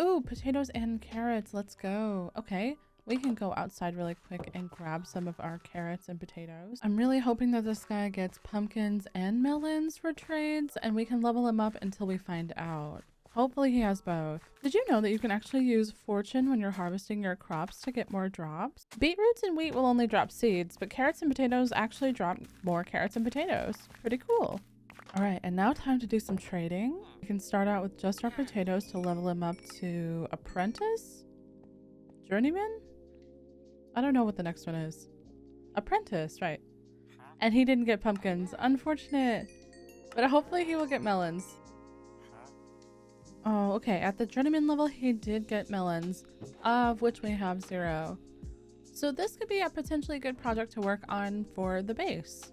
Speaker 1: Ooh, potatoes and carrots. Let's go. Okay, we can go outside really quick and grab some of our carrots and potatoes. I'm really hoping that this guy gets pumpkins and melons for trades, and we can level him up until we find out. Hopefully he has both. Did you know that you can actually use fortune when you're harvesting your crops to get more drops? Beetroots and wheat will only drop seeds, but carrots and potatoes actually drop more carrots and potatoes. Pretty cool. All right, and now time to do some trading. We can start out with just our potatoes to level him up to apprentice? Journeyman? I don't know what the next one is. Apprentice, right. And he didn't get pumpkins. Unfortunate. But hopefully he will get melons. Oh, okay. At the journeyman level, he did get melons, of which we have 0. So this could be a potentially good project to work on for the base.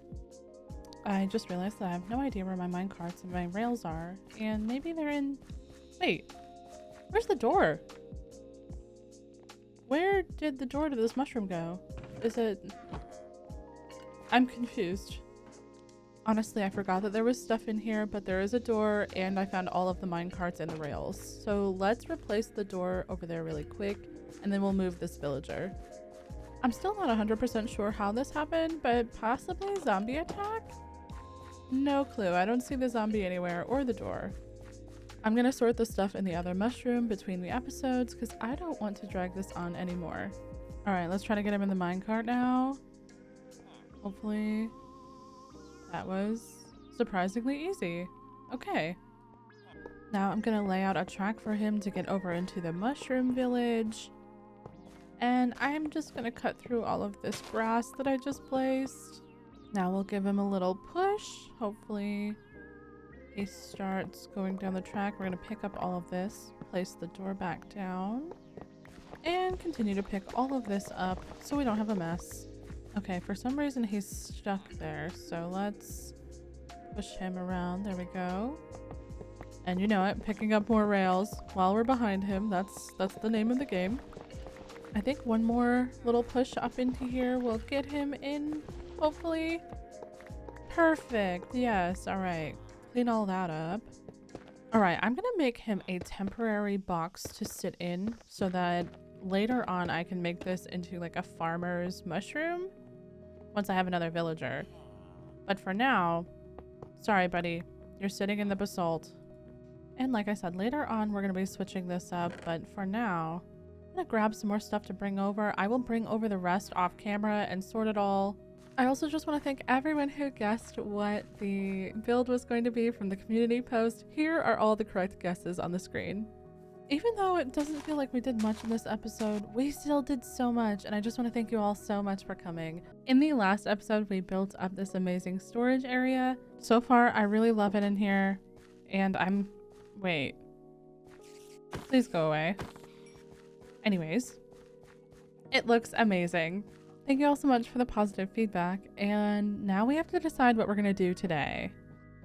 Speaker 1: I just realized that I have no idea where my minecarts and my rails are, and maybe they're in... Wait, where's the door? Where did the door to this mushroom go? Is it... I'm confused. Honestly, I forgot that there was stuff in here, but there is a door and I found all of the mine carts and the rails. So let's replace the door over there really quick and then we'll move this villager. I'm still not 100% sure how this happened, but possibly zombie attack? No clue. I don't see the zombie anywhere or the door. I'm gonna sort the stuff in the other mushroom between the episodes because I don't want to drag this on anymore. All right, let's try to get him in the minecart now. Hopefully that was surprisingly easy. Okay. Now I'm gonna lay out a track for him to get over into the mushroom village. And I'm just gonna cut through all of this grass that I just placed. Now we'll give him a little push. Hopefully he starts going down the track. We're gonna pick up all of this, place the door back down, and continue to pick all of this up so we don't have a mess. Okay, for some reason he's stuck there, so let's push him around. There we go. And you know it, picking up more rails while we're behind him. That's the name of the game. I think one more little push up into here will get him in, hopefully. Perfect. Yes. All right. Clean all that up. All right. I'm going to make him a temporary box to sit in so that later on I can make this into like a farmer's mushroom once I have another villager. But for now, sorry, buddy. You're sitting in the basalt. And like I said, later on, we're going to be switching this up. But for now, I'm going to grab some more stuff to bring over. I will bring over the rest off camera and sort it all. I also just want to thank everyone who guessed what the build was going to be from the community post. Here are all the correct guesses on the screen. Even though it doesn't feel like we did much in this episode, we still did so much, and I just want to thank you all so much for coming. In the last episode, we built up this amazing storage area. So far, I really love it in here, and wait. Please go away. Anyways, it looks amazing. Thank you all so much for the positive feedback, and now we have to decide what we're going to do today.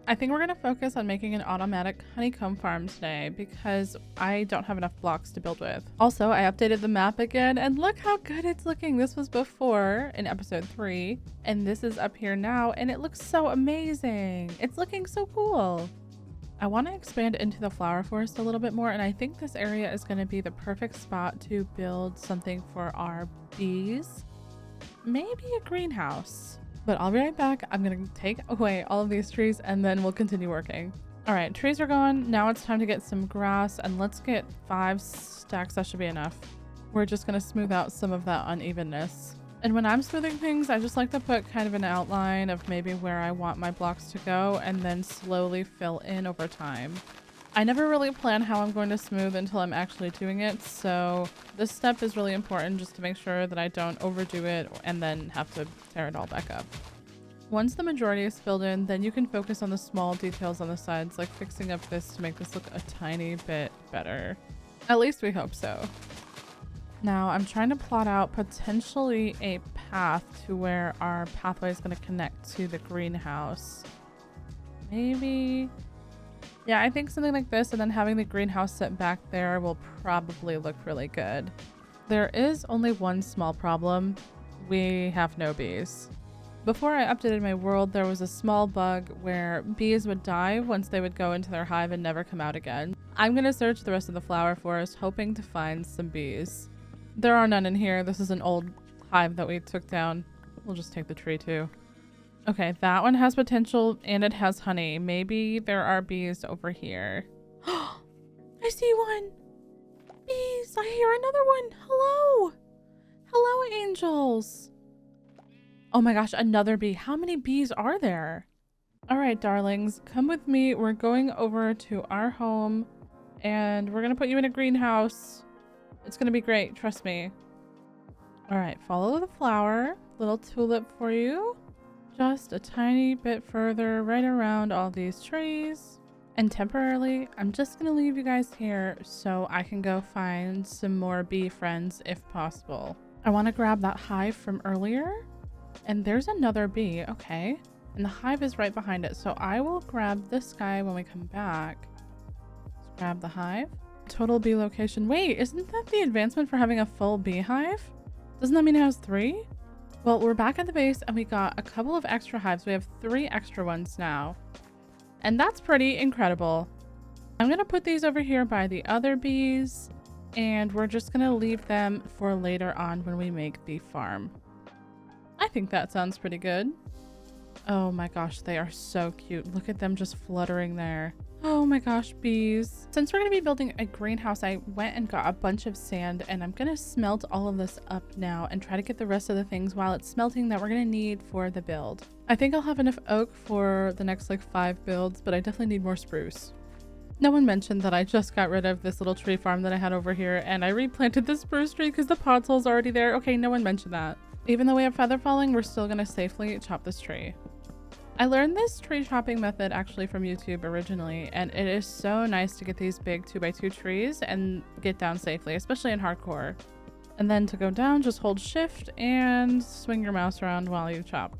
Speaker 1: I think we're going to focus on making an automatic honeycomb farm today because I don't have enough blocks to build with. Also, I updated the map again and look how good it's looking. This was before in episode 3 and this is up here now and it looks so amazing. It's looking so cool. I want to expand into the flower forest a little bit more and I think this area is going to be the perfect spot to build something for our bees. Maybe a greenhouse. But I'll be right back. I'm going to take away all of these trees and then we'll continue working. All right, trees are gone. Now it's time to get some grass and let's get 5 stacks. That should be enough. We're just going to smooth out some of that unevenness. And when I'm smoothing things, I just like to put kind of an outline of maybe where I want my blocks to go and then slowly fill in over time. I never really plan how I'm going to smooth until I'm actually doing it, so this step is really important just to make sure that I don't overdo it and then have to tear it all back up. Once the majority is filled in, then you can focus on the small details on the sides, like fixing up this to make this look a tiny bit better. At least we hope so. Now I'm trying to plot out potentially a path to where our pathway is going to connect to the greenhouse. Maybe... yeah, I think something like this and then having the greenhouse set back there will probably look really good. There is only one small problem. We have no bees. Before I updated my world, there was a small bug where bees would die once they would go into their hive and never come out again. I'm going to search the rest of the flower forest hoping to find some bees. There are none in here. This is an old hive that we took down. We'll just take the tree too. Okay, that one has potential and it has honey. Maybe there are bees over here. I see one. Bees. I hear another one. Hello. Hello, angels. Oh my gosh, another bee. How many bees are there? All right, darlings, come with me. We're going over to our home and we're going to put you in a greenhouse. It's going to be great. Trust me. All right, follow the flower. Little tulip for you. Just a tiny bit further right around all these trees. And temporarily, I'm just going to leave you guys here so I can go find some more bee friends if possible. I want to grab that hive from earlier. And there's another bee. Okay. And the hive is right behind it. So I will grab this guy when we come back. Let's grab the hive. Total bee location. Wait, isn't that the advancement for having a full beehive? Doesn't that mean it has 3? Well, we're back at the base and we got a couple of extra hives. We have 3 extra ones now. And that's pretty incredible. I'm going to put these over here by the other bees. And we're just going to leave them for later on when we make the farm. I think that sounds pretty good. Oh my gosh, they are so cute. Look at them just fluttering there. Oh my gosh, bees. Since we're going to be building a greenhouse, I went and got a bunch of sand and I'm going to smelt all of this up now and try to get the rest of the things while it's smelting that we're going to need for the build. I think I'll have enough oak for the next like 5 builds, but I definitely need more spruce. No one mentioned that I just got rid of this little tree farm that I had over here and I replanted the spruce tree because the podsole's already there. Okay, no one mentioned that. Even though we have feather falling, we're still going to safely chop this tree. I learned this tree chopping method actually from YouTube originally, and it is so nice to get these big 2x2 trees and get down safely, especially in hardcore. And then to go down, just hold shift and swing your mouse around while you chop.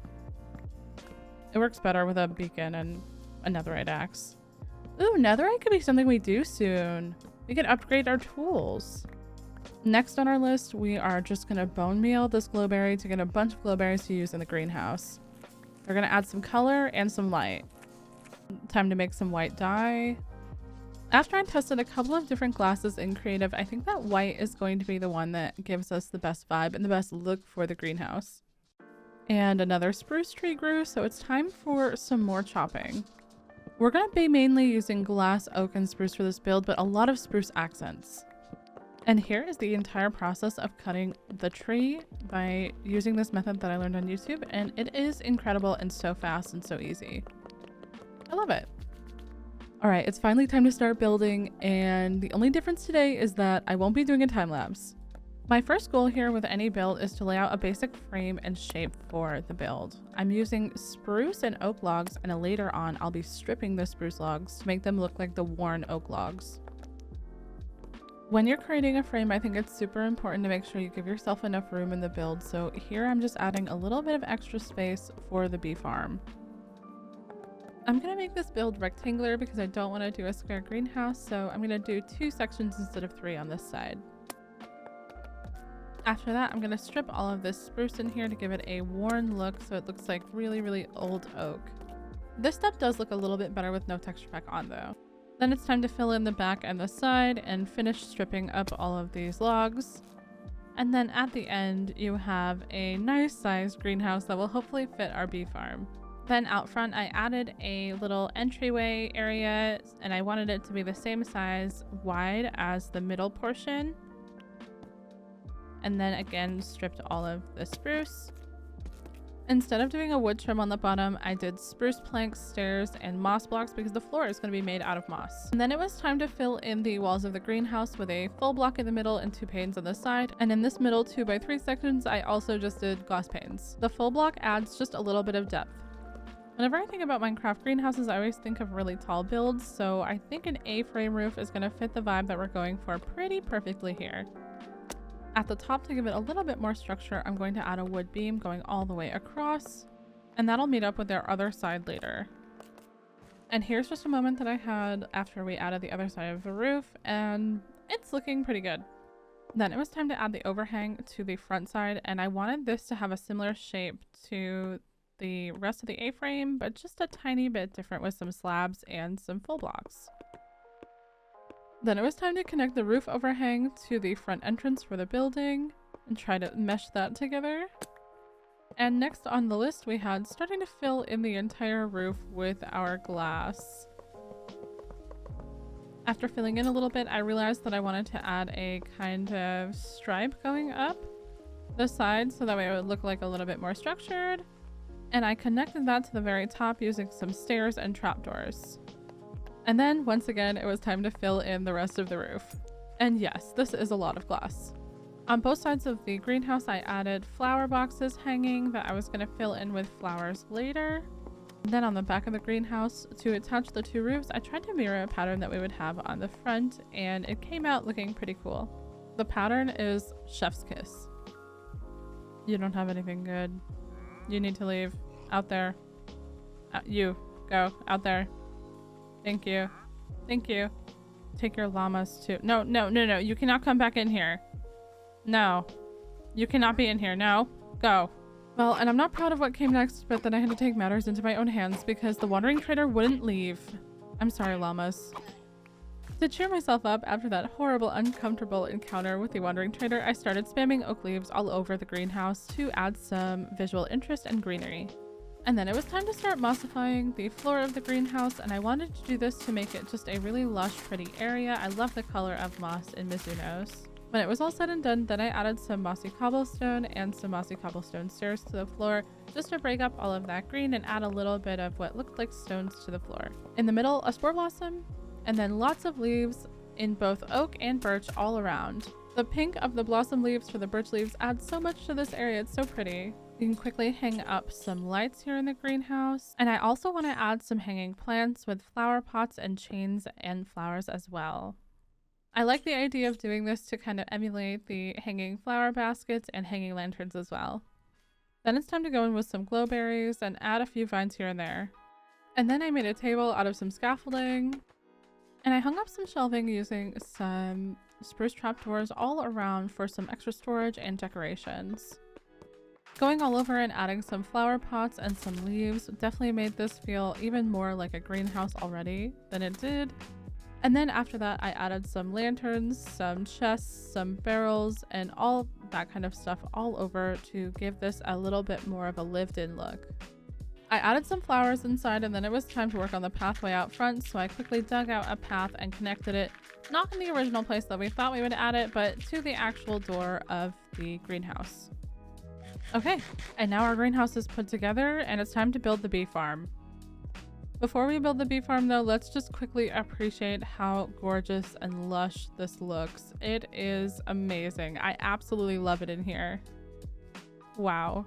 Speaker 1: It works better with a beacon and a netherite axe. Ooh, netherite could be something we do soon. We could upgrade our tools. Next on our list, we are just gonna bone meal this glowberry to get a bunch of glowberries to use in the greenhouse. We're gonna add some color and some light. Time to make some white dye. After I tested a couple of different glasses in creative, I think that white is going to be the one that gives us the best vibe and the best look for the greenhouse. And another spruce tree grew, so it's time for some more chopping. We're gonna be mainly using glass, oak, and spruce for this build, but a lot of spruce accents. And here is the entire process of cutting the tree by using this method that I learned on YouTube, and it is incredible and so fast and so easy. I love it. All right, it's finally time to start building, and the only difference today is that I won't be doing a time lapse. My first goal here with any build is to lay out a basic frame and shape for the build. I'm using spruce and oak logs, and later on I'll be stripping the spruce logs to make them look like the worn oak logs. When you're creating a frame, I think it's super important to make sure you give yourself enough room in the build. So here I'm just adding a little bit of extra space for the bee farm. I'm going to make this build rectangular because I don't want to do a square greenhouse. So I'm going to do 2 sections instead of 3 on this side. After that, I'm going to strip all of this spruce in here to give it a worn look so it looks like really, really old oak. This step does look a little bit better with no texture pack on though. Then it's time to fill in the back and the side and finish stripping up all of these logs. And then at the end, you have a nice sized greenhouse that will hopefully fit our bee farm. Then out front, I added a little entryway area and I wanted it to be the same size wide as the middle portion. And then again, stripped all of the spruce. Instead of doing a wood trim on the bottom, I did spruce planks, stairs, and moss blocks because the floor is going to be made out of moss. And then it was time to fill in the walls of the greenhouse with a full block in the middle and 2 panes on the side. And in this middle 2x3 sections, I also just did glass panes. The full block adds just a little bit of depth. Whenever I think about Minecraft greenhouses, I always think of really tall builds, so I think an A-frame roof is going to fit the vibe that we're going for pretty perfectly here. At the top, to give it a little bit more structure, I'm going to add a wood beam going all the way across, and that'll meet up with their other side later. And here's just a moment that I had after we added the other side of the roof, and it's looking pretty good. Then it was time to add the overhang to the front side, and I wanted this to have a similar shape to the rest of the A-frame, but just a tiny bit different with some slabs and some full blocks. Then it was time to connect the roof overhang to the front entrance for the building and try to mesh that together. And next on the list, we had starting to fill in the entire roof with our glass. After filling in a little bit, I realized that I wanted to add a kind of stripe going up the side so that way it would look like a little bit more structured. And I connected that to the very top using some stairs and trapdoors. And then once again, it was time to fill in the rest of the roof. And yes, this is a lot of glass. On both sides of the greenhouse, I added flower boxes hanging that I was going to fill in with flowers later. And then on the back of the greenhouse, to attach the 2 roofs, I tried to mirror a pattern that we would have on the front, and it came out looking pretty cool. The pattern is Chef's Kiss. You don't have anything good. You need to leave. Out there. You. Go. Out there. Thank you. Thank you. Take your llamas too. No, no, no, no. You cannot come back in here. No. You cannot be in here. No. Go. Well, and I'm not proud of what came next, but then I had to take matters into my own hands because the wandering trader wouldn't leave. I'm sorry, llamas. To cheer myself up after that horrible, uncomfortable encounter with the wandering trader, I started spamming oak leaves all over the greenhouse to add some visual interest and greenery. And then it was time to start mossifying the floor of the greenhouse, and I wanted to do this to make it just a really lush, pretty area. I love the color of moss in Mizuno's. When it was all said and done, then I added some mossy cobblestone and some mossy cobblestone stairs to the floor just to break up all of that green and add a little bit of what looked like stones to the floor. In the middle, a spore blossom, and then lots of leaves in both oak and birch all around. The pink of the blossom leaves for the birch leaves adds so much to this area. It's so pretty. You can quickly hang up some lights here in the greenhouse. And I also want to add some hanging plants with flower pots and chains and flowers as well. I like the idea of doing this to kind of emulate the hanging flower baskets and hanging lanterns as well. Then it's time to go in with some glowberries and add a few vines here and there. And then I made a table out of some scaffolding. And I hung up some shelving using some spruce trapdoors all around for some extra storage and decorations. Going all over and adding some flower pots and some leaves definitely made this feel even more like a greenhouse already than it did. And then after that, I added some lanterns, some chests, some barrels, and all that kind of stuff all over to give this a little bit more of a lived-in look. I added some flowers inside, and then it was time to work on the pathway out front, so I quickly dug out a path and connected it, not in the original place that we thought we would add it, but to the actual door of the greenhouse. Okay, and now our greenhouse is put together, and it's time to build the bee farm. Before we build the bee farm though, let's just quickly appreciate how gorgeous and lush this looks. It is amazing. I absolutely love it in here. Wow.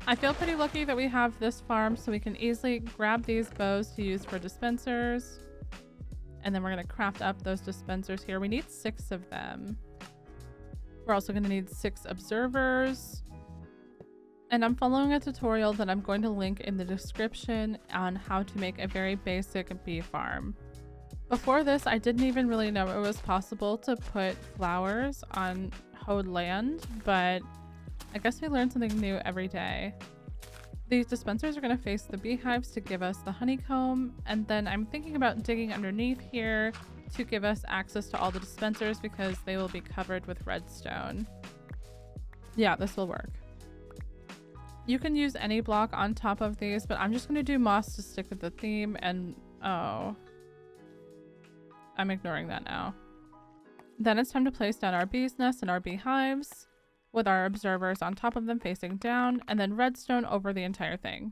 Speaker 1: I feel pretty lucky that we have this farm so we can easily grab these bows to use for dispensers. And then we're going to craft up those dispensers here. We need 6 of them. We're also going to need 6 observers. And I'm following a tutorial that I'm going to link in the description on how to make a very basic bee farm. Before this, I didn't even really know it was possible to put flowers on hoed land, but I guess we learn something new every day. These dispensers are going to face the beehives to give us the honeycomb, and then I'm thinking about digging underneath here to give us access to all the dispensers because they will be covered with redstone. Yeah, this will work. You can use any block on top of these, but I'm just going to do moss to stick with the theme, and oh, I'm ignoring that now. Then it's time to place down our bees' nests and our beehives, with our observers on top of them facing down, and then redstone over the entire thing.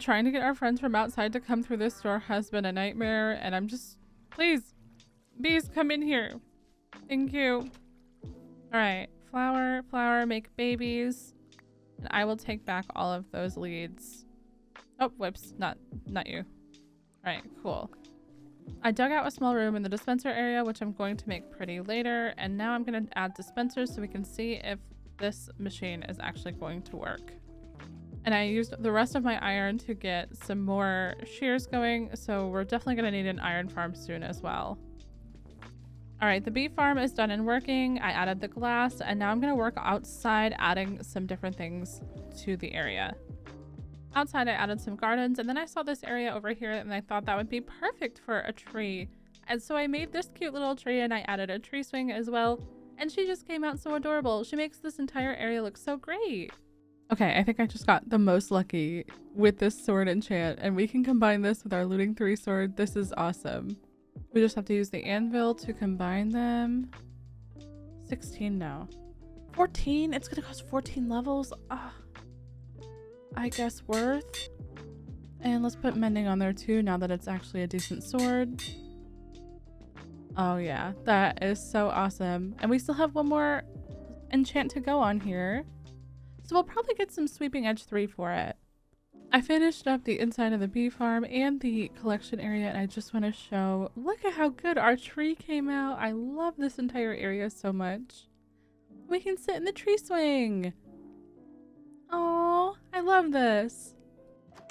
Speaker 1: Trying to get our friends from outside to come through this door has been a nightmare, and I'm just, please, bees, come in here. Thank you. All right, flower, flower, make babies, and I will take back all of those leads. Oh, whoops, not you. All right, cool. I dug out a small room in the dispenser area, which I'm going to make pretty later, and now I'm going to add dispensers so we can see if this machine is actually going to work. And I used the rest of my iron to get some more shears going, so we're definitely going to need an iron farm soon as well. All right, the bee farm is done and working. I added the glass, and now I'm going to work outside adding some different things to the area. Outside, I added some gardens, and then I saw this area over here, and I thought that would be perfect for a tree. And so I made this cute little tree, and I added a tree swing as well, and she just came out so adorable. She makes this entire area look so great. Okay, I think I just got the most lucky with this sword enchant, and we can combine this with our looting 3 sword. This is awesome. We just have to use the anvil to combine them. 16 now. 14? It's gonna cost 14 levels? Ah. I guess worth. And let's put mending on there too now that it's actually a decent sword. Oh yeah, that is so awesome. And we still have one more enchant to go on here. So we'll probably get some sweeping edge 3 for it. I finished up the inside of the bee farm and the collection area, and I just want to show, look at how good our tree came out. I love this entire area so much. We can sit in the tree swing. Oh, I love this.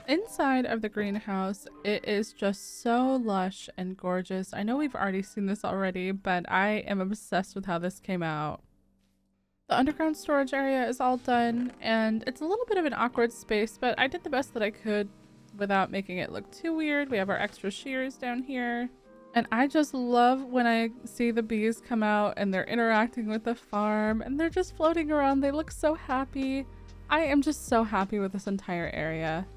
Speaker 1: Inside of the greenhouse, it is just so lush and gorgeous. I know we've already seen this already, but I am obsessed with how this came out. The underground storage area is all done, and it's a little bit of an awkward space, but I did the best that I could without making it look too weird. We have our extra shears down here. And I just love when I see the bees come out and they're interacting with the farm and they're just floating around. They look so happy. I am just so happy with this entire area.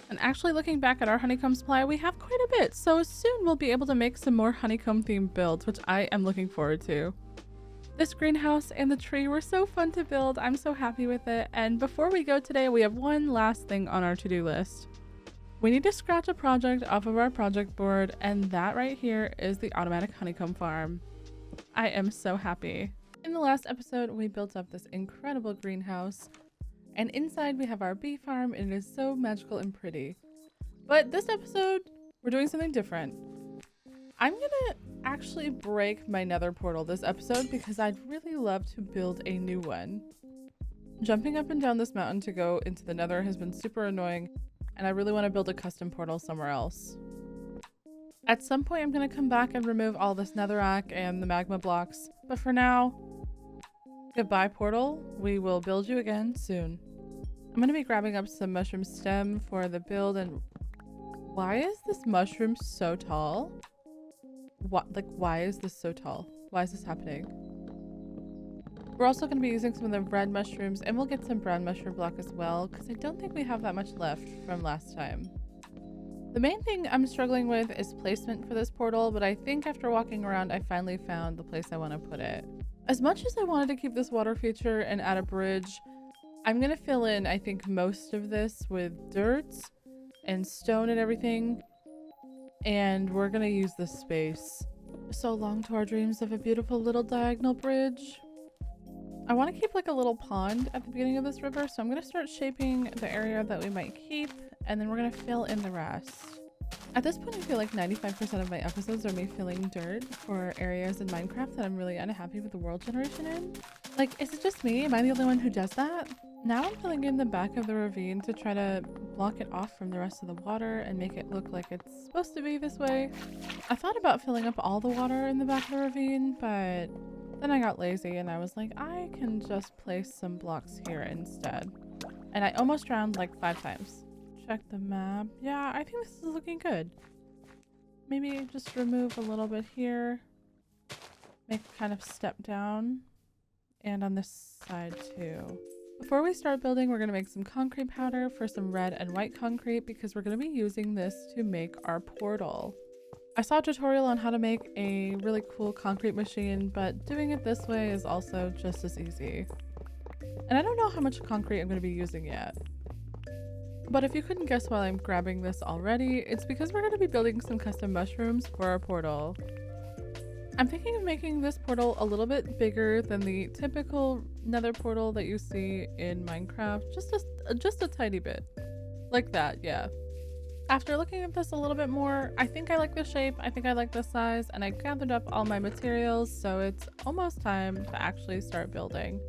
Speaker 1: And actually looking back at our honeycomb supply, we have quite a bit. So soon we'll be able to make some more honeycomb themed builds, which I am looking forward to. This greenhouse and the tree were so fun to build. I'm so happy with it. And before we go today, we have one last thing on our to-do list. We need to scratch a project off of our project board, and that right here is the automatic honeycomb farm. I am so happy. In the last episode, we built up this incredible greenhouse, and inside we have our bee farm, and it is so magical and pretty. But this episode, we're doing something different. I'm gonna actually break my nether portal this episode because I'd really love to build a new one. Jumping up and down this mountain to go into the nether has been super annoying, and I really want to build a custom portal somewhere else. At some point I'm going to come back and remove all this netherrack and the magma blocks, but for now, goodbye portal. We will build you again soon. I'm going to be grabbing up some mushroom stem for the build. And why is this mushroom so tall? Why is this so tall? Why is this happening? We're also going to be using some of the red mushrooms, and we'll get some brown mushroom block as well, because I don't think we have that much left from last time. The main thing I'm struggling with is placement for this portal, but I think after walking around, I finally found the place I want to put it. As much as I wanted to keep this water feature and add a bridge, I'm going to fill in, I think, most of this with dirt and stone and everything, and we're going to use this space. So long to our dreams of a beautiful little diagonal bridge. I want to keep like a little pond at the beginning of this river, so I'm going to start shaping the area that we might keep, and then we're going to fill in the rest. At this point, I feel like 95% of my episodes are me filling dirt for areas in Minecraft that I'm really unhappy with the world generation in. Like, is it just me? Am I the only one who does that? Now I'm filling in the back of the ravine to try to block it off from the rest of the water and make it look like it's supposed to be this way. I thought about filling up all the water in the back of the ravine, but then I got lazy and I was like, I can just place some blocks here instead. And I almost drowned like 5 times. Check the map. Yeah, I think this is looking good. Maybe just remove a little bit here. Make a kind of step down. And on this side too. Before we start building, we're going to make some concrete powder for some red and white concrete because we're going to be using this to make our portal. I saw a tutorial on how to make a really cool concrete machine, but doing it this way is also just as easy. And I don't know how much concrete I'm going to be using yet. But if you couldn't guess while I'm grabbing this already, it's because we're going to be building some custom mushrooms for our portal. I'm thinking of making this portal a little bit bigger than the typical nether portal that you see in Minecraft. Just a tiny bit. Like that, yeah. After looking at this a little bit more, I think I like the shape, I think I like the size, and I gathered up all my materials, so it's almost time to actually start building.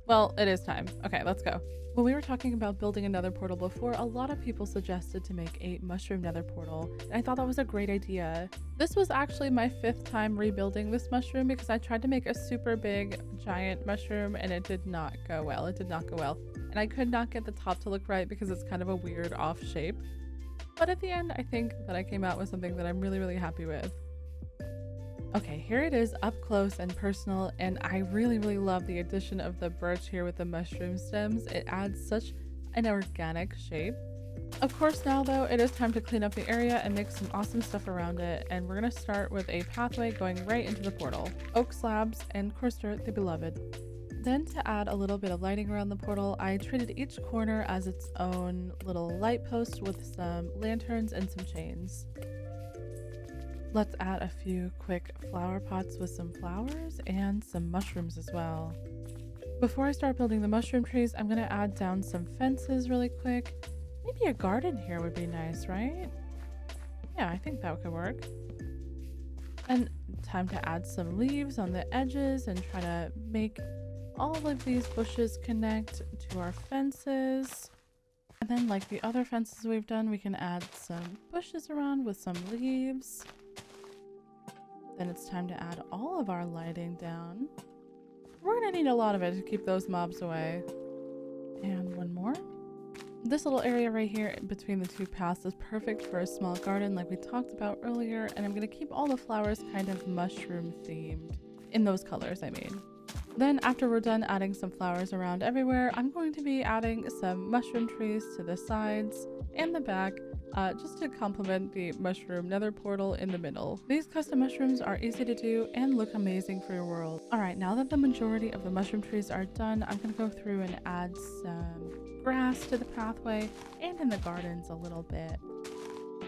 Speaker 1: Well, it is time. Okay, let's go. When we were talking about building another portal before, a lot of people suggested to make a mushroom nether portal, and I thought that was a great idea. This was actually my 5th time rebuilding this mushroom because I tried to make a super big, giant mushroom and it did not go well. It did not go well. And I could not get the top to look right because it's kind of a weird off shape. But at the end, I think that I came out with something that I'm really, really happy with. Okay, here it is up close and personal, and I really, really love the addition of the birch here with the mushroom stems. It adds such an organic shape. Of course, now though, it is time to clean up the area and make some awesome stuff around it, and we're gonna start with a pathway going right into the portal. Oak slabs and coarse dirt, the beloved. Then to add a little bit of lighting around the portal, I treated each corner as its own little light post with some lanterns and some chains. Let's add a few quick flower pots with some flowers and some mushrooms as well. Before I start building the mushroom trees, I'm going to add down some fences really quick. Maybe a garden here would be nice, right? Yeah, I think that could work. And time to add some leaves on the edges and try to make all of these bushes connect to our fences. And then like the other fences we've done, we can add some bushes around with some leaves. Then it's time to add all of our lighting down. We're gonna need a lot of it to keep those mobs away. And one more. This little area right here between the two paths is perfect for a small garden like we talked about earlier, and I'm gonna keep all the flowers kind of mushroom themed. In those colors, I mean. Then after we're done adding some flowers around everywhere, I'm going to be adding some mushroom trees to the sides and the back, just to complement the mushroom nether portal in the middle. These custom mushrooms are easy to do and look amazing for your world. Alright, now that the majority of the mushroom trees are done, I'm gonna go through and add some grass to the pathway and in the gardens a little bit.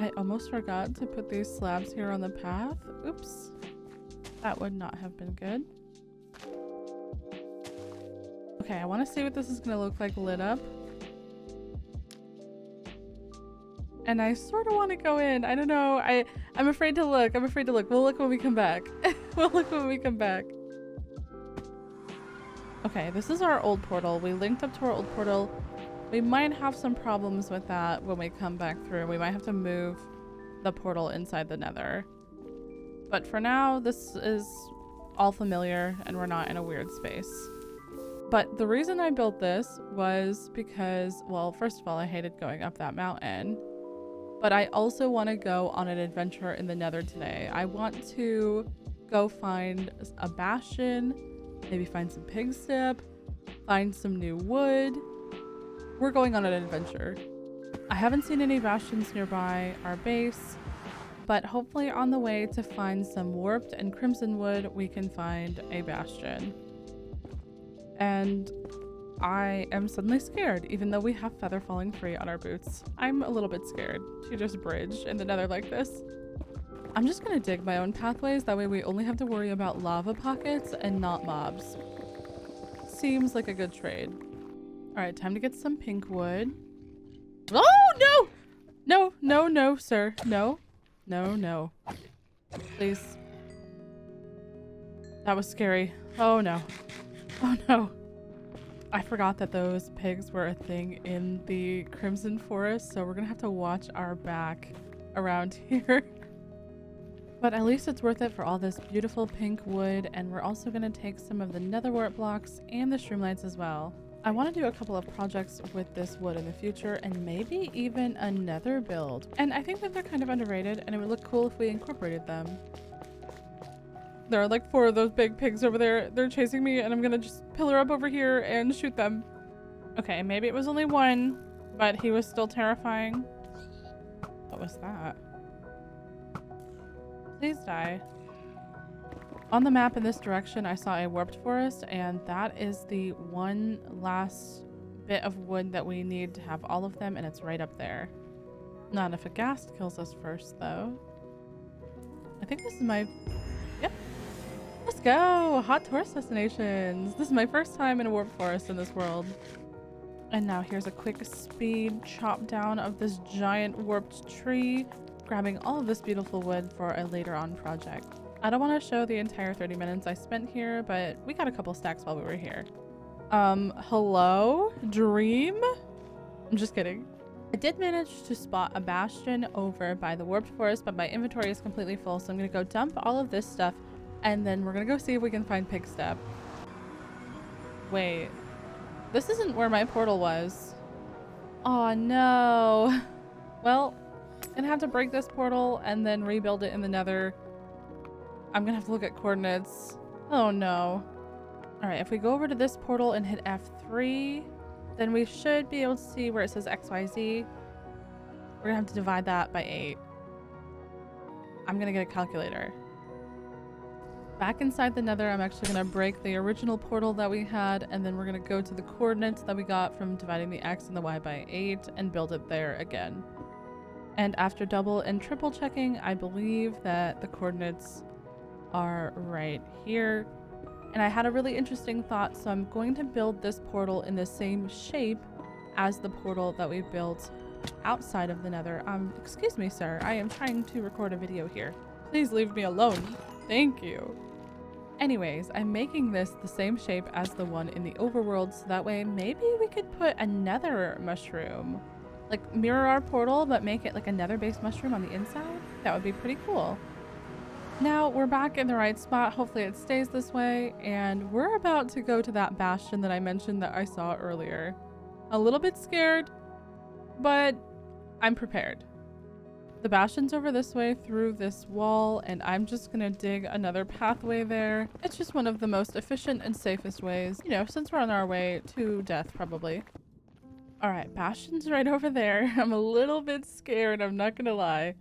Speaker 1: I almost forgot to put these slabs here on the path. Oops. That would not have been good. Okay, I want to see what this is going to look like lit up. And I sort of want to go in. I don't know. I'm afraid to look. I'm afraid to look. We'll look when we come back. We'll look when we come back. Okay, this is our old portal. We linked up to our old portal. We might have some problems with that when we come back through. We might have to move the portal inside the nether. But for now, this is all familiar and we're not in a weird space. But the reason I built this was because, well, first of all, I hated going up that mountain. But I also want to go on an adventure in the nether today. I want to go find a bastion, maybe find some pig step, find some new wood. We're going on an adventure. I haven't seen any bastions nearby our base, but hopefully on the way to find some warped and crimson wood, we can find a bastion. And I am suddenly scared, even though we have feather falling free on our boots. I'm a little bit scared to just bridge in the nether like this. I'm just gonna dig my own pathways, that way we only have to worry about lava pockets and not mobs. Seems like a good trade. Alright, time to get some pink wood. Oh, no! No, no, no, sir. No. No, no. Please. That was scary. Oh, no. Oh, no. I forgot that those pigs were a thing in the Crimson Forest, so we're gonna have to watch our back around here. But at least it's worth it for all this beautiful pink wood, and we're also gonna take some of the nether wart blocks and the streamlights as well. I want to do a couple of projects with this wood in the future, and maybe even a nether build. And I think that they're kind of underrated, and it would look cool if we incorporated them. There are like 4 of those big pigs over there. They're chasing me, and I'm gonna just pillar up over here and shoot them. Okay, maybe it was only 1, but he was still terrifying. What was that? Please die. On the map in this direction, I saw a warped forest, and that is the one last bit of wood that we need to have all of them, and it's right up there. Not if a ghast kills us first, though. I think this is my... Yep. Let's go! Hot tourist destinations! This is my first time in a warped forest in this world. And now here's a quick speed chop down of this giant warped tree, grabbing all of this beautiful wood for a later on project. I don't want to show the entire 30 minutes I spent here, but we got a couple stacks while we were here. Hello? Dream? I'm just kidding. I did manage to spot a bastion over by the warped forest, but my inventory is completely full, so I'm gonna go dump all of this stuff, and then we're gonna go see if we can find pig step. Wait. This isn't where my portal was. Oh no. Well, I'm gonna have to break this portal and then rebuild it in the nether. I'm gonna have to look at coordinates. Oh no. Alright, if we go over to this portal and hit F3, then we should be able to see where it says XYZ. We're gonna have to divide that by 8. I'm gonna get a calculator. Back inside the nether, I'm actually gonna break the original portal that we had, and then we're gonna go to the coordinates that we got from dividing the X and the Y by 8 and build it there again. And after double and triple checking, I believe that the coordinates are right here. And I had a really interesting thought, so I'm going to build this portal in the same shape as the portal that we built outside of the nether. Excuse me, sir. I am trying to record a video here. Please leave me alone. Thank you. Anyways, I'm making this the same shape as the one in the overworld, so that way maybe we could put a nether mushroom. Like mirror our portal, but make it like a nether-based mushroom on the inside. That would be pretty cool. Now we're back in the right spot. Hopefully it stays this way. And we're about to go to that bastion that I mentioned that I saw earlier. A little bit scared, but I'm prepared. The bastion's over this way through this wall, and I'm just gonna dig another pathway there. It's just one of the most efficient and safest ways, you know, since we're on our way to death, probably. All right, bastion's right over there. I'm a little bit scared, I'm not gonna lie.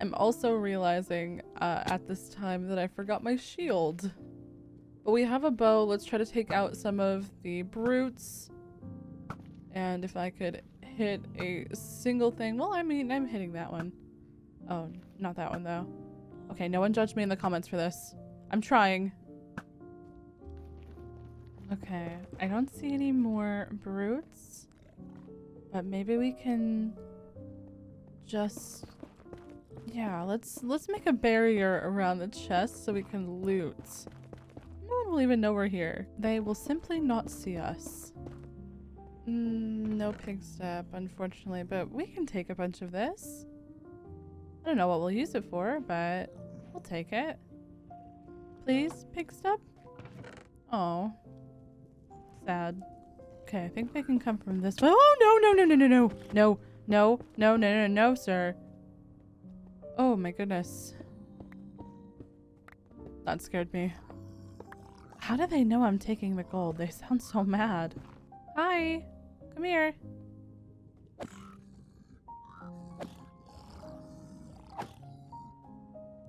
Speaker 1: I'm also realizing at this time that I forgot my shield. But we have a bow. Let's try to take out some of the brutes. And if I could hit a single thing. Well, I mean, I'm hitting that one. Oh, not that one though. Okay, no one judge me in the comments for this. I'm trying. Okay, I don't see any more brutes. But maybe we can just... Yeah, let's make a barrier around the chest so we can loot. No one will even know we're here. They will simply not see us. No pig step, unfortunately, but we can take a bunch of this. I don't know what we'll use it for, but we'll take it. Please, pig step? Oh. Sad. Okay, I think they can come from this way. Oh, no, sir. Oh my goodness. That scared me. How do they know I'm taking the gold? They sound so mad. Hi. Come here.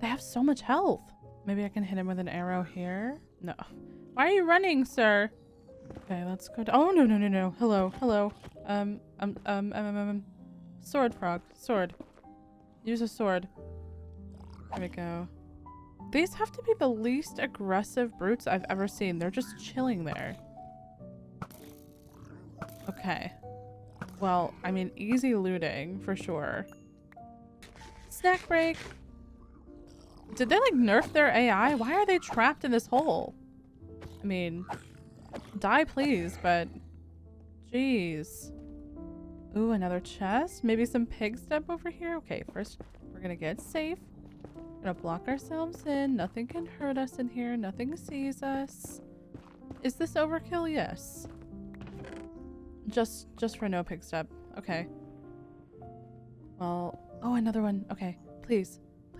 Speaker 1: They have so much health. Maybe I can hit him with an arrow here. No. Why are you running, sir? Okay, let's go to— oh, no. Hello. Sword frog. Sword. Use a sword. There we go. These have to be the least aggressive brutes I've ever seen. They're just chilling there. Okay. Well, I mean, easy looting for sure. Snack break. Did they like nerf their AI? Why are they trapped in this hole? I mean, die please, but jeez. Ooh, another chest. Maybe some pig step over here. Okay, first we're gonna get safe. Gonna block ourselves in. Nothing can hurt us in here. Nothing sees us. Is this overkill? Yes. Just for no pig step. Okay. Well, oh, another one. Okay, please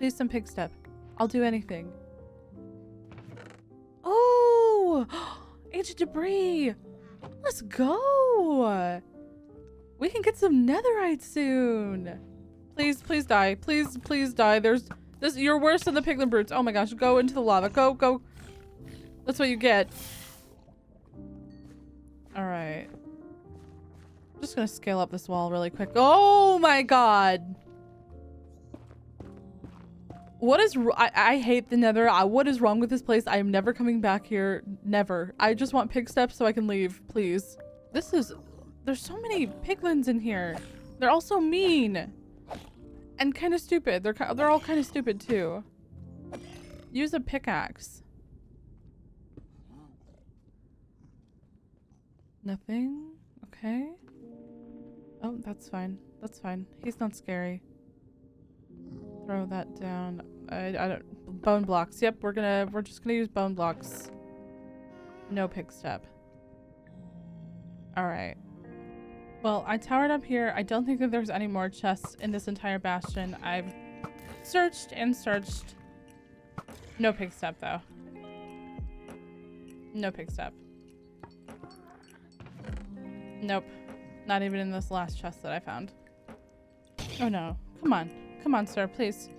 Speaker 1: some pig step. I'll do anything. Oh, ancient debris. Let's go. We can get some netherite soon. Please die. Please die. There's this. You're worse than the piglin brutes. Oh my gosh. Go into the lava. Go. That's what you get. All right. I'm just gonna scale up this wall really quick. Oh my god. What is... I hate the nether. What is wrong with this place? I am never coming back here. Never. I just want pig steps so I can leave. Please. This is... There's so many piglins in here. They're all so mean. And kind of stupid. They're all kind of stupid too. Use a pickaxe. Nothing? Okay. Oh, that's fine. That's fine. He's not scary. Throw that down. I don't... Bone blocks. Yep, we're just gonna use bone blocks. No pig step. Alright. Well, I towered up here. I don't think that there's any more chests in this entire bastion. I've searched and searched. No pig step, though. No pig step. Nope. Not even in this last chest that I found. Oh no. Come on. Come on, sir. Please.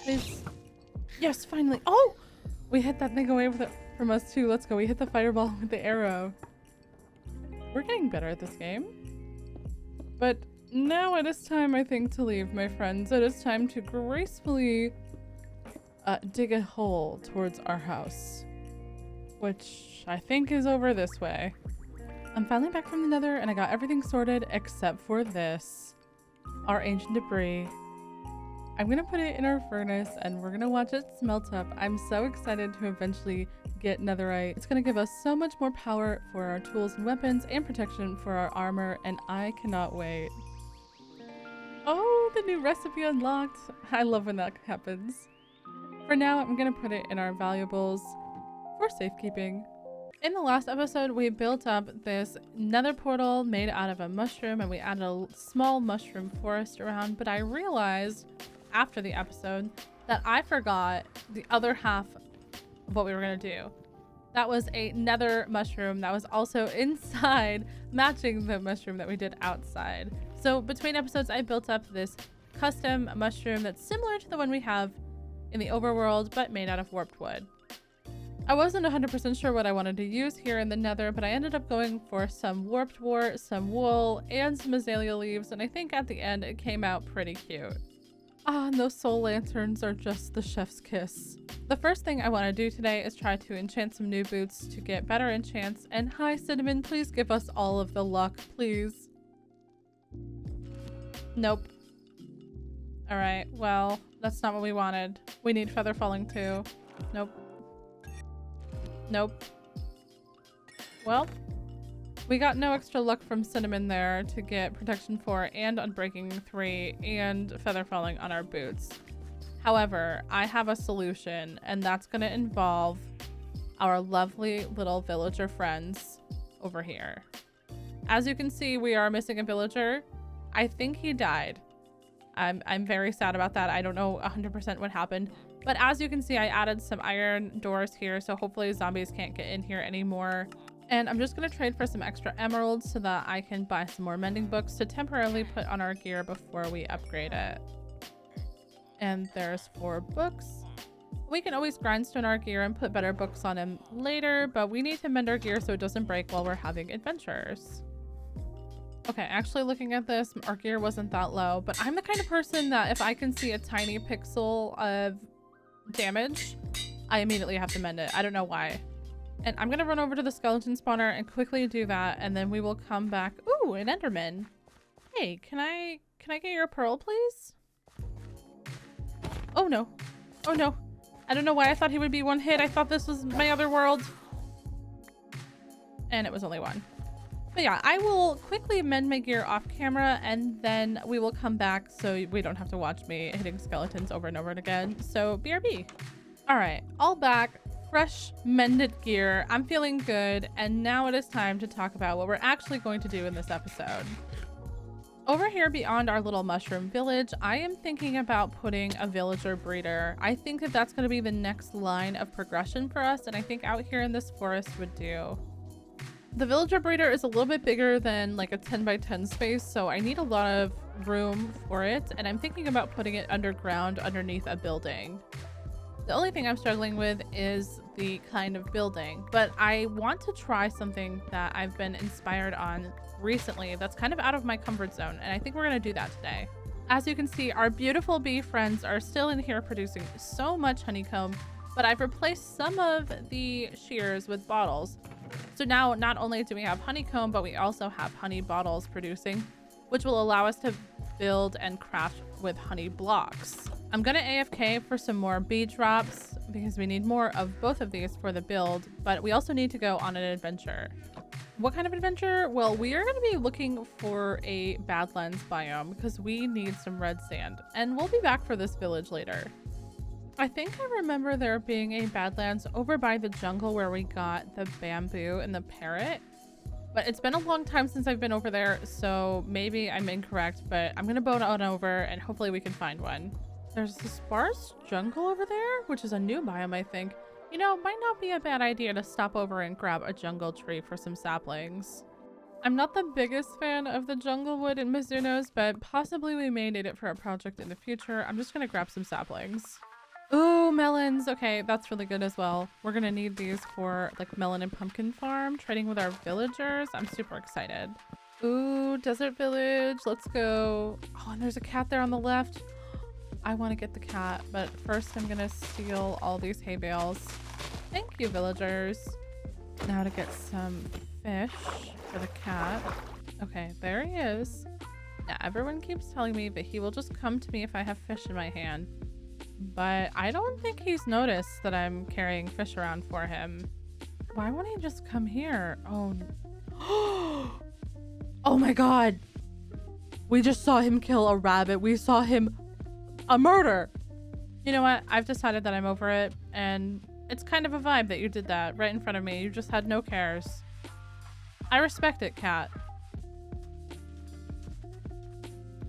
Speaker 1: Please. Yes, finally. Oh! We hit that thing away with it from us, too. Let's go. We hit the fireball with the arrow. We're getting better at this game. But now it is time, I think, to leave, my friends. It is time to gracefully dig a hole towards our house, which I think is over this way. I'm finally back from the nether, and I got everything sorted except for this, our ancient debris. I'm gonna put it in our furnace, and we're gonna watch it smelt up. I'm so excited to eventually get netherite. It's gonna give us so much more power for our tools and weapons and protection for our armor, and I cannot wait. Oh, the new recipe unlocked. I love when that happens. For now, I'm gonna put it in our valuables for safekeeping. In the last episode, we built up this nether portal made out of a mushroom, and we added a small mushroom forest around, but I realized after the episode that I forgot the other half of what we were gonna do. That was a nether mushroom that was also inside, matching the mushroom that we did outside. So between episodes, I built up this custom mushroom that's similar to the one we have in the overworld, but made out of warped wood. I wasn't 100% sure what I wanted to use here in the nether, but I ended up going for some warped wart, some wool, and some azalea leaves, and I think at the end it came out pretty cute. Ah, and those soul lanterns are just the chef's kiss. The first thing I want to do today is try to enchant some new boots to get better enchants, and hi Cinnamon, please give us all of the luck, please. Nope. Alright, well, that's not what we wanted. We need feather falling too. Nope. Nope. Well, we got no extra luck from Cinnamon there to get protection 4 and unbreaking 3 and feather falling on our boots. However, I have a solution, and that's going to involve our lovely little villager friends over here. As you can see, we are missing a villager. I think he died. I'm very sad about that. I don't know 100% what happened. But as you can see, I added some iron doors here, so hopefully zombies can't get in here anymore. And I'm just going to trade for some extra emeralds so that I can buy some more mending books to temporarily put on our gear before we upgrade it. And there's 4 books. We can always grindstone our gear and put better books on them later, but we need to mend our gear so it doesn't break while we're having adventures. Okay, actually looking at this, our gear wasn't that low, but I'm the kind of person that if I can see a tiny pixel of damage, I immediately have to mend it. I don't know why. And I'm gonna run over to the skeleton spawner and quickly do that, and then we will come back. Ooh, an enderman. Hey, can I get your pearl, please? Oh no. Oh no. I don't know why I thought he would be 1 hit. I thought this was my other world. And it was only 1. But yeah, I will quickly mend my gear off camera, and then we will come back so we don't have to watch me hitting skeletons over and over again. So BRB. All right, all back, fresh mended gear. I'm feeling good, and now it is time to talk about what we're actually going to do in this episode. Over here beyond our little mushroom village, I am thinking about putting a villager breeder. I think that that's going to be the next line of progression for us, and I think out here in this forest would do. The villager breeder is a little bit bigger than like a 10 by 10 space, so I need a lot of room for it, and I'm thinking about putting it underground underneath a building. The only thing I'm struggling with is the kind of building, but I want to try something that I've been inspired on recently that's kind of out of my comfort zone, and I think we're going to do that today. As you can see, our beautiful bee friends are still in here producing so much honeycomb, but I've replaced some of the shears with bottles. So now not only do we have honeycomb, but we also have honey bottles producing, which will allow us to build and craft with honey blocks. I'm gonna AFK for some more bee drops because we need more of both of these for the build, but we also need to go on an adventure. What kind of adventure? Well, we are gonna be looking for a Badlands biome because we need some red sand, and we'll be back for this village later. I think I remember there being a Badlands over by the jungle where we got the bamboo and the parrot, but it's been a long time since I've been over there, so maybe I'm incorrect, but I'm gonna boat on over and hopefully we can find one. There's the sparse jungle over there, which is a new biome, I think. You know, might not be a bad idea to stop over and grab a jungle tree for some saplings. I'm not the biggest fan of the jungle wood in Mizuno's, but possibly we may need it for a project in the future. I'm just gonna grab some saplings. Ooh, melons. Okay, that's really good as well. We're gonna need these for like melon and pumpkin farm, trading with our villagers. I'm super excited. Ooh, desert village. Let's go. Oh, and there's a cat there on the left. I want to get the cat, but first I'm gonna steal all these hay bales. Thank you, villagers. Now to get some fish for the cat. Okay, there he is. Now everyone keeps telling me that he will just come to me if I have fish in my hand, but I don't think he's noticed that I'm carrying fish around for him. Why won't he just come here? Oh, oh my god. We just saw him kill a rabbit. We saw him a murder. You know what? I've decided that I'm over it, and it's kind of a vibe that you did that right in front of me. You just had no cares. I respect it, cat.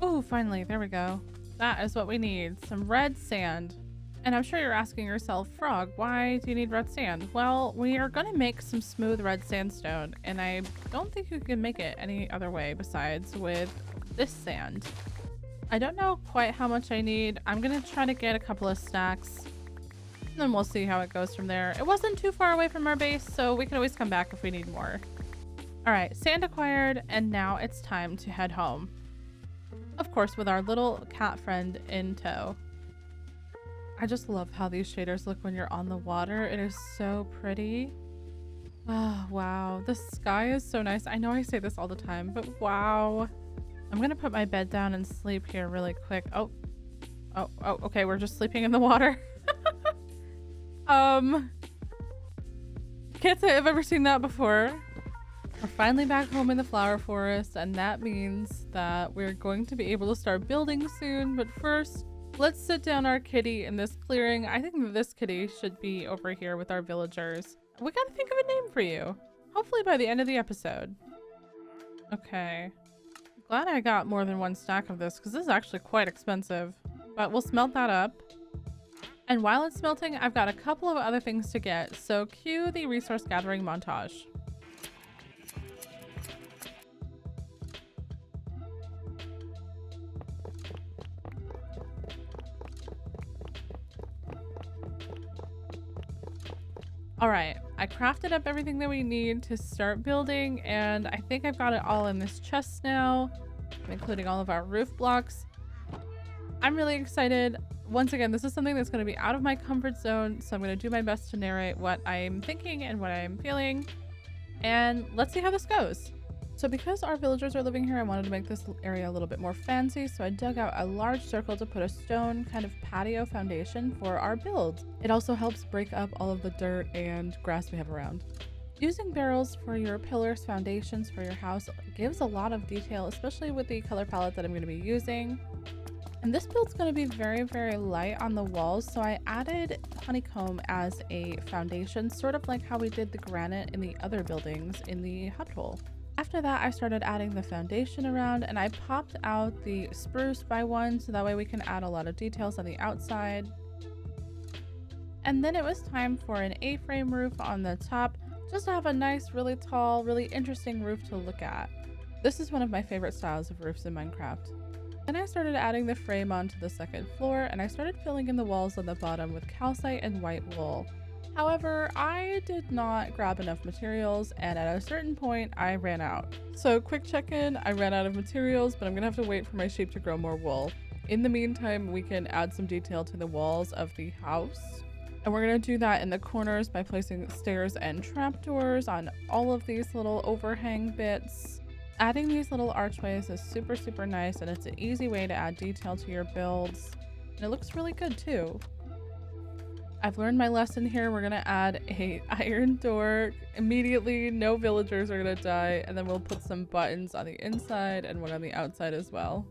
Speaker 1: Oh, finally, there we go. That is what we need, some red sand. And I'm sure you're asking yourself, Frog, why do you need red sand? Well, we are gonna make some smooth red sandstone, and I don't think you can make it any other way besides with this sand. I don't know quite how much I need. I'm gonna try to get a couple of stacks, and then we'll see how it goes from there. It wasn't too far away from our base, so we can always come back if we need more. All right, sand acquired, and now it's time to head home. Of course, with our little cat friend in tow. I just love how these shaders look when you're on the water. It is so pretty. Oh, wow. The sky is so nice. I know I say this all the time, but wow. I'm gonna put my bed down and sleep here really quick. Oh, okay. We're just sleeping in the water. Can't say I've ever seen that before. We're finally back home in the flower forest, and that means that we're going to be able to start building soon. But first, let's sit down our kitty in this clearing. I think that this kitty should be over here with our villagers. We gotta think of a name for you. Hopefully by the end of the episode. Okay. Glad I got more than one stack of this because this is actually quite expensive. But we'll smelt that up. And while it's smelting, I've got a couple of other things to get. So cue the resource gathering montage. All right, I crafted up everything that we need to start building, and I think I've got it all in this chest now, including all of our roof blocks. I'm really excited. Once again, this is something that's going to be out of my comfort zone, so I'm going to do my best to narrate what I'm thinking and what I'm feeling, and let's see how this goes. So because our villagers are living here, I wanted to make this area a little bit more fancy, so I dug out a large circle to put a stone kind of patio foundation for our build. It also helps break up all of the dirt and grass we have around. Using barrels for your pillars, foundations for your house gives a lot of detail, especially with the color palette that I'm going to be using. And this build's going to be very, very light on the walls, so I added honeycomb as a foundation, sort of like how we did the granite in the other buildings in the hut hole. After that, I started adding the foundation around, and I popped out the spruce by one so that way we can add a lot of details on the outside. And then it was time for an A-frame roof on the top, just to have a nice, really tall, really interesting roof to look at. This is one of my favorite styles of roofs in Minecraft. Then I started adding the frame onto the second floor, and I started filling in the walls on the bottom with calcite and white wool. However, I did not grab enough materials, and at a certain point I ran out. So quick check-in, I ran out of materials, but I'm gonna have to wait for my sheep to grow more wool. In the meantime, we can add some detail to the walls of the house. And we're gonna do that in the corners by placing stairs and trapdoors on all of these little overhang bits. Adding these little archways is super, super nice, and it's an easy way to add detail to your builds. And it looks really good too. I've learned my lesson here. We're gonna add a iron door immediately. No villagers are gonna die, and then we'll put some buttons on the inside and one on the outside as well.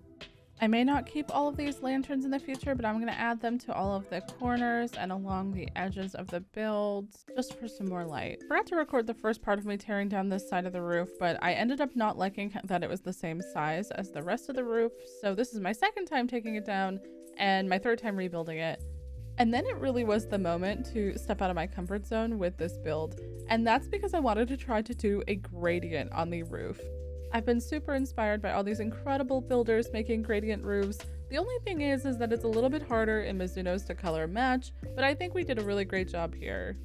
Speaker 1: I may not keep all of these lanterns in the future, but I'm gonna add them to all of the corners and along the edges of the builds just for some more light. Forgot to record the first part of me tearing down this side of the roof, but I ended up not liking that it was the same size as the rest of the roof, so this is my second time taking it down and my third time rebuilding it. And then it really was the moment to step out of my comfort zone with this build. And that's because I wanted to try to do a gradient on the roof. I've been super inspired by all these incredible builders making gradient roofs. The only thing is that it's a little bit harder in Mizuno's to color match, but I think we did a really great job here.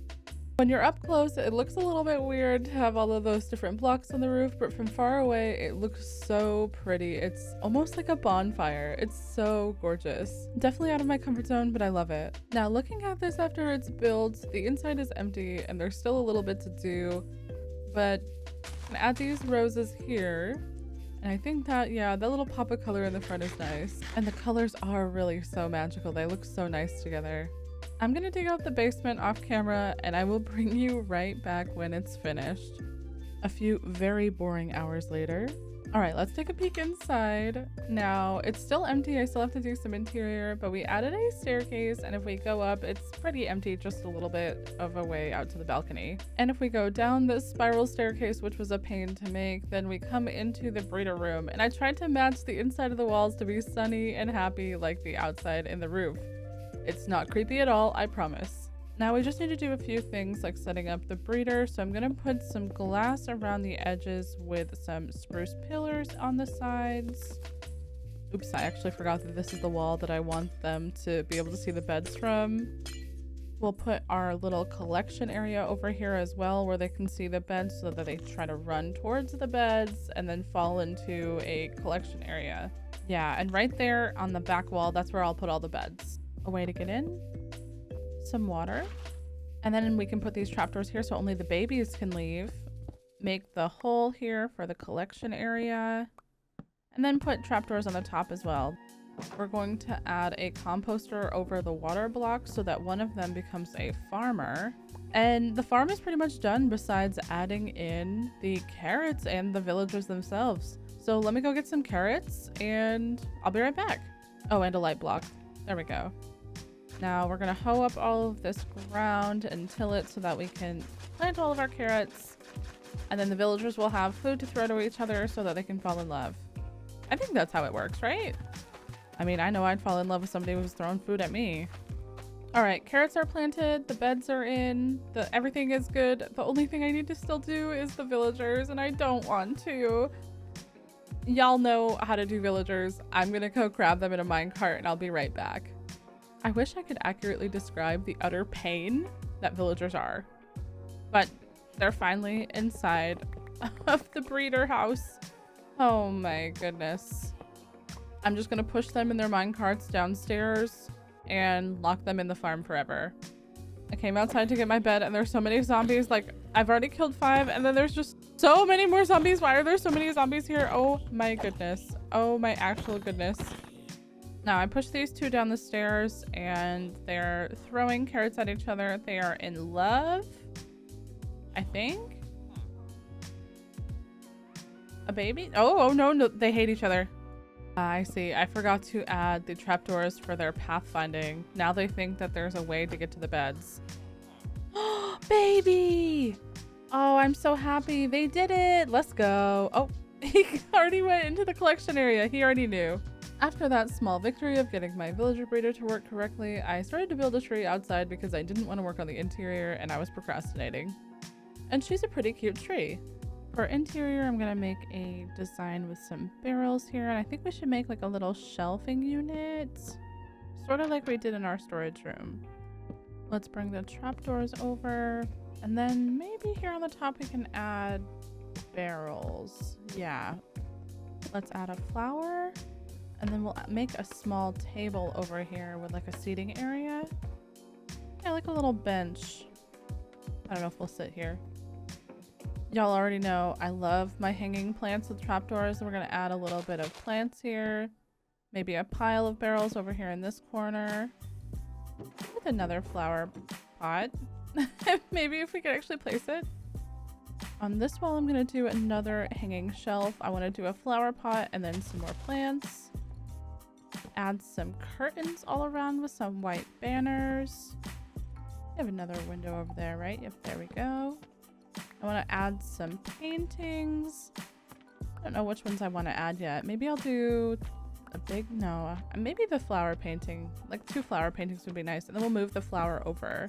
Speaker 1: When you're up close, it looks a little bit weird to have all of those different blocks on the roof, but from far away, it looks so pretty. It's almost like a bonfire. It's so gorgeous. Definitely out of my comfort zone, but I love it. Now, looking at this after it's built, the inside is empty and there's still a little bit to do, but I'm gonna add these roses here. And I think that, yeah, that little pop of color in the front is nice. And the colors are really so magical. They look so nice together. I'm gonna dig out the basement off camera, and I will bring you right back when it's finished. A few very boring hours later, All right, let's take a peek inside. Now, it's still empty. I still have to do some interior, but we added a staircase, and if we go up, it's pretty empty, just a little bit of a way out to the balcony. And if we go down this spiral staircase, which was a pain to make, then we come into the breeder room, and I tried to match the inside of the walls to be sunny and happy like the outside in the roof. It's not creepy at all, I promise. Now we just need to do a few things like setting up the breeder. So I'm gonna put some glass around the edges with some spruce pillars on the sides. Oops, I actually forgot that this is the wall that I want them to be able to see the beds from. We'll put our little collection area over here as well where they can see the beds so that they try to run towards the beds and then fall into a collection area. Yeah, and right there on the back wall, that's where I'll put all the beds. A way to get in. Some water, and then we can put these trapdoors here so only the babies can leave. Make the hole here for the collection area, and then put trapdoors on the top as well. We're going to add a composter over the water blocks so that one of them becomes a farmer, and the farm is pretty much done besides adding in the carrots and the villagers themselves. So let me go get some carrots and I'll be right back. Oh, and a light block. There we go. Now we're gonna hoe up all of this ground and till it so that we can plant all of our carrots, and then the villagers will have food to throw to each other so that they can fall in love. I think that's how it works, right? I mean, I know I'd fall in love with somebody who's throwing food at me. All right, carrots are planted, the beds are in, everything is good. The only thing I need to still do is the villagers, and I don't want to. Y'all know how to do villagers. I'm gonna go grab them in a minecart and I'll be right back. I wish I could accurately describe the utter pain that villagers are, but they're finally inside of the breeder house. Oh my goodness. I'm just gonna push them in their minecarts downstairs and lock them in the farm forever. I came outside to get my bed and there's so many zombies. Like, I've already killed 5 and then there's just so many more zombies. Why are there so many zombies here? Oh my goodness. Oh my actual goodness. Now I push these 2 down the stairs and they're throwing carrots at each other. They are in love, I think. A baby? Oh no, they hate each other. I see. I forgot to add the trapdoors for their pathfinding. Now they think that there's a way to get to the beds. Oh, baby! Oh, I'm so happy. They did it. Let's go. Oh, he already went into the collection area. He already knew. After that small victory of getting my villager breeder to work correctly, I started to build a tree outside because I didn't want to work on the interior and I was procrastinating. And she's a pretty cute tree. For interior, I'm gonna make a design with some barrels here, and I think we should make like a little shelving unit, sort of like we did in our storage room. Let's bring the trapdoors over, and then maybe here on the top we can add barrels. Yeah. Let's add a flower. And then we'll make a small table over here with like a seating area. Yeah, like a little bench. I don't know if we'll sit here. Y'all already know I love my hanging plants with trapdoors. So we're gonna add a little bit of plants here. Maybe a pile of barrels over here in this corner. With another flower pot. Maybe if we could actually place it. On this wall, I'm gonna do another hanging shelf. I wanna do a flower pot and then some more plants. Add some curtains all around with some white banners. I have another window over there, right? Yep, there we go. I want to add some paintings. I don't know which ones I want to add yet. Maybe I'll do a big, no, maybe the flower painting. Like 2 flower paintings would be nice. And then we'll move the flower over.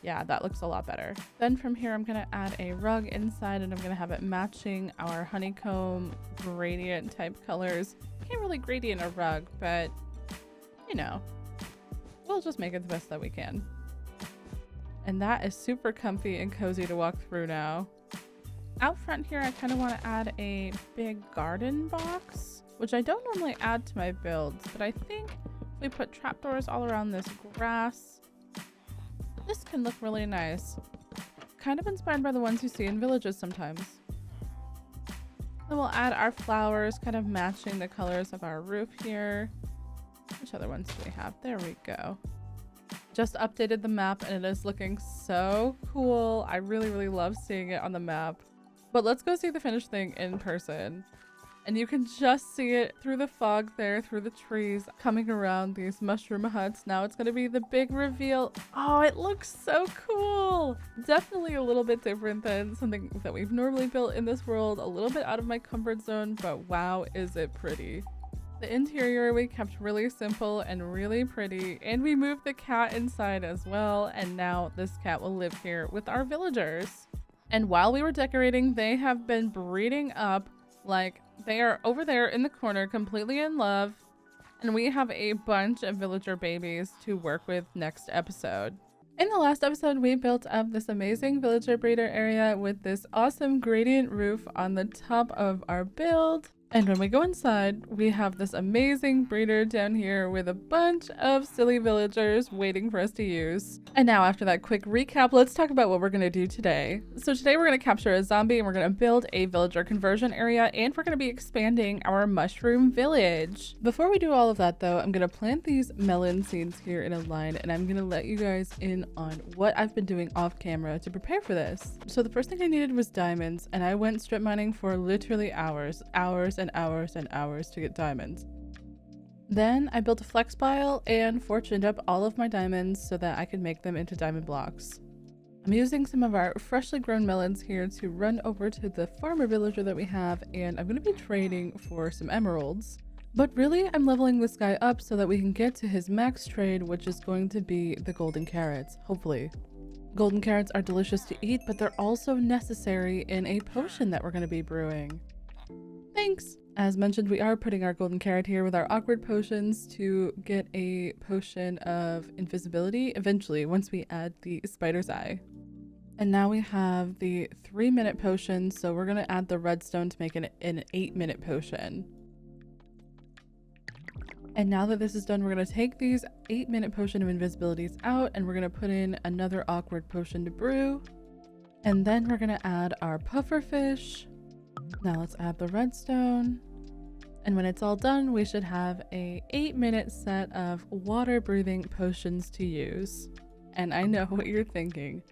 Speaker 1: Yeah, that looks a lot better. Then from here, I'm going to add a rug inside and I'm going to have it matching our honeycomb gradient type colors. Can't really gradient a rug, but you know, we'll just make it the best that we can. And that is super comfy and cozy to walk through now. Out front here, I kind of want to add a big garden box, which I don't normally add to my builds, but I think if we put trapdoors all around this grass, this can look really nice. Kind of inspired by the ones you see in villages sometimes. Then we'll add our flowers, kind of matching the colors of our roof here. Which other ones do we have? There we go. Just updated the map and it is looking so cool. I really love seeing it on the map. But let's go see the finished thing in person. And you can just see it through the fog there, through the trees, coming around these mushroom huts. Now it's going to be the big reveal. Oh, it looks so cool. Definitely a little bit different than something that we've normally built in this world. A little bit out of my comfort zone, but wow, is it pretty. The interior we kept really simple and really pretty, and we moved the cat inside as well, and now this cat will live here with our villagers. And while we were decorating, they have been breeding up. Like, they are over there in the corner completely in love, and we have a bunch of villager babies to work with next episode. In the last episode, we built up this amazing villager breeder area with this awesome gradient roof on the top of our build. And when we go inside, we have this amazing breeder down here with a bunch of silly villagers waiting for us to use. And now after that quick recap, let's talk about what we're going to do today. So today we're going to capture a zombie and we're going to build a villager conversion area, and we're going to be expanding our mushroom village. Before we do all of that though, I'm going to plant these melon seeds here in a line, and I'm going to let you guys in on what I've been doing off camera to prepare for this. So the first thing I needed was diamonds, and I went strip mining for literally hours and hours and hours to get diamonds. Then I built a flex pile and fortuned up all of my diamonds so that I could make them into diamond blocks. I'm using some of our freshly grown melons here to run over to the farmer villager that we have, and I'm going to be trading for some emeralds. But really, I'm leveling this guy up so that we can get to his max trade, which is going to be the golden carrots, hopefully. Golden carrots are delicious to eat, but they're also necessary in a potion that we're going to be brewing. Thanks! As mentioned, we are putting our golden carrot here with our awkward potions to get a potion of invisibility eventually once we add the spider's eye. And now we have the 3-minute potion, so we're going to add the redstone to make an 8-minute potion. And now that this is done, we're going to take these 8-minute potion of invisibilities out, and we're going to put in another awkward potion to brew. And then we're going to add our puffer fish. Now let's add the redstone. And when it's all done, we should have a 8-minute set of water breathing potions to use. And I know what you're thinking.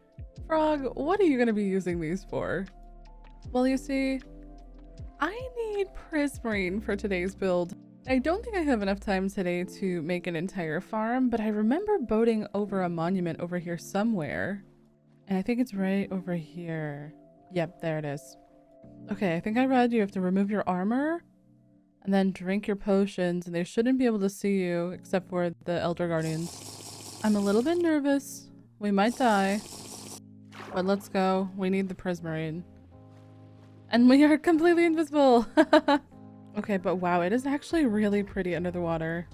Speaker 1: Frog, what are you going to be using these for? Well, you see, I need prismarine for today's build. I don't think I have enough time today to make an entire farm, but I remember boating over a monument over here somewhere. And I think it's right over here. Yep, there it is. Okay, I think I read you have to remove your armor and then drink your potions, and they shouldn't be able to see you except for the Elder Guardians. I'm a little bit nervous. We might die. But let's go. We need the prismarine. And we are completely invisible! Okay, but wow, it is actually really pretty under the water.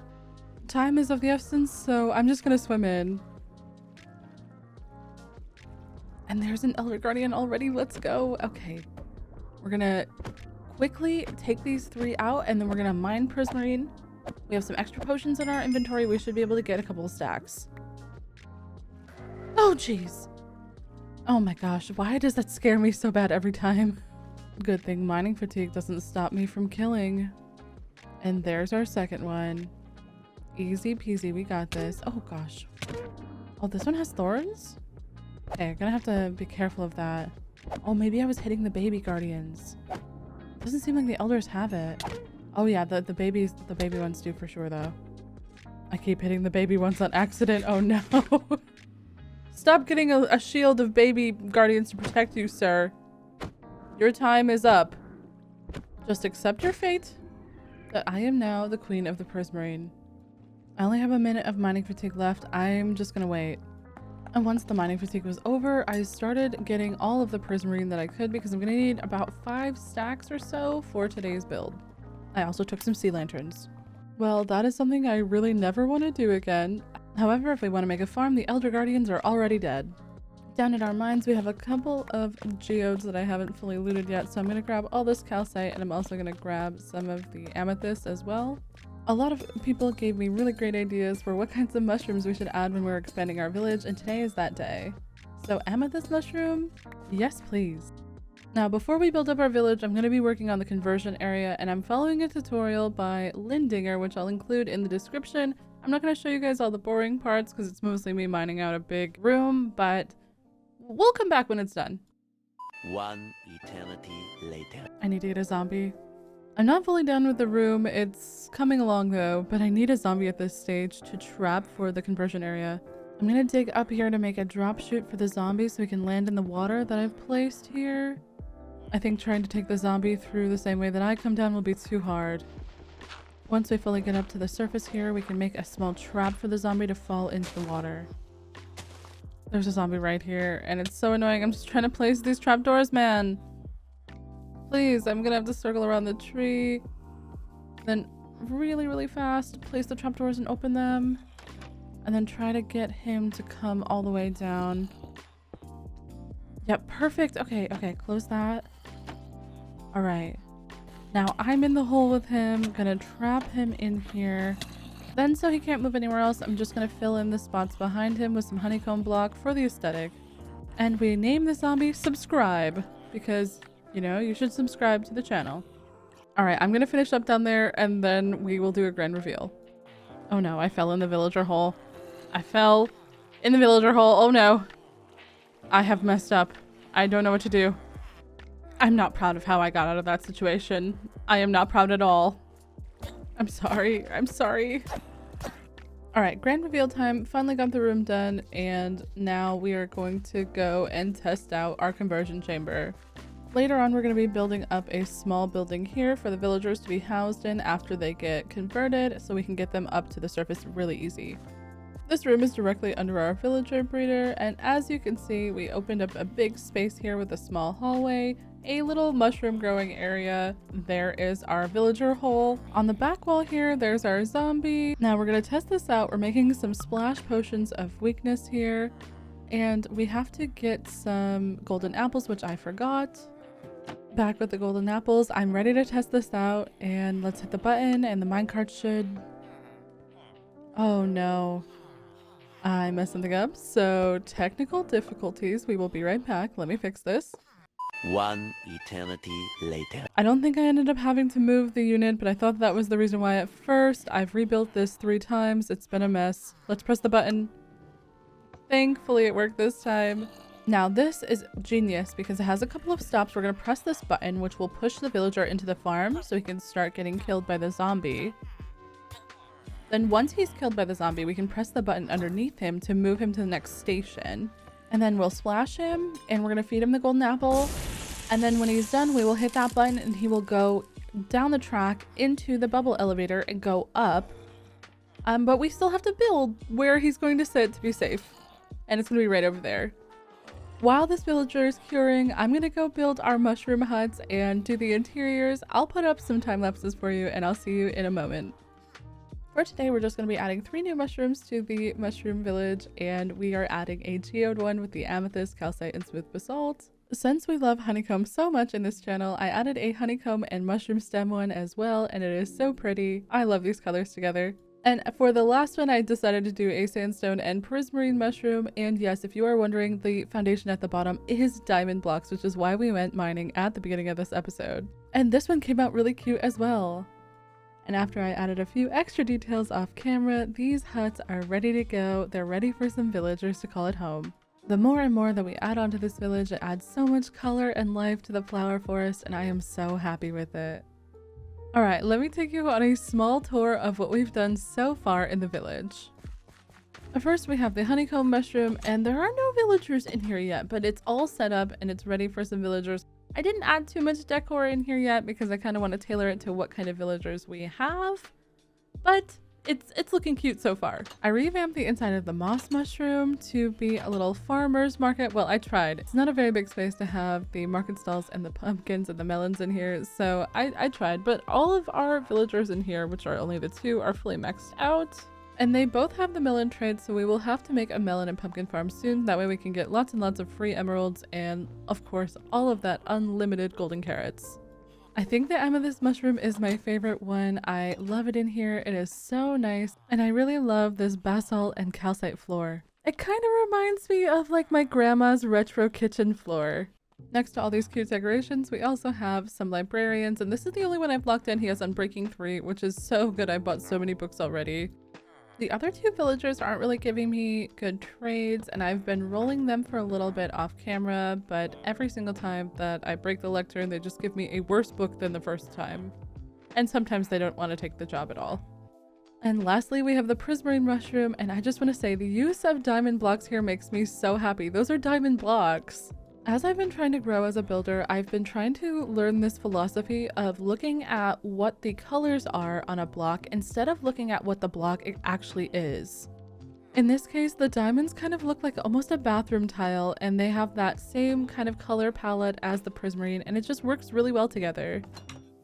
Speaker 1: Time is of the essence, so I'm just gonna swim in. And there's an Elder Guardian already. Let's go. Okay. We're gonna quickly take these 3 out, and then we're gonna mine prismarine. We have some extra potions in our inventory. We should be able to get a couple of stacks. Oh, jeez. Oh my gosh, why does that scare me so bad every time? Good thing mining fatigue doesn't stop me from killing. And there's our second one. Easy peasy, we got this. Oh gosh. Oh, this one has thorns? Okay, I'm gonna have to be careful of that. Oh, maybe I was hitting the baby guardians. Doesn't seem like the elders have it. Oh yeah, the baby ones do for sure though. I keep hitting the baby ones on accident. Oh no. Stop getting a shield of baby guardians to protect you, sir. Your time is up. Just accept your fate that I am now the queen of the prismarine. I only have a minute of mining fatigue left. I'm just gonna wait. And once the mining fatigue was over, I started getting all of the prismarine that I could, because I'm gonna need about 5 stacks or so for today's build. I also took some sea lanterns. Well, that is something I really never want to do again. However, if we want to make a farm, the Elder Guardians are already dead. Down at our mines, we have a couple of geodes that I haven't fully looted yet, so I'm going to grab all this calcite, and I'm also going to grab some of the amethyst as well. A lot of people gave me really great ideas for what kinds of mushrooms we should add when we're expanding our village, and today is that day. So amethyst mushroom? Yes, please. Now, before we build up our village, I'm going to be working on the conversion area, and I'm following a tutorial by Lindinger, which I'll include in the description. I'm not going to show you guys all the boring parts because it's mostly me mining out a big room, but we'll come back when it's done.
Speaker 2: One eternity later.
Speaker 1: I need to get a zombie. I'm not fully done with the room. It's coming along though, but I need a zombie at this stage to trap for the conversion area. I'm gonna dig up here to make a drop chute for the zombie so he can land in the water that I've placed here. I think trying to take the zombie through the same way that I come down will be too hard. Once we fully get up to the surface here, we can make a small trap for the zombie to fall into the water. There's a zombie right here, and it's so annoying. I'm just trying to place these trapdoors, man. Please, I'm gonna have to circle around the tree. Then really, really fast, place the trapdoors and open them. And then try to get him to come all the way down. Yep, perfect. Okay, okay, close that. All right. Now I'm in the hole with him. Gonna trap him in here. Then so he can't move anywhere else, I'm just gonna fill in the spots behind him with some honeycomb block for the aesthetic. And we name the zombie Subscribe because, you know, you should subscribe to the channel. All right, I'm gonna finish up down there and then we will do a grand reveal. Oh no, I fell in the villager hole. I fell in the villager hole. Oh no. I have messed up. I don't know what to do. I'm not proud of how I got out of that situation. I am not proud at all. I'm sorry. I'm sorry. All right, grand reveal time. Finally got the room done, and now we are going to go and test out our conversion chamber. Later on, we're going to be building up a small building here for the villagers to be housed in after they get converted, so we can get them up to the surface really easy. This room is directly under our villager breeder, and as you can see, we opened up a big space here with a small hallway, a little mushroom growing area. There is our villager hole. On the back wall here, there's our zombie. Now we're going to test this out. We're making some splash potions of weakness here, and we have to get some golden apples, which I forgot. Back with the golden apples, I'm ready to test this out, and let's hit the button, and the minecart should... Oh no. I messed something up, so technical difficulties. We will be right back. Let me fix this.
Speaker 2: One eternity later.
Speaker 1: I don't think I ended up having to move the unit, but I thought that was the reason why at first. I've rebuilt this 3 times. It's been a mess. Let's press the button. Thankfully, it worked this time. Now, this is genius because it has a couple of stops. We're going to press this button, which will push the villager into the farm so he can start getting killed by the zombie. Then once he's killed by the zombie, we can press the button underneath him to move him to the next station. And then we'll splash him and we're going to feed him the golden apple. And then when he's done, we will hit that button and he will go down the track into the bubble elevator and go up. But we still have to build where he's going to sit to be safe. And it's going to be right over there. While this villager is curing, I'm going to go build our mushroom huts and do the interiors. I'll put up some time lapses for you and I'll see you in a moment. For today, we're just going to be adding 3 new mushrooms to the mushroom village, and we are adding a geode one with the amethyst, calcite, and smooth basalt. Since we love honeycomb so much in this channel, I added a honeycomb and mushroom stem one as well, and it is so pretty. I love these colors together. And for the last one, I decided to do a sandstone and prismarine mushroom, and yes, if you are wondering, the foundation at the bottom is diamond blocks, which is why we went mining at the beginning of this episode. And this one came out really cute as well. And after I added a few extra details off camera, these huts are ready to go. They're ready for some villagers to call it home. The more and more that we add onto this village, it adds so much color and life to the flower forest, and I am so happy with it. Alright, let me take you on a small tour of what we've done so far in the village. First, we have the honeycomb mushroom, and there are no villagers in here yet, but it's all set up and it's ready for some villagers. I didn't add too much decor in here yet because I kind of want to tailor it to what kind of villagers we have, but it's looking cute so far. I revamped the inside of the moss mushroom to be a little farmer's market. Well, I tried. It's not a very big space to have the market stalls and the pumpkins and the melons in here, so I tried, but all of our villagers in here, which are only the 2, are fully maxed out. And they both have the melon trade, so we will have to make a melon and pumpkin farm soon. That way we can get lots and lots of free emeralds and, of course, all of that unlimited golden carrots. I think the amethyst mushroom is my favorite one. I love it in here. It is so nice. And I really love this basalt and calcite floor. It kind of reminds me of like my grandma's retro kitchen floor. Next to all these cute decorations, we also have some librarians. And this is the only one I've locked in. He has Unbreaking 3, which is so good. I bought so many books already. The other two villagers aren't really giving me good trades, and I've been rolling them for a little bit off camera, but every single time that I break the lectern, they just give me a worse book than the first time. And sometimes they don't want to take the job at all. And lastly, we have the prismarine mushroom, and I just want to say the use of diamond blocks here makes me so happy. Those are diamond blocks. As I've been trying to grow as a builder, I've been trying to learn this philosophy of looking at what the colors are on a block instead of looking at what the block actually is. In this case, the diamonds kind of look like almost a bathroom tile, and they have that same kind of color palette as the prismarine, and it just works really well together.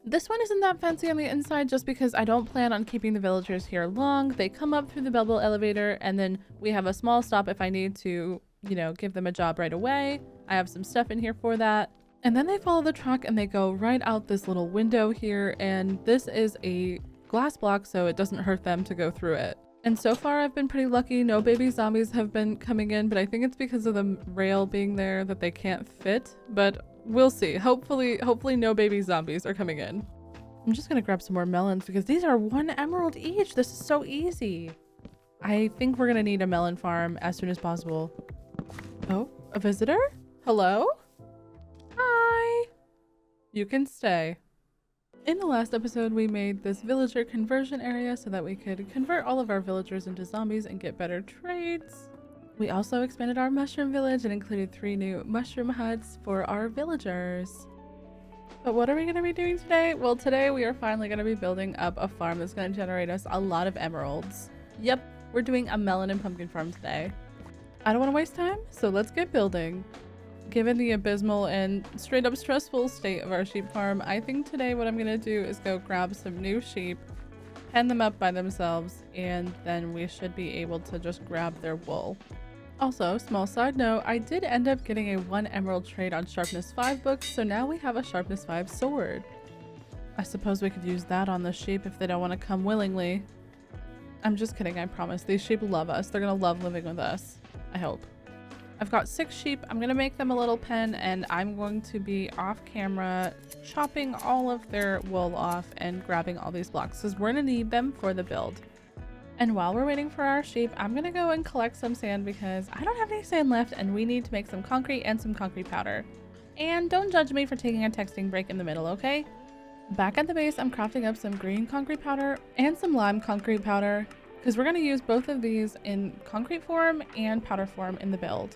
Speaker 1: This one isn't that fancy on the inside just because I don't plan on keeping the villagers here long. They come up through the bubble elevator, and then we have a small stop if I need to, you know, give them a job right away. I have some stuff in here for that. And then they follow the truck and they go right out this little window here, and this is a glass block so it doesn't hurt them to go through it. And so far I've been pretty lucky. No baby zombies have been coming in, but I think it's because of the rail being there that they can't fit, but we'll see. Hopefully no baby zombies are coming in. I'm just gonna grab some more melons because these are 1 emerald each. This is so easy. I think we're gonna need a melon farm as soon as possible. Oh, a visitor? Hello? Hi. You can stay. In the last episode, we made this villager conversion area so that we could convert all of our villagers into zombies and get better trades. We also expanded our mushroom village and included 3 new mushroom huts for our villagers. But what are we going to be doing today? Well, today we are finally going to be building up a farm that's going to generate us a lot of emeralds. Yep, we're doing a melon and pumpkin farm today. I don't want to waste time, so let's get building. Given the abysmal and straight up stressful state of our sheep farm, I think today what I'm going to do is go grab some new sheep, pen them up by themselves, and then we should be able to just grab their wool. Also, small side note, I did end up getting a 1 emerald trade on Sharpness 5 books, so now we have a Sharpness 5 sword. I suppose we could use that on the sheep if they don't want to come willingly. I'm just kidding, I promise. These sheep love us. They're going to love living with us. I hope. I've got 6 sheep. I'm going to make them a little pen, and I'm going to be off camera chopping all of their wool off and grabbing all these blocks because we're going to need them for the build. And while we're waiting for our sheep, I'm going to go and collect some sand because I don't have any sand left and we need to make some concrete and some concrete powder. And don't judge me for taking a texting break in the middle, okay? Back at the base, I'm crafting up some green concrete powder and some lime concrete powder because we're going to use both of these in concrete form and powder form in the build.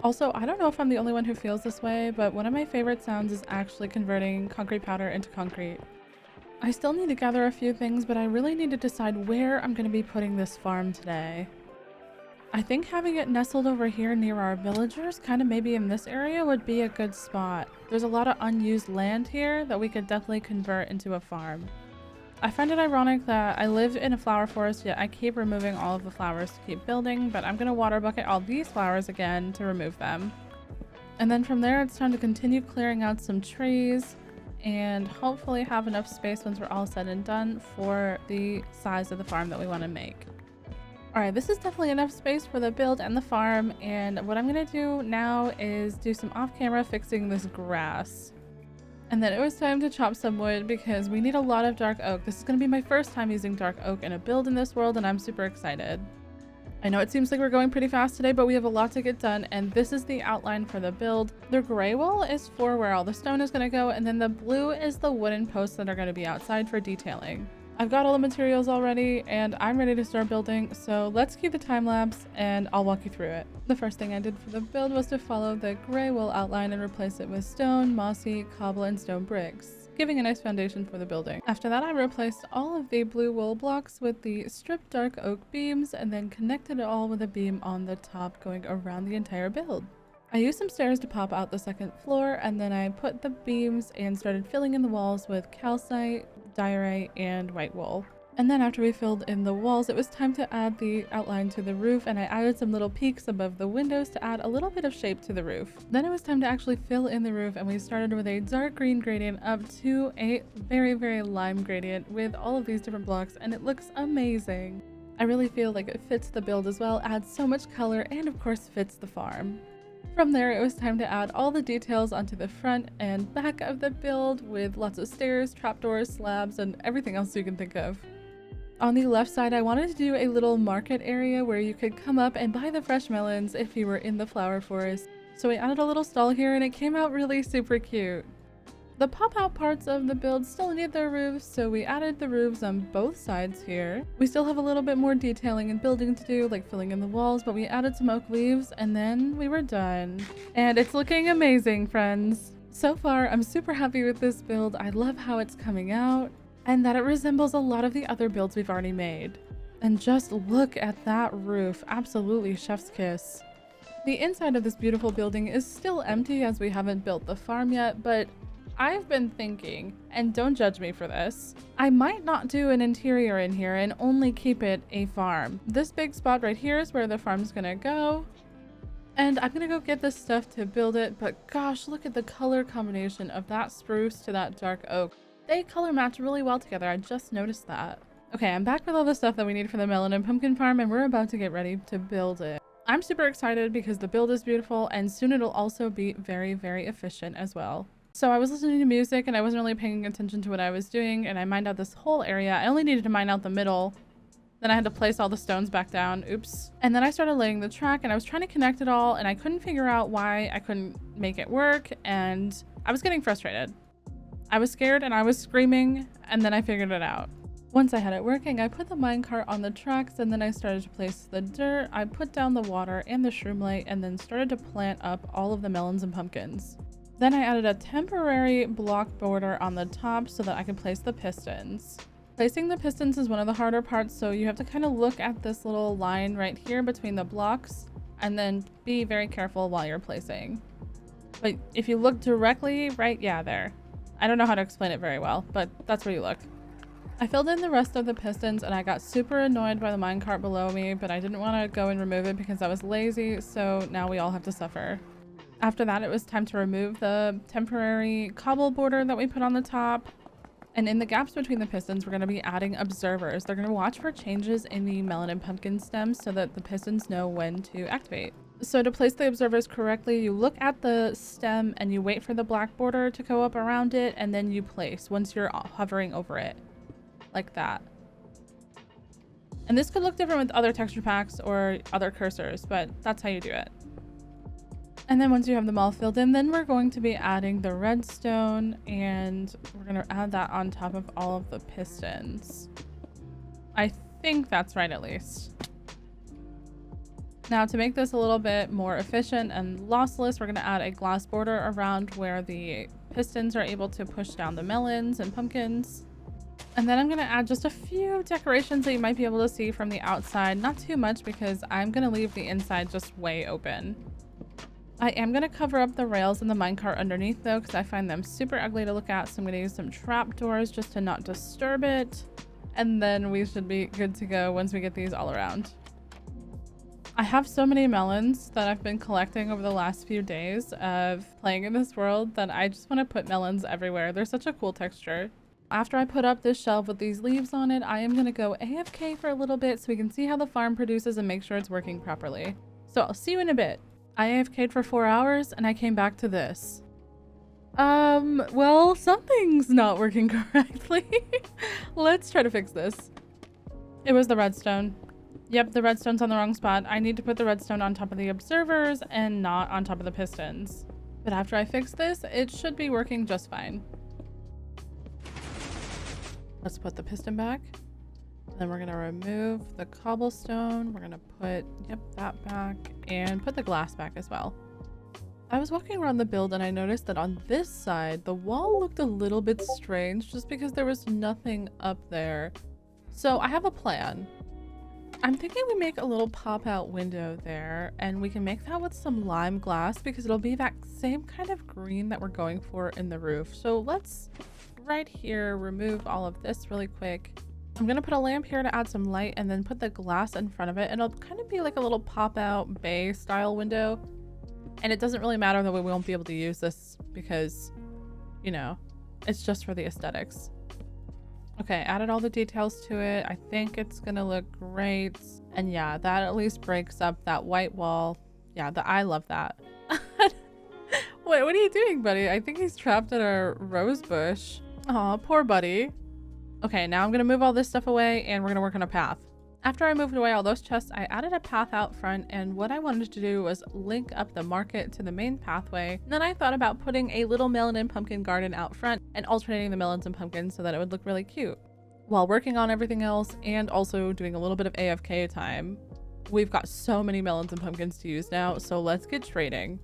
Speaker 1: Also, I don't know if I'm the only one who feels this way, but one of my favorite sounds is actually converting concrete powder into concrete. I still need to gather a few things, but I really need to decide where I'm going to be putting this farm today. I think having it nestled over here near our villagers, kind of maybe in this area, would be a good spot. There's a lot of unused land here that we could definitely convert into a farm. I find it ironic that I live in a flower forest, yet I keep removing all of the flowers to keep building, but I'm going to water bucket all these flowers again to remove them. And then from there, it's time to continue clearing out some trees and hopefully have enough space once we're all said and done for the size of the farm that we want to make. Alright, this is definitely enough space for the build and the farm, and what I'm going to do now is do some off-camera fixing this grass. And then it was time to chop some wood because we need a lot of dark oak. This is going to be my first time using dark oak in a build in this world, and I'm super excited. I know it seems like we're going pretty fast today, but we have a lot to get done, and this is the outline for the build. The gray wall is for where all the stone is going to go, and then the blue is the wooden posts that are going to be outside for detailing. I've got all the materials already, and I'm ready to start building, so let's keep the time lapse, and I'll walk you through it. The first thing I did for the build was to follow the gray wool outline and replace it with stone, mossy, cobble, and stone bricks, giving a nice foundation for the building. After that, I replaced all of the blue wool blocks with the stripped dark oak beams and then connected it all with a beam on the top going around the entire build. I used some stairs to pop out the second floor, and then I put the beams and started filling in the walls with calcite, diorite, and white wool. And then after we filled in the walls, it was time to add the outline to the roof, and I added some little peaks above the windows to add a little bit of shape to the roof. Then it was time to actually fill in the roof, and we started with a dark green gradient up to a very, very lime gradient with all of these different blocks, and it looks amazing. I really feel like it fits the build as well, adds so much color, and of course fits the farm. From there, it was time to add all the details onto the front and back of the build with lots of stairs, trapdoors, slabs, and everything else you can think of. On the left side, I wanted to do a little market area where you could come up and buy the fresh melons if you were in the flower forest. So we added a little stall here and it came out really super cute. The pop-out parts of the build still need their roofs, so we added the roofs on both sides here. We still have a little bit more detailing and building to do, like filling in the walls, but we added some oak leaves and then we were done. And it's looking amazing, friends. So far, I'm super happy with this build. I love how it's coming out and that it resembles a lot of the other builds we've already made. And just look at that roof. Absolutely chef's kiss. The inside of this beautiful building is still empty as we haven't built the farm yet, but I've been thinking, and don't judge me for this, I might not do an interior in here and only keep it a farm. This big spot right here is where the farm's gonna go. And I'm gonna go get this stuff to build it, but gosh, look at the color combination of that spruce to that dark oak. They color match really well together, I just noticed that. Okay, I'm back with all the stuff that we need for the melon and pumpkin farm, and we're about to get ready to build it. I'm super excited because the build is beautiful, and soon it'll also be very, very efficient as well. So I was listening to music and I wasn't really paying attention to what I was doing, and I mined out this whole area. I only needed to mine out the middle. Then I had to place all the stones back down. Oops. And then I started laying the track and I was trying to connect it all and I couldn't figure out why I couldn't make it work, and I was getting frustrated. I was scared and I was screaming, and then I figured it out. Once I had it working, I put the minecart on the tracks and then I started to place the dirt. I put down the water and the shroom light and then started to plant up all of the melons and pumpkins. Then I added a temporary block border on the top so that I could place the pistons. Placing the pistons is one of the harder parts, so you have to kind of look at this little line right here between the blocks and then be very careful while you're placing. But if you look directly right, yeah, there. I don't know how to explain it very well, but that's where you look. I filled in the rest of the pistons and I got super annoyed by the minecart below me, but I didn't want to go and remove it because I was lazy, so now we all have to suffer. After that, it was time to remove the temporary cobble border that we put on the top. And in the gaps between the pistons, we're going to be adding observers. They're going to watch for changes in the melon and pumpkin stems so that the pistons know when to activate. So to place the observers correctly, you look at the stem and you wait for the black border to go up around it, and then you place once you're hovering over it. Like that. And this could look different with other texture packs or other cursors, but that's how you do it. And then once you have them all filled in, then we're going to be adding the redstone, and we're going to add that on top of all of the pistons. I think that's right, at least. Now to make this a little bit more efficient and lossless, we're going to add a glass border around where the pistons are able to push down the melons and pumpkins. And then I'm going to add just a few decorations that you might be able to see from the outside. Not too much because I'm going to leave the inside just way open. I am going to cover up the rails in the minecart underneath though, because I find them super ugly to look at, so I'm going to use some trapdoors just to not disturb it, and then we should be good to go once we get these all around. I have so many melons that I've been collecting over the last few days of playing in this world that I just want to put melons everywhere. They're such a cool texture. After I put up this shelf with these leaves on it, I am going to go AFK for a little bit so we can see how the farm produces and make sure it's working properly. So I'll see you in a bit. I AFK'd for 4 hours and I came back to this. Well, something's not working correctly. Let's try to fix this. It was the redstone. Yep, the redstone's on the wrong spot. I need to put the redstone on top of the observers and not on top of the pistons. But after I fix this, it should be working just fine. Let's put the piston back. Then we're gonna remove the cobblestone. We're gonna put, yep, that back and put the glass back as well. I was walking around the build and I noticed that on this side, the wall looked a little bit strange just because there was nothing up there. So I have a plan. I'm thinking we make a little pop-out window there, and we can make that with some lime glass because it'll be that same kind of green that we're going for in the roof. So let's right here remove all of this really quick. I'm gonna put a lamp here to add some light and then put the glass in front of it, and it'll kind of be like a little pop-out bay style window. And it doesn't really matter that we won't be able to use this because, you know, it's just for the aesthetics. Okay, added all the details to it. I think it's gonna look great. And yeah, that at least breaks up that white wall. Yeah, I love that. What are you doing, buddy? I think he's trapped in a rose bush. Aw, poor buddy. Okay, now I'm gonna move all this stuff away and we're gonna work on a path. After I moved away all those chests, I added a path out front, and what I wanted to do was link up the market to the main pathway. And then I thought about putting a little melon and pumpkin garden out front and alternating the melons and pumpkins so that it would look really cute. While working on everything else and also doing a little bit of AFK time, we've got so many melons and pumpkins to use now, so let's get trading.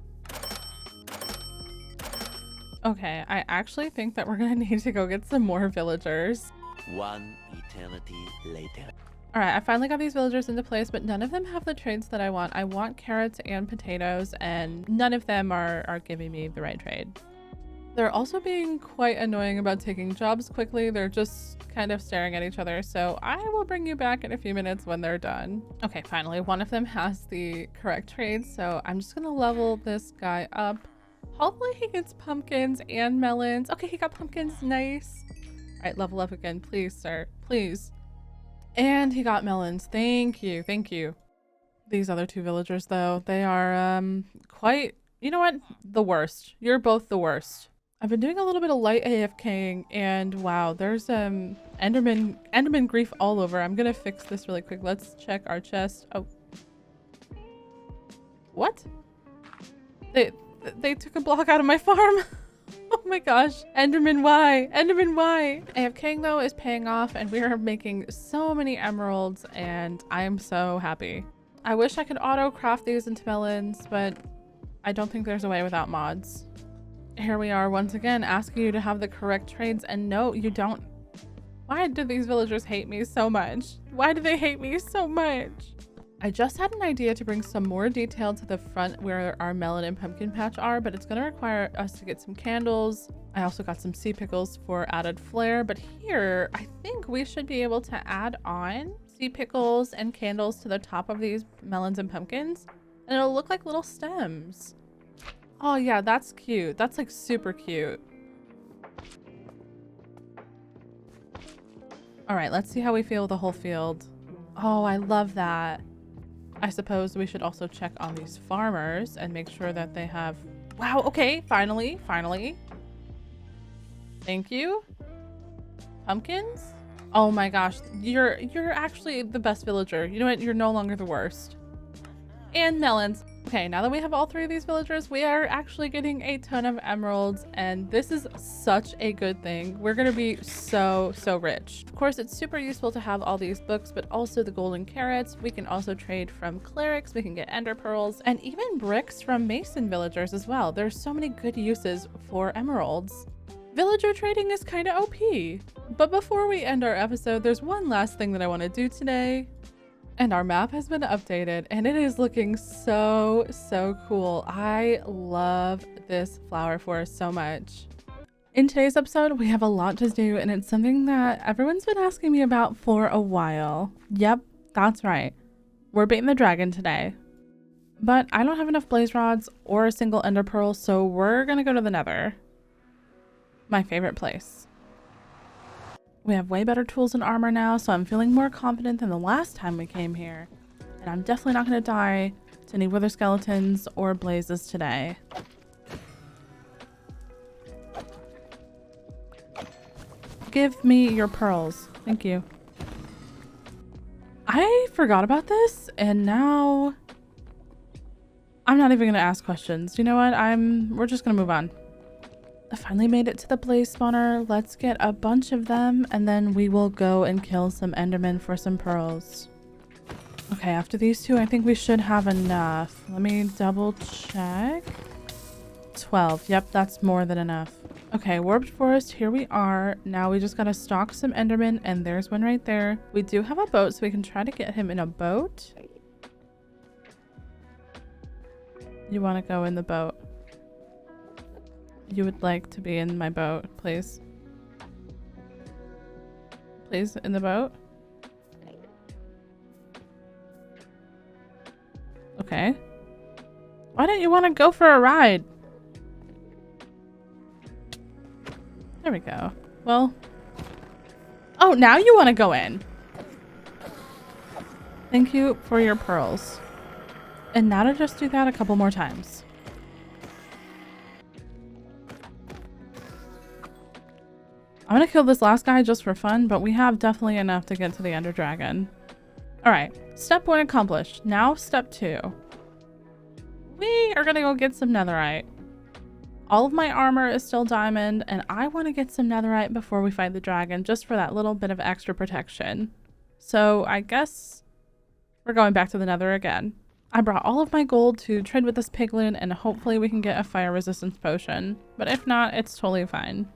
Speaker 1: Okay, I actually think that we're gonna need to go get some more villagers.
Speaker 2: One eternity later.
Speaker 1: All right, I finally got these villagers into place, but none of them have the trades that I want. I want carrots and potatoes, and none of them are giving me the right trade. They're also being quite annoying about taking jobs quickly. They're just kind of staring at each other, so I will bring you back in a few minutes when they're done. Okay, finally, one of them has the correct trade, so I'm just gonna level this guy up. Hopefully he gets pumpkins and melons. Okay, he got pumpkins, nice. All right, level up again, please, sir, please. And he got melons. Thank you. Thank you. These other two villagers, though, they are quite, you know what? The worst. You're both the worst. I've been doing a little bit of light AFKing, and wow, there's Enderman grief all over. I'm gonna fix this really quick. Let's check our chest. Oh. What? They took a block out of my farm. Oh my gosh. Enderman, why? Enderman, why? AFKing though is paying off, and we are making so many emeralds, and I am so happy. I wish I could auto craft these into melons, but I don't think there's a way without mods. Here we are once again asking you to have the correct trades, and no, you don't. Why do these villagers hate me so much? Why do they hate me so much? I just had an idea to bring some more detail to the front where our melon and pumpkin patch are, but it's going to require us to get some candles. I also got some sea pickles for added flair, but here I think we should be able to add on sea pickles and candles to the top of these melons and pumpkins, and it'll look like little stems. Oh yeah, that's cute. That's like super cute. All right, let's see how we feel with the whole field. Oh, I love that. I suppose we should also check on these farmers and make sure that they have... Wow, okay, finally. Thank you. Pumpkins? Oh my gosh, you're actually the best villager. You know what? You're no longer the worst. And melons. Okay, now that we have all three of these villagers, we are actually getting a ton of emeralds, and this is such a good thing. We're gonna be so rich. Of course, it's super useful to have all these books, but also the golden carrots. We can also trade from clerics, we can get ender pearls, and even bricks from mason villagers as well. There's so many good uses for emeralds. Villager trading is kind of OP. But before we end our episode, there's one last thing that I want to do today. And our map has been updated, and it is looking so cool. I love this flower forest so much. In today's episode, we have a lot to do, and it's something that everyone's been asking me about for a while. Yep, that's right. We're baiting the dragon today. But I don't have enough blaze rods or a single ender pearl, so we're gonna go to the nether. My favorite place. We have way better tools and armor now, so I'm feeling more confident than the last time we came here. And I'm definitely not going to die to any wither skeletons or blazes today. Give me your pearls. Thank you. I forgot about this, and now I'm not even going to ask questions. You know what? We're just going to move on. I finally made it to the blaze spawner. Let's get a bunch of them, and then we will go and kill some endermen for some pearls. Okay, after these two, I think we should have enough. Let me double check. 12. Yep, that's more than enough. Okay, warped forest, here we are. Now we just gotta stalk some endermen, and there's one right there. We do have a boat, so we can try to get him in a boat. You want to go in the boat? You would like to be in my boat, please. Please, in the boat. Okay. Why don't you want to go for a ride? There we go. Well. Oh, now you want to go in. Thank you for your pearls. And now to just do that a couple more times. I'm gonna kill this last guy just for fun, but we have definitely enough to get to the Ender Dragon. Alright, step 1 accomplished. Now step 2. We are gonna go get some netherite. All of my armor is still diamond, and I want to get some netherite before we fight the dragon, just for that little bit of extra protection. So I guess we're going back to the nether again. I brought all of my gold to trade with this piglin, and hopefully we can get a fire resistance potion. But if not, it's totally fine.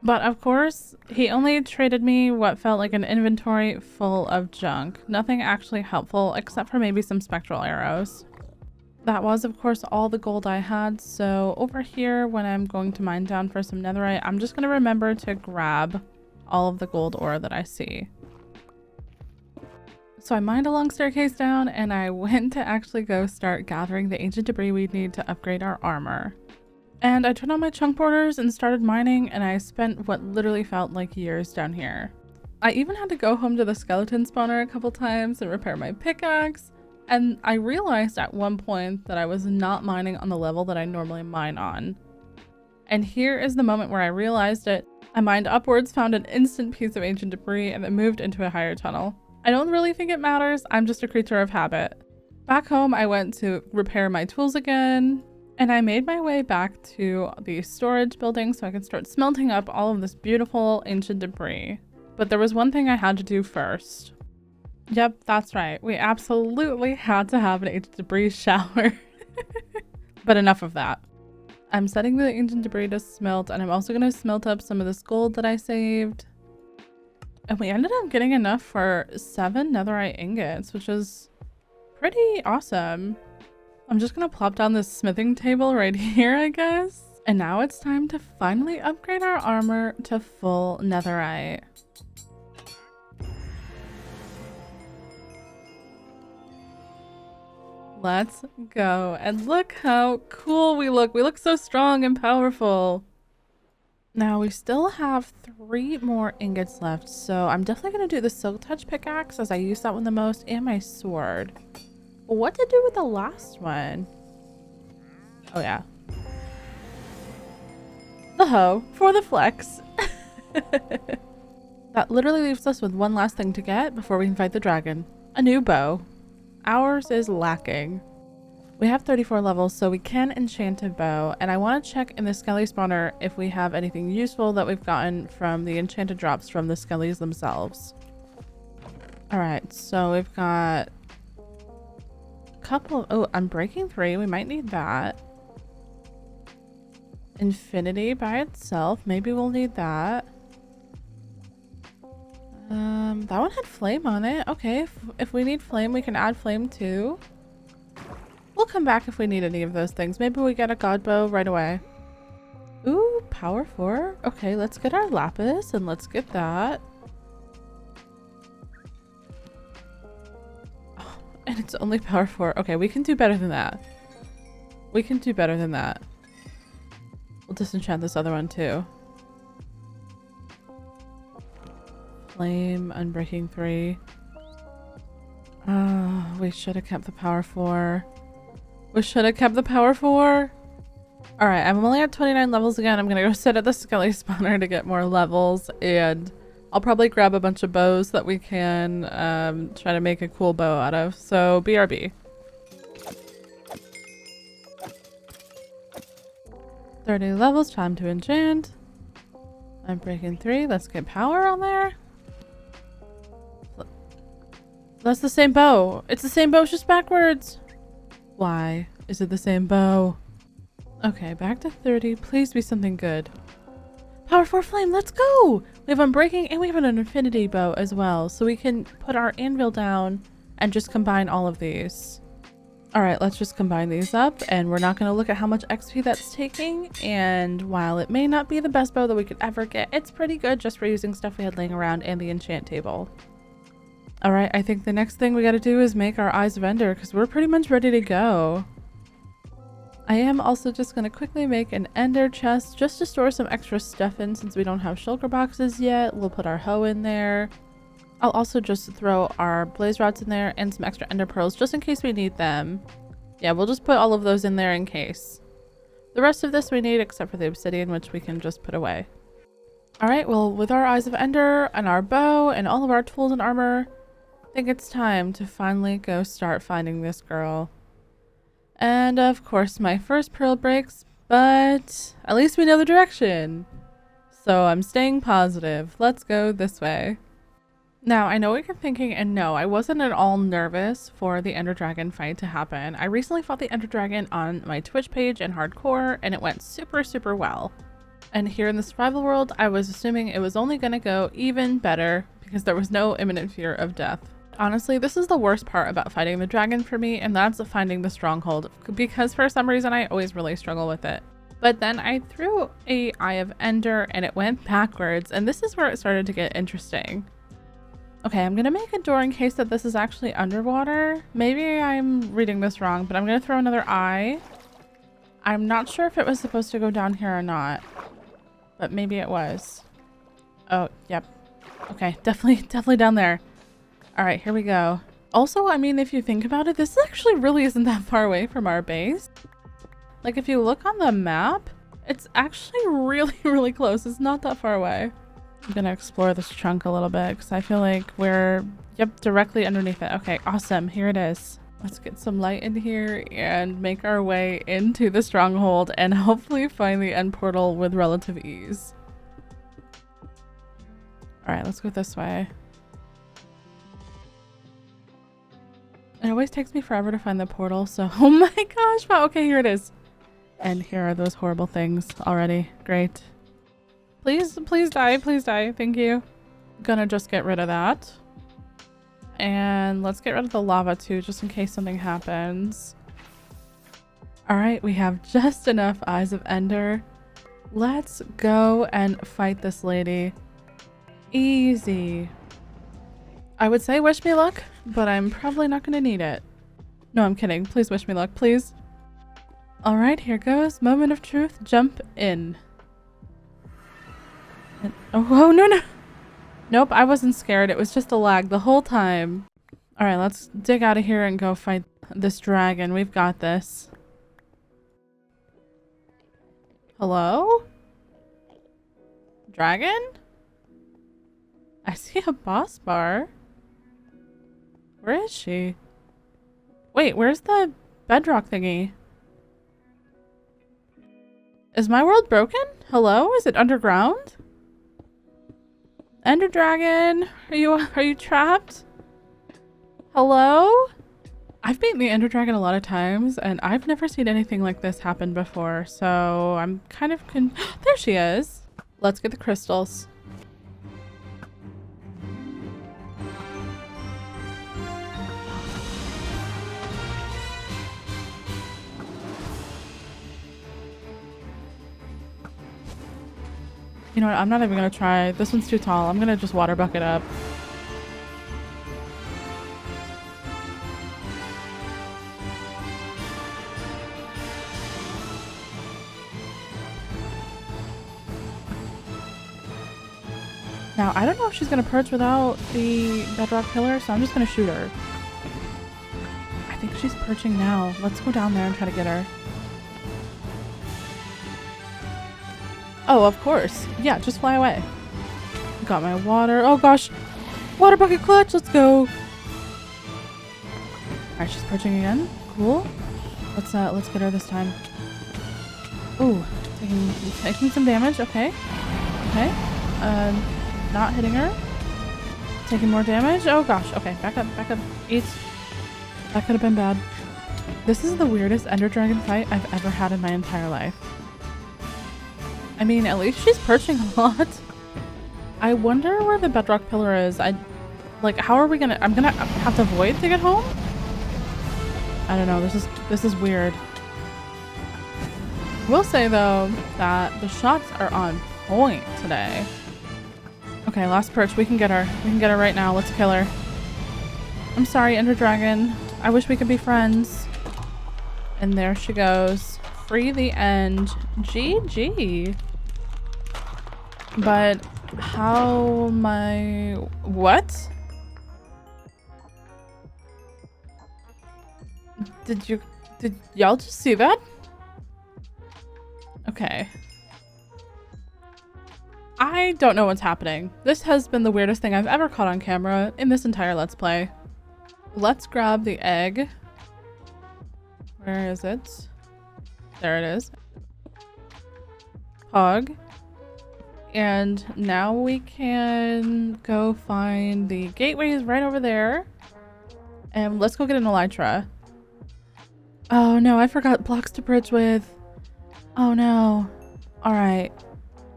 Speaker 1: But of course, he only traded me what felt like an inventory full of junk. Nothing actually helpful, except for maybe some spectral arrows. That was, of course, all the gold I had. So over here, when I'm going to mine down for some netherite, I'm just going to remember to grab all of the gold ore that I see. So I mined a long staircase down, and I went to actually go start gathering the ancient debris we'd need to upgrade our armor. And I turned on my chunk porters and started mining, and I spent what literally felt like years down here. I even had to go home to the skeleton spawner a couple times and repair my pickaxe. And I realized at one point that I was not mining on the level that I normally mine on. And here is the moment where I realized it. I mined upwards, found an instant piece of ancient debris, and then moved into a higher tunnel. I don't really think it matters. I'm just a creature of habit. Back home, I went to repair my tools again, and I made my way back to the storage building so I could start smelting up all of this beautiful ancient debris. But there was one thing I had to do first. Yep, that's right. We absolutely had to have an ancient debris shower. But enough of that. I'm setting the ancient debris to smelt, and I'm also going to smelt up some of this gold that I saved. And we ended up getting enough for 7 netherite ingots, which is pretty awesome. I'm just going to plop down this smithing table right here, I guess. And now it's time to finally upgrade our armor to full netherite. Let's go. And look how cool we look. We look so strong and powerful. Now we still have 3 more ingots left, so I'm definitely going to do the silk touch pickaxe as I use that one the most, and my sword. What to do with the last one? Oh yeah. The hoe for the flex. That literally leaves us with one last thing to get before we can fight the dragon. A new bow. Ours is lacking. We have 34 levels, so we can enchant a bow, and I want to check in the skelly spawner if we have anything useful that we've gotten from the enchanted drops from the skellies themselves. Alright, so we've got a couple. Oh, I'm breaking 3. We might need that. Infinity by itself. Maybe we'll need that. That one had flame on it. Okay, if we need flame, we can add flame too. We'll come back if we need any of those things. Maybe we get a god bow right away. Ooh, power 4. Okay, let's get our lapis and let's get that. Oh, and it's only power 4. Okay, we can do better than that. We can do better than that. We'll disenchant this other one too. Flame, unbreaking 3. Oh, we should have kept the power 4. We should have kept the power 4. Alright, I'm only at 29 levels again. I'm gonna go sit at the skelly spawner to get more levels, and I'll probably grab a bunch of bows that we can try to make a cool bow out of. So BRB. 30 levels, time to enchant. I'm breaking 3. Let's get power on there. That's the same bow. It's the same bow, it's just backwards. Why is it the same bow? Okay, back to 30. Please be something good. Power 4 flame, let's go! We have unbreaking and we have an infinity bow as well, so we can put our anvil down and just combine all of these. Alright, let's just combine these up, and we're not going to look at how much XP that's taking, and while it may not be the best bow that we could ever get, it's pretty good just for using stuff we had laying around and the enchant table. Alright, I think the next thing we gotta do is make our Eyes of Ender, because we're pretty much ready to go. I am also just going to quickly make an ender chest just to store some extra stuff in since we don't have shulker boxes yet. We'll put our hoe in there. I'll also just throw our blaze rods in there and some extra ender pearls just in case we need them. Yeah, we'll just put all of those in there in case. The rest of this we need except for the obsidian, which we can just put away. All right, well, with our Eyes of Ender and our bow and all of our tools and armor, I think it's time to finally go start finding this girl. And of course, my first pearl breaks, but at least we know the direction. So I'm staying positive. Let's go this way. Now, I know what you're thinking, and no, I wasn't at all nervous for the Ender Dragon fight to happen. I recently fought the Ender Dragon on my Twitch page in hardcore, and it went super, super well. And here in the survival world, I was assuming it was only going to go even better because there was no imminent fear of death. Honestly, this is the worst part about fighting the dragon for me, and that's finding the stronghold, because for some reason I always really struggle with it. But then I threw a Eye of Ender and it went backwards, and this is where it started to get interesting. Okay, I'm gonna make a door in case that this is actually underwater. Maybe I'm reading this wrong, but I'm gonna throw another eye. I'm not sure if it was supposed to go down here or not, but maybe it was. Oh, yep. Okay, definitely down there. All right, here we go. Also, I mean, if you think about it, this actually really isn't that far away from our base. Like, if you look on the map, it's actually really close. It's not that far away. I'm gonna explore this trunk a little bit because I feel like we're, yep, directly underneath it. Okay, awesome. Here it is. Let's get some light in here and make our way into the stronghold and hopefully find the end portal with relative ease. All right, let's go this way. It always takes me forever to find the portal, so oh my gosh, wow, okay, here it is. And here are those horrible things already. Great. Please die, thank you. Gonna just get rid of that. And let's get rid of the lava too, just in case something happens. Alright, we have just enough Eyes of Ender. Let's go and fight this lady. Easy. I would say wish me luck, but I'm probably not gonna need it. No, I'm kidding. Please wish me luck, please. Alright, here goes. Moment of truth. Jump in. And, oh, no. Nope, I wasn't scared. It was just a lag the whole time. Alright, let's dig out of here and go fight this dragon. We've got this. Hello? Dragon? I see a boss bar. Where is she? Wait, where's the bedrock thingy? Is my world broken? Hello? Is it underground? Ender Dragon? Are you trapped? Hello? I've beaten the Ender Dragon a lot of times and I've never seen anything like this happen before, so I'm kind of there she is. Let's get the crystals. You know what? I'm not even gonna try. This one's too tall. I'm gonna just water bucket up. Now, I don't know if she's gonna perch without the bedrock pillar, so I'm just gonna shoot her. I think she's perching now. Let's go down there and try to get her. Oh, of course. Yeah, just fly away. Got my water. Oh gosh. Water bucket clutch. Let's go. Alright, she's perching again. Cool. Let's get her this time. Ooh, taking some damage. Okay. Okay. Not hitting her. Taking more damage. Oh gosh. Okay, back up. Eat. That could have been bad. This is the weirdest Ender Dragon fight I've ever had in my entire life. I mean, at least she's perching a lot. I wonder where the bedrock pillar is. Like, how are we gonna... I'm gonna have to void to get home? I don't know. This is weird. I will say, though, that the shots are on point today. Okay, last perch. We can get her. We can get her right now. Let's kill her. I'm sorry, Ender Dragon. I wish we could be friends. And there she goes. Free the end. GG. But how my... What? Did y'all just see that? Okay. I don't know what's happening. This has been the weirdest thing I've ever caught on camera in this entire Let's Play. Let's grab the egg. Where is it? There it is. Pog. And now we can go find the gateways right over there. And let's go get an elytra. Oh no, I forgot blocks to bridge with. Oh no. Alright.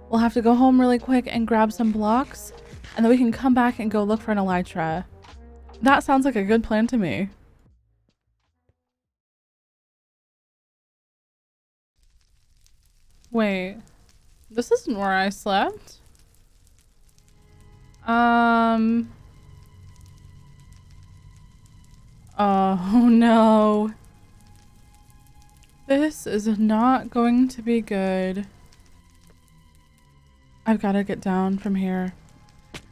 Speaker 1: We'll have to go home really quick and grab some blocks. And then we can come back and go look for an elytra. That sounds like a good plan to me. Wait. This isn't where I slept. Oh no. This is not going to be good. I've got to get down from here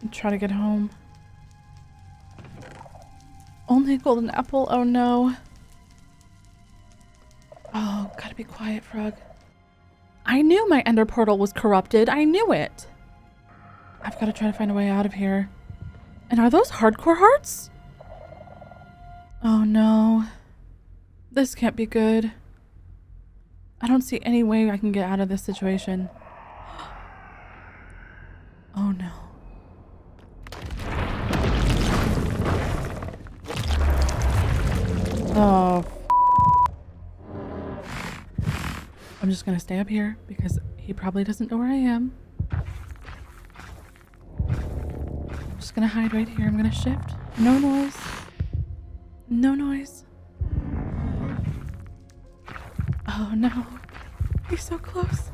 Speaker 1: and try to get home. Only a golden apple, oh no. Oh, gotta be quiet, Frog. I knew my ender portal was corrupted. I knew it. I've got to try to find a way out of here. And are those hardcore hearts? Oh no. This can't be good. I don't see any way I can get out of this situation. Oh no. Oh. I'm just gonna stay up here because he probably doesn't know where I am. I'm just gonna hide right here. I'm gonna shift. No noise. No noise. Oh no. He's so close.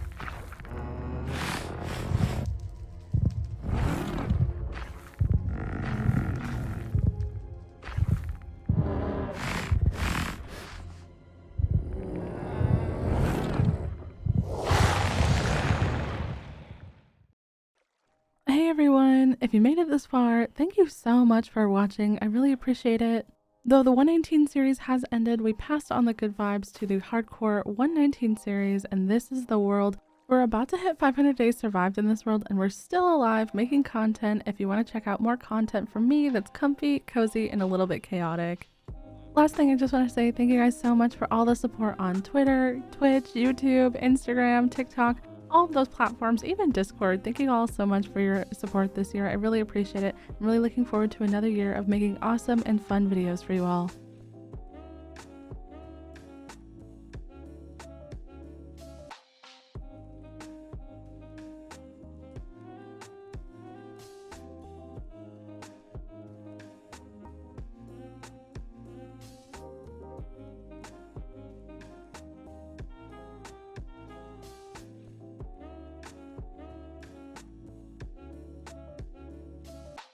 Speaker 1: Hey everyone, if you made it this far, thank you so much for watching. I really appreciate it. Though the 119 series has ended, we passed on the good vibes to the hardcore 119 series, and this is the world. We're about to hit 500 days survived in this world, and we're still alive making content if you want to check out more content from me that's comfy, cozy, and a little bit chaotic. Last thing, I just want to say thank you guys so much for all the support on Twitter, Twitch, YouTube, Instagram, TikTok, all of those platforms, even Discord. Thank you all so much for your support this year. I really appreciate it. I'm really looking forward to another year of making awesome and fun videos for you all.